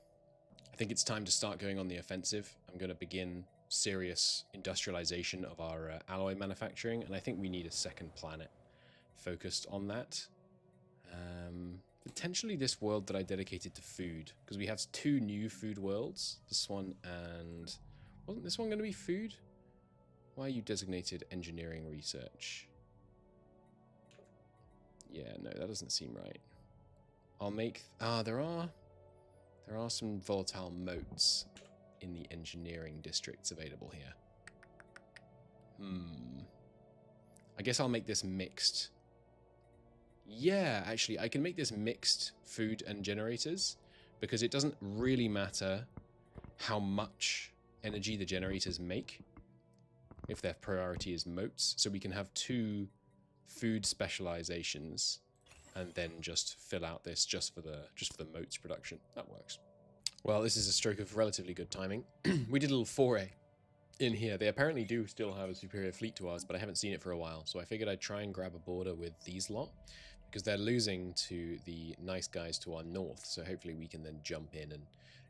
I think it's time to start going on the offensive. I'm going to begin serious industrialization of our alloy manufacturing, and I think we need a second planet focused on that. Potentially this world that I dedicated to food, because we have 2 new food worlds. This one and... wasn't this one going to be food? Why are you designated engineering research? Yeah, no, that doesn't seem right. I'll make... there are some volatile motes in the engineering districts available here. I guess I'll make this mixed. Yeah, actually, I can make this mixed food and generators, because it doesn't really matter how much energy the generators make if their priority is motes. So we can have 2 food specializations and then just fill out this just for the motes production. That works. Well, this is a stroke of relatively good timing. We did a little foray in here. They apparently do still have a superior fleet to ours, but I haven't seen it for a while. So I figured I'd try and grab a border with these lot, because they're losing to the nice guys to our north. So hopefully we can then jump in and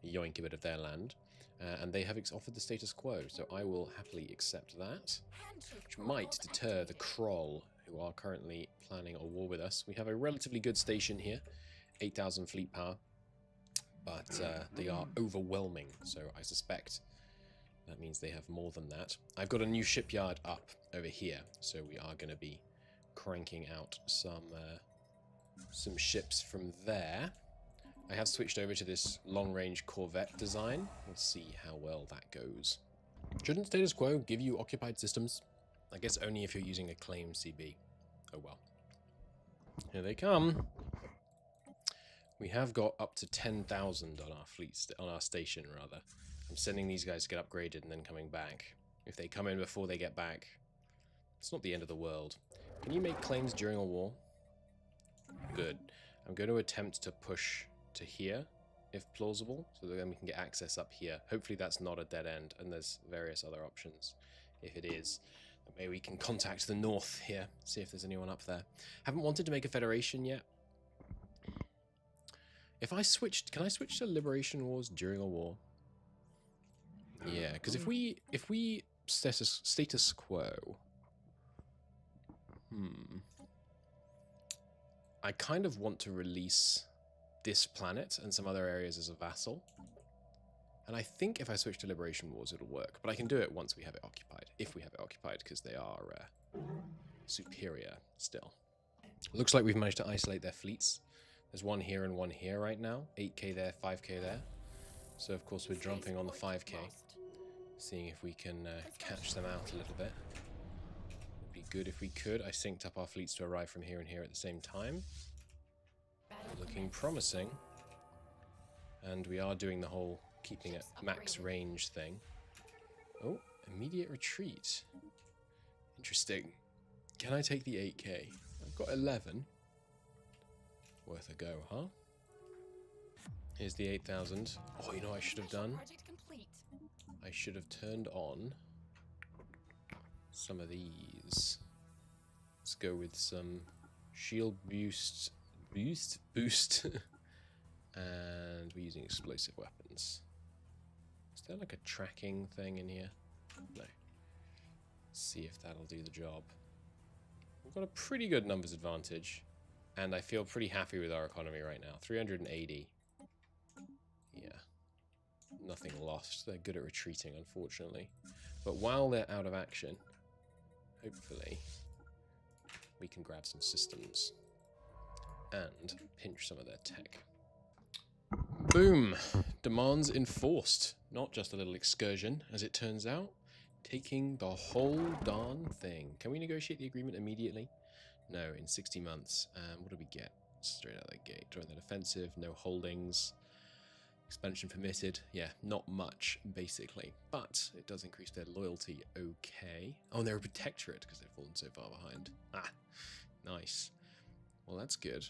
yoink a bit of their land. And they have offered the status quo, so I will happily accept that, which might deter the Kroll, who are currently planning a war with us. We have a relatively good station here, 8,000 fleet power, but they are overwhelming, so I suspect that means they have more than that. I've got a new shipyard up over here, so we are going to be cranking out some ships from there. I have switched over to this long-range Corvette design. Let's see how well that goes. Shouldn't status quo give you occupied systems? I guess only if you're using a claim CB. Oh well. Here they come. We have got up to 10,000 on our fleet, on our station rather. I'm sending these guys to get upgraded and then coming back. If they come in before they get back, it's not the end of the world. Can you make claims during a war? Good. I'm going to attempt to push to here, if plausible, so that then we can get access up here. Hopefully that's not a dead end, and there's various other options. If it is, maybe we can contact the north here, see if there's anyone up there. Haven't wanted to make a federation yet. If I switched, can I switch to Liberation Wars during a war? Yeah, because if we status quo, I kind of want to release this planet and some other areas as a vassal. And I think if I switch to Liberation Wars, it'll work. But I can do it once we have it occupied, if we have it occupied, because they are superior still. Looks like we've managed to isolate their fleets. There's one here and one here right now. 8k there, 5k there. So of course we're jumping on the 5k. Seeing if we can catch them out a little bit. Would be good if we could. I synced up our fleets to arrive from here and here at the same time. Looking promising. And we are doing the whole keeping at max range thing. Oh, immediate retreat. Interesting. Can I take the 8k? I've got 11. Worth a go, huh? Here's the 8,000. Oh, you know what I should have done? I should have turned on some of these. Let's go with some shield boost. And we're using explosive weapons. Is there like a tracking thing in here? No. Let's see if that'll do the job. We've got a pretty good numbers advantage. And I feel pretty happy with our economy right now. 380. Yeah. Nothing lost. They're good at retreating, unfortunately. But while they're out of action, hopefully, we can grab some systems. And pinch some of their tech. Boom! Demands enforced. Not just a little excursion, as it turns out. Taking the whole darn thing. Can we negotiate the agreement immediately? No, in 60 months. What do we get? Straight out the gate. Join the defensive, no holdings. Expansion permitted. Yeah, not much, basically. But it does increase their loyalty. Okay. Oh, and they're a protectorate because they've fallen so far behind. Ah, nice. Well, that's good.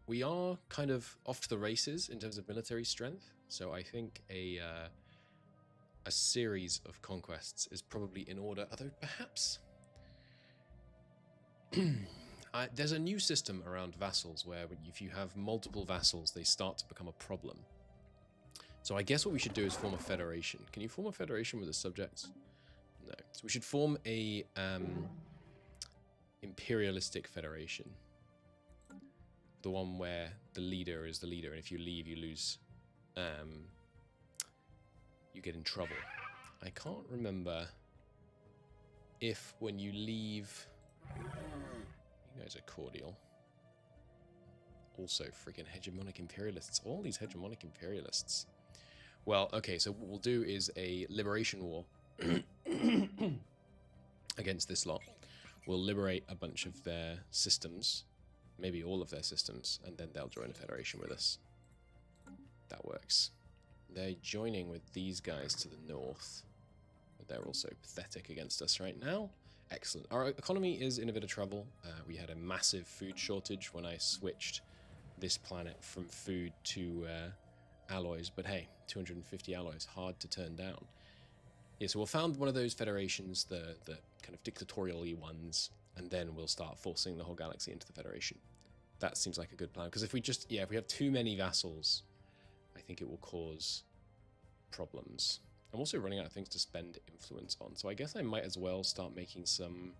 We are kind of off to the races in terms of military strength. So I think a series of conquests is probably in order. Although perhaps... there's a new system around vassals where if you have multiple vassals, they start to become a problem. So I guess what we should do is form a federation. Can you form a federation with the subjects? No. So we should form a imperialistic federation. The one where the leader is the leader, and if you leave, you lose. You get in trouble. I can't remember if when you leave... You guys are cordial. Also, freaking hegemonic imperialists. All these hegemonic imperialists. Well, okay, so what we'll do is a liberation war against this lot. We'll liberate a bunch of their systems, maybe all of their systems, and then they'll join a federation with us. That works. They're joining with these guys to the north, but they're also pathetic against us right now. Excellent. Our economy is in a bit of trouble. We had a massive food shortage when I switched this planet from food to alloys, but hey, 250 alloys, hard to turn down. Yeah, so we'll found one of those federations, the kind of dictatorial-y ones, and then we'll start forcing the whole galaxy into the Federation. That seems like a good plan, because if we just, if we have too many vassals, I think it will cause problems. I'm also running out of things to spend influence on, so I guess I might as well start making some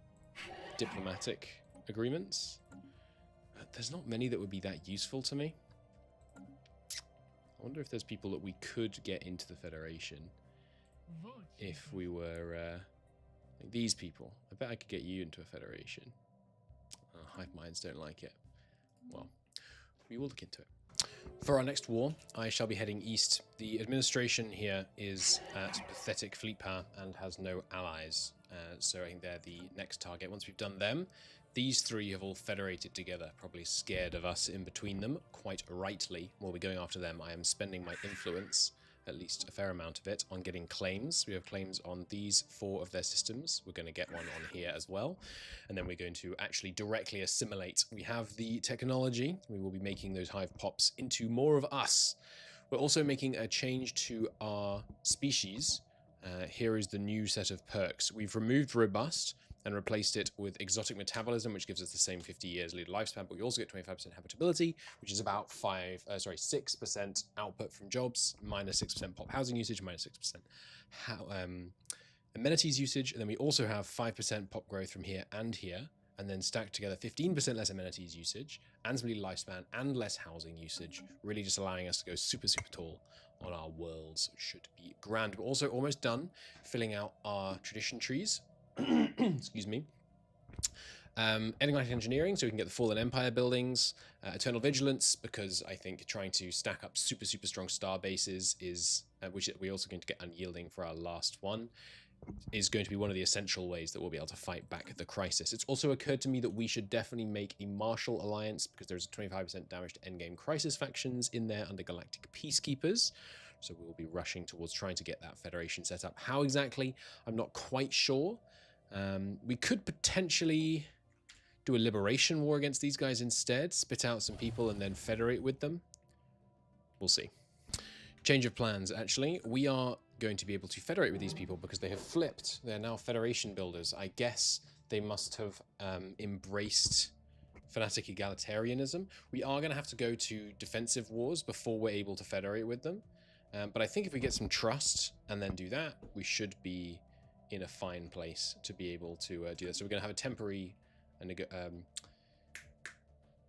diplomatic agreements. There's not many that would be that useful to me. I wonder if there's people that we could get into the Federation if we were like these people. I bet I could get you into a Federation. Hive minds don't like it. Well, we will look into it. For our next war, I shall be heading east. The administration here is at pathetic fleet power and has no allies. So I think they're the next target. Once we've done them, these three have all federated together, probably scared of us in between them, quite rightly. While we're going after them, I am spending my influence, at least a fair amount of it, on getting claims. We have claims on these 4 of their systems. We're going to get one on here as well. And then we're going to actually directly assimilate. We have the technology. We will be making those hive pops into more of us. We're also making a change to our species. Here is the new set of perks. We've removed robust and replaced it with exotic metabolism, which gives us the same 50 years lead lifespan, but we also get 25% habitability, which is about 6% output from jobs, minus 6% pop housing usage, minus 6% amenities usage, and then we also have 5% pop growth from here, and then stacked together 15% less amenities usage, and some lead lifespan, and less housing usage, really just allowing us to go super, super tall on our worlds, which should be grand. We're also almost done filling out our tradition trees. Excuse me. Enigmatic engineering, so we can get the Fallen Empire buildings. Eternal Vigilance, because I think trying to stack up super, super strong star bases is, which we're also going to get Unyielding for our last one, is going to be one of the essential ways that we'll be able to fight back the crisis. It's also occurred to me that we should definitely make a martial alliance, because there's a 25% damage to endgame crisis factions in there under Galactic Peacekeepers. So we will be rushing towards trying to get that Federation set up. How exactly? I'm not quite sure. We could potentially do a liberation war against these guys instead, spit out some people and then federate with them. We'll see. Change of plans, actually. We are going to be able to federate with these people because they have flipped. They're now Federation builders. I guess they must have embraced fanatic egalitarianism. We are going to have to go to defensive wars before we're able to federate with them. But I think if we get some trust and then do that, we should be in a fine place to be able to do that. So we're going to have a temporary,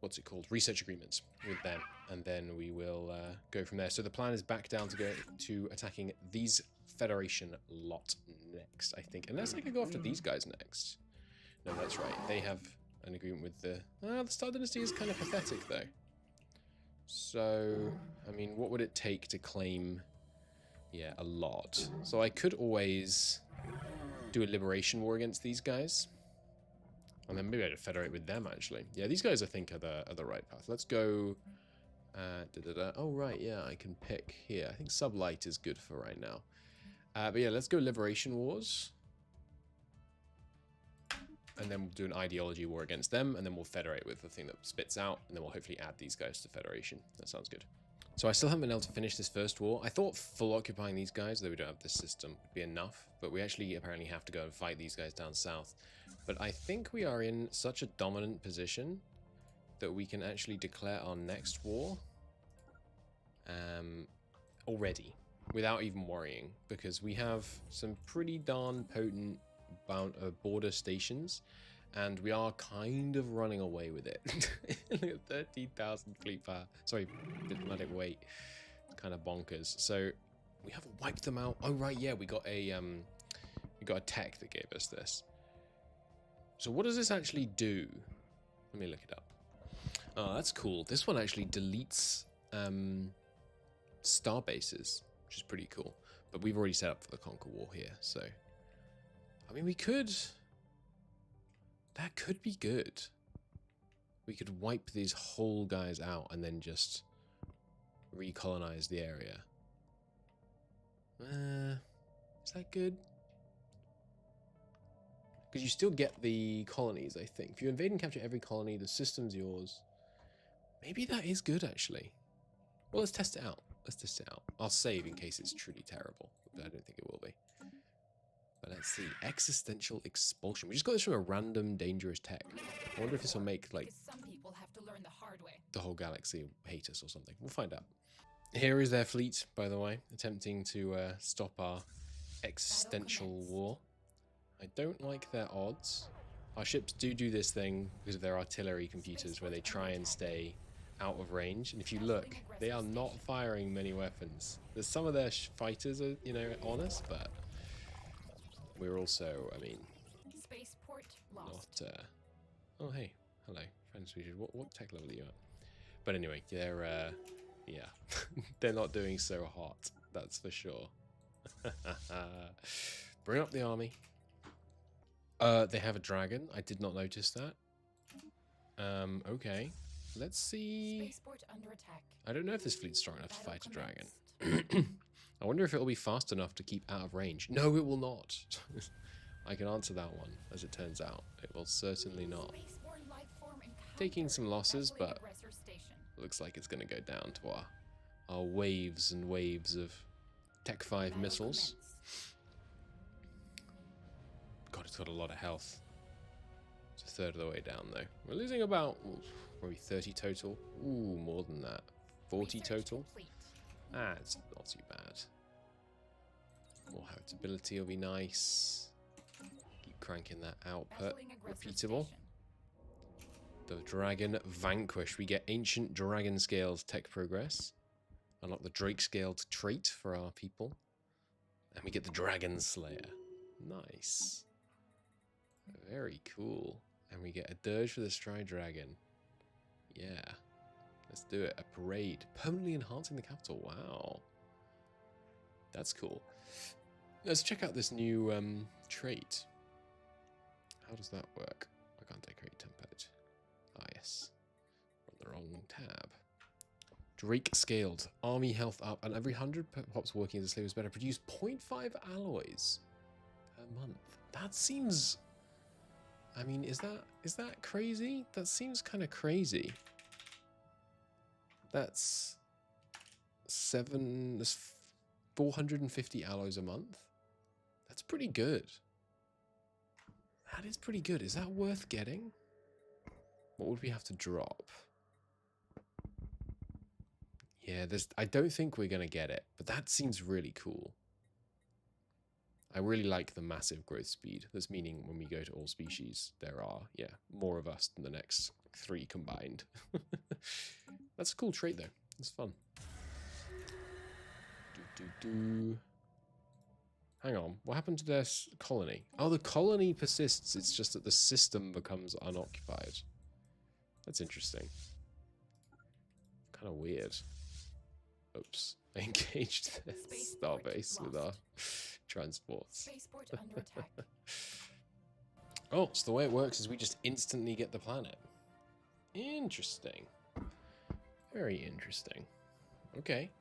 what's it called? Research agreements with them, and then we will go from there. So the plan is back down to go to attacking these Federation lot next, I think. Unless I can go after these guys next. No, that's right. They have an agreement with the Star Dynasty is kind of pathetic, though. So, I mean, what would it take to claim? Yeah, a lot. So I could always do a liberation war against these guys. And then maybe I'd federate with them, actually. Yeah, these guys, I think, are the right path. Let's go... Oh, right, yeah, I can pick here. I think Sublight is good for right now. But yeah, let's go Liberation Wars. And then we'll do an ideology war against them, and then we'll federate with the thing that spits out, and then we'll hopefully add these guys to Federation. That sounds good. So I still haven't been able to finish this first war. I thought full occupying these guys, though we don't have this system, would be enough, but we actually apparently have to go and fight these guys down south. But I think we are in such a dominant position that we can actually declare our next war already, without even worrying, because we have some pretty darn potent border stations, and we are kind of running away with it. Look at 13,000 fleet power. Sorry, diplomatic weight. It's kind of bonkers. So we haven't wiped them out. Oh right, yeah, we got a tech that gave us this. So what does this actually do? Let me look it up. Oh, that's cool. This one actually deletes star bases, which is pretty cool. But we've already set up for the Conquer War here, so I mean, we could... That could be good. We could wipe these whole guys out and then just recolonize the area. Is that good? Because you still get the colonies, I think. If you invade and capture every colony, the system's yours. Maybe that is good, actually. Well, let's test it out. Let's test it out. I'll save in case it's truly terrible, but I don't think it will be. But let's see. Existential expulsion. We just got this from a random dangerous tech. I wonder if this will make, like, Some people have to learn the hard way. the whole galaxy hate us or something. We'll find out. Here is their fleet, by the way, attempting to stop our existential war. I don't like their odds. Our ships do this thing because of their artillery computers where they try and stay out of range. And if you look, they are not firing many weapons. There's some of their fighters are, you know, on us, but we're also, I mean, Spaceport lost. not... Oh, hey. Hello. Friend species. What tech level are you at? But anyway, they're yeah, they're not doing so hot. That's for sure. Bring up the army. They have a dragon. I did not notice that. Okay. Let's see. Spaceport under attack. I don't know if this fleet's strong enough to Battle fight a dragon. commenced. I wonder if it'll be fast enough to keep out of range. No, it will not. I can answer that one, as it turns out. It will certainly not. Spaceborne life form Taking some losses, battling but aggressor station. looks like it's going to go down to our waves and waves of Tech 5 Battle missiles. commenced. God, it's got a lot of health. It's a third of the way down, though. We're losing about maybe 30 total. Ooh, more than that. 40 Research total. complete. Ah, it's not too bad. More habitability will be nice. Keep cranking that output. Battling aggressor Repeatable. station. The dragon vanquished. We get ancient dragon scales tech progress. Unlock the Drake scaled trait for our people. And we get the dragon slayer. Nice. Very cool. And we get a dirge for the stride dragon. Yeah. Let's do it. A parade. Permanently enhancing the capital. Wow. That's cool. Let's check out this new trait. How does that work? Why can't I create template? Ah, yes. On the wrong tab. Drake scaled. Army health up. And every 100 pops working as a slave is better. Produce 0.5 alloys per month. That seems... I mean, is that crazy? That seems kind of crazy. That's 450 alloys a month. That's pretty good. That is pretty good. Is that worth getting? What would we have to drop? Yeah, I don't think we're going to get it, but that seems really cool. I really like the massive growth speed. That's meaning when we go to all species, there are, yeah, more of us than the next 3 combined. That's a cool trait, though. It's fun. Hang on. What happened to their colony? Oh, the colony persists. It's just that the system becomes unoccupied. That's interesting. Kind of weird. Oops. I engaged their starbase with our transports. Spaceport under attack. Oh, so the way it works is we just instantly get the planet. Interesting. Very interesting. Okay.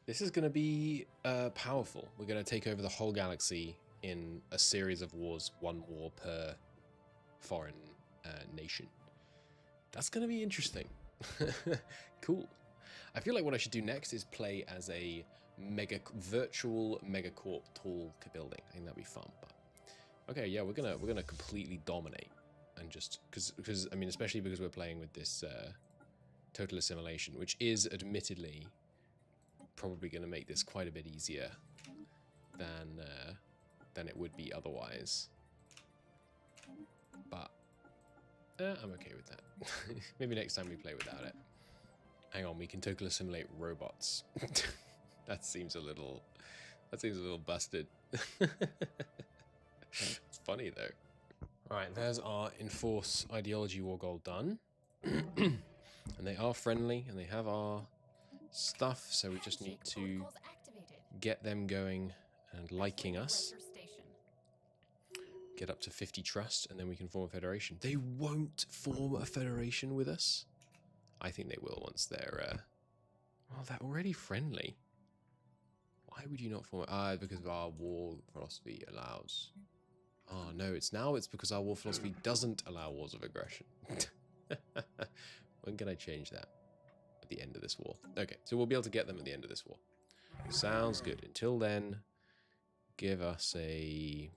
This is going to be powerful. We're going to take over the whole galaxy in a series of wars, 1 war per foreign nation. That's going to be interesting. Cool. I feel like what I should do next is play as a virtual megacorp tall building. I think that'd be fun. But okay, yeah, we're gonna completely dominate, and just because I mean, especially because we're playing with this total assimilation, which is admittedly probably going to make this quite a bit easier than it would be otherwise. But I'm okay with that. Maybe next time we play without it. Hang on, we can total assimilate robots. That seems a little busted. It's funny though. Alright, there's our enforce ideology war goal done. And they are friendly and they have our stuff, so we just need to get them going and liking us. Get up to 50 trust and then we can form a federation. They won't form a federation with us. I think they will once they're well, they're already friendly. Why would you not form it? Because of our war philosophy allows. Oh no, it's because our war philosophy doesn't allow wars of aggression. When can I change that? At the end of this war. Okay, so we'll be able to get them at the end of this war. Sounds good. Until then, give us a...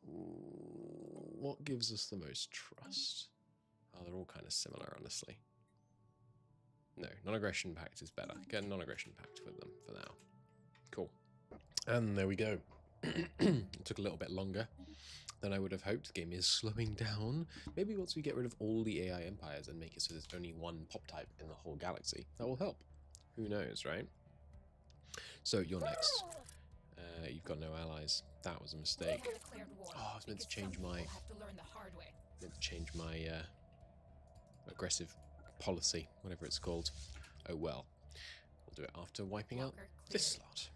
What gives us the most trust? Oh, they're all kind of similar, honestly. No, non-aggression pact is better. Get a non-aggression pact with them for now. Cool. And there we go. It took a little bit longer than I would have hoped. The game is slowing down. Maybe once we get rid of all the AI empires and make it so there's only one pop type in the whole galaxy, that will help. Who knows, right? So, you're next. You've got no allies. That was a mistake. Oh, I was meant to change my... aggressive policy, whatever it's called. Oh well. We'll do it after wiping out Walker this cleared. slot.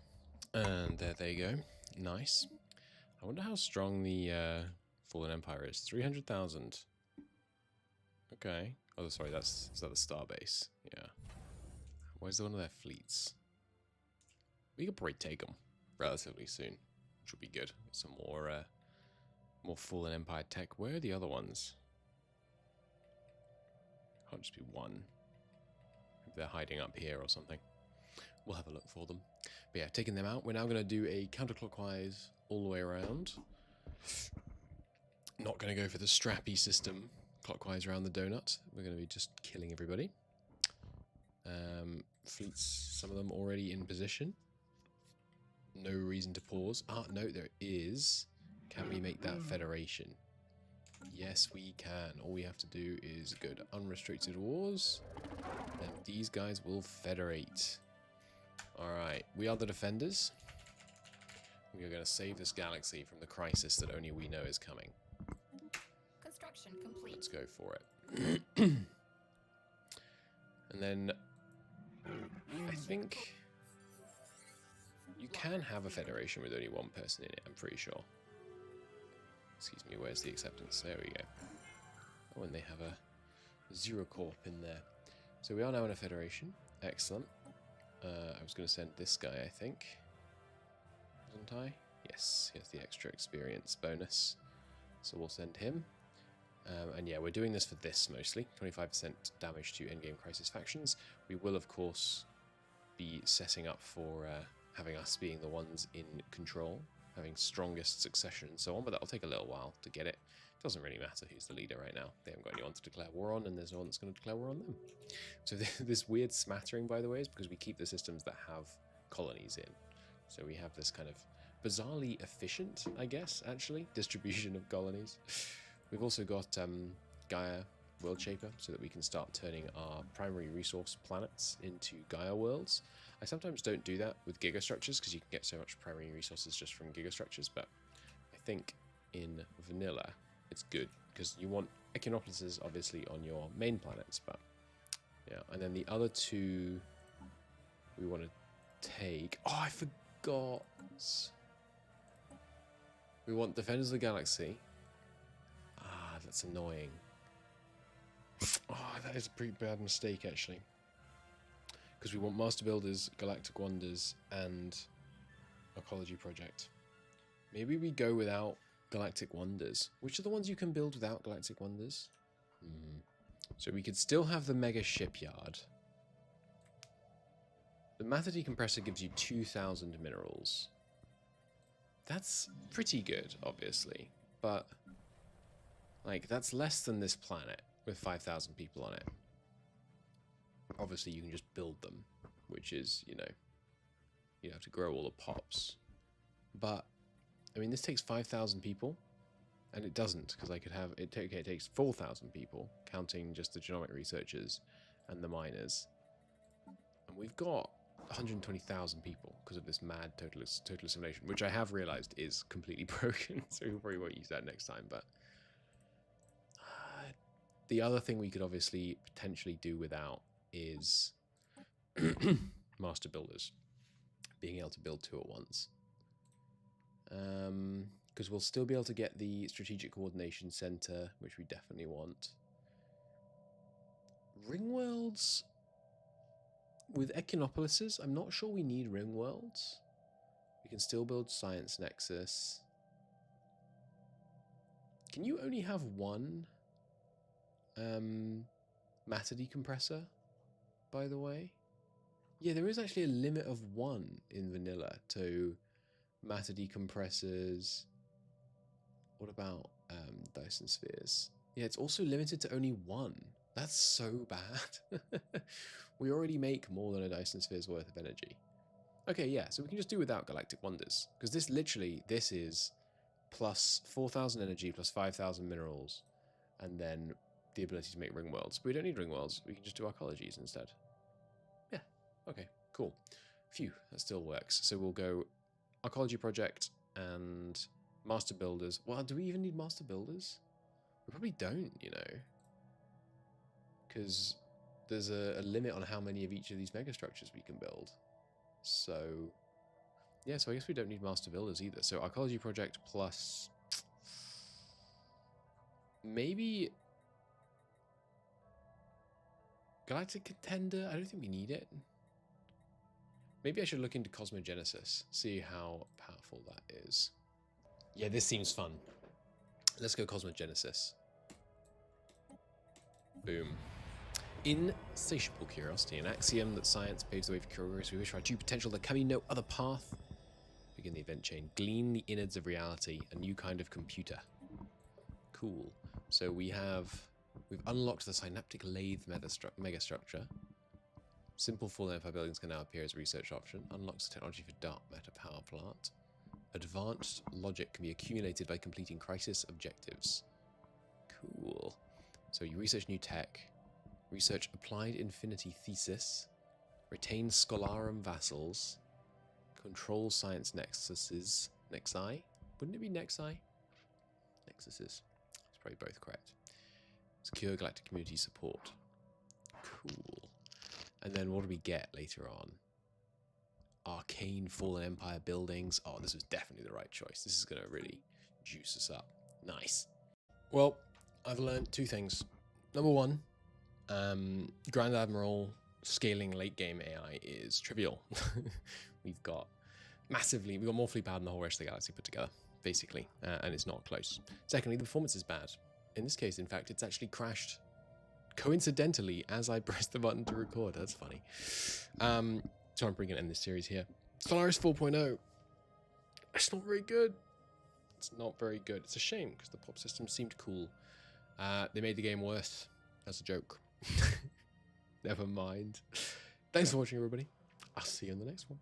And there they go. Nice. I wonder how strong the Fallen Empire is. 300,000. Okay. Oh, sorry, is that the starbase? Yeah. Where's one of their fleets? We could probably take them relatively soon, which would be good. Some more Fallen Empire tech. Where are the other ones? Can't just be one. Maybe they're hiding up here or something. We'll have a look for them. But yeah, taking them out. We're now going to do a counterclockwise all the way around. Not going to go for the strappy system clockwise around the donut. We're going to be just killing everybody. Fleets, some of them already in position. No reason to pause. Ah, no, there is. Can we make that Federation? Yes, we can. All we have to do is go to unrestricted wars, and these guys will federate. Alright, we are the defenders. We are going to save this galaxy from the crisis that only we know is coming. Construction complete. Let's go for it. And then I think you can have a federation with only one person in it, I'm pretty sure. Excuse me, where's the acceptance? There we go. Oh, and they have a Zero Corp in there. So we are now in a federation. Excellent. I was going to send this guy, I think. Wasn't I? Yes, he has the extra experience bonus. So we'll send him. And yeah, we're doing this for this mostly. 25% damage to endgame crisis factions. We will, of course, be setting up for having us being the ones in control, having strongest succession and so on, but that'll take a little while to get it. Doesn't really matter who's the leader right now. They haven't got anyone to declare war on, and there's no one that's going to declare war on them. So this weird smattering, by the way, is because we keep the systems that have colonies in. So we have this kind of bizarrely efficient, I guess, actually, distribution of colonies. We've also got Gaia World Shaper, so that we can start turning our primary resource planets into Gaia worlds. I sometimes don't do that with gigastructures, because you can get so much primary resources just from gigastructures, but I think in vanilla it's good, because you want Echinopolises obviously on your main planets, but yeah, and then the other two we want to take... Oh, I forgot! We want Defenders of the Galaxy. Ah, that's annoying. Oh, that is a pretty bad mistake, actually. Because we want Master Builders, Galactic Wonders, and Ecology Project. Maybe we go without Galactic Wonders. Which are the ones you can build without Galactic Wonders? So we could still have the Mega Shipyard. The Matter Decompressor gives you 2,000 minerals. That's pretty good, obviously. But, like, that's less than this planet with 5,000 people on it. Obviously, you can just build them, which is, you know, you have to grow all the pops. But, I mean, this takes 5,000 people, and it doesn't, because I could have, it takes 4,000 people, counting just the genomic researchers and the miners. And we've got 120,000 people because of this mad total assimilation, which I have realized is completely broken, so we probably won't use that next time, but... the other thing we could obviously potentially do without is Master Builders. Being able to build two at once. Because we'll still be able to get the Strategic Coordination Center, which we definitely want. Ring Worlds? With Echinopolises, I'm not sure we need Ring Worlds. We can still build Science Nexus. Can you only have one matter decompressor, by the way? Yeah, there is actually a limit of one in vanilla to matter decompressors. What about Dyson spheres? Yeah, it's also limited to only one. That's so bad. We already make more than a Dyson sphere's worth of energy. Okay, yeah, so we can just do without Galactic Wonders, because this literally, this is plus 4,000 energy plus 5,000 minerals, and then the ability to make ring worlds. But we don't need ring worlds, we can just do arcologies instead. Yeah, okay, cool. Phew, that still works. So we'll go Arcology Project and Master Builders. Well, do we even need Master Builders? We probably don't, you know. because there's a limit on how many of each of these megastructures we can build. So, yeah, so I guess we don't need master builders either. So archaeology project plus maybe galactic contender. I don't think we need it. Maybe I should look into cosmogenesis, see how powerful that is. Yeah, this seems fun. Let's go cosmogenesis. Boom. Insatiable curiosity, an axiom that science paves the way for curiosity. We wish for our due potential. There can be no other path. Begin the event chain. Glean the innards of reality. A new kind of computer. Cool. So we've unlocked the synaptic lathe megastructure. Simple full empire buildings can now appear as a research option. Unlocks the technology for dark matter power plant. Advanced logic can be accumulated by completing crisis objectives. Cool. So you research new tech. Research applied infinity thesis. Retain scholarum vassals. Control science nexuses. Nexi? Wouldn't it be nexi? Nexuses. It's probably both correct. Secure galactic community support. Cool. And then what do we get later on? Arcane Fallen Empire buildings. Oh, this was definitely the right choice. This is going to really juice us up. Nice. Well, I've learned two things. Number one, Grand Admiral scaling late game AI is trivial. We've got more fleet power than the whole rest of the galaxy put together, basically, and it's not close. Secondly, the performance is bad. In this case, in fact, it's actually crashed coincidentally as I pressed the button to record. That's funny. So I'm bringing to end this series here. Stellaris 4.0. It's not very good. It's not very good. It's a shame because the pop system seemed cool. They made the game worse as a joke. Never mind. Thanks for watching, everybody. I'll see you in the next one.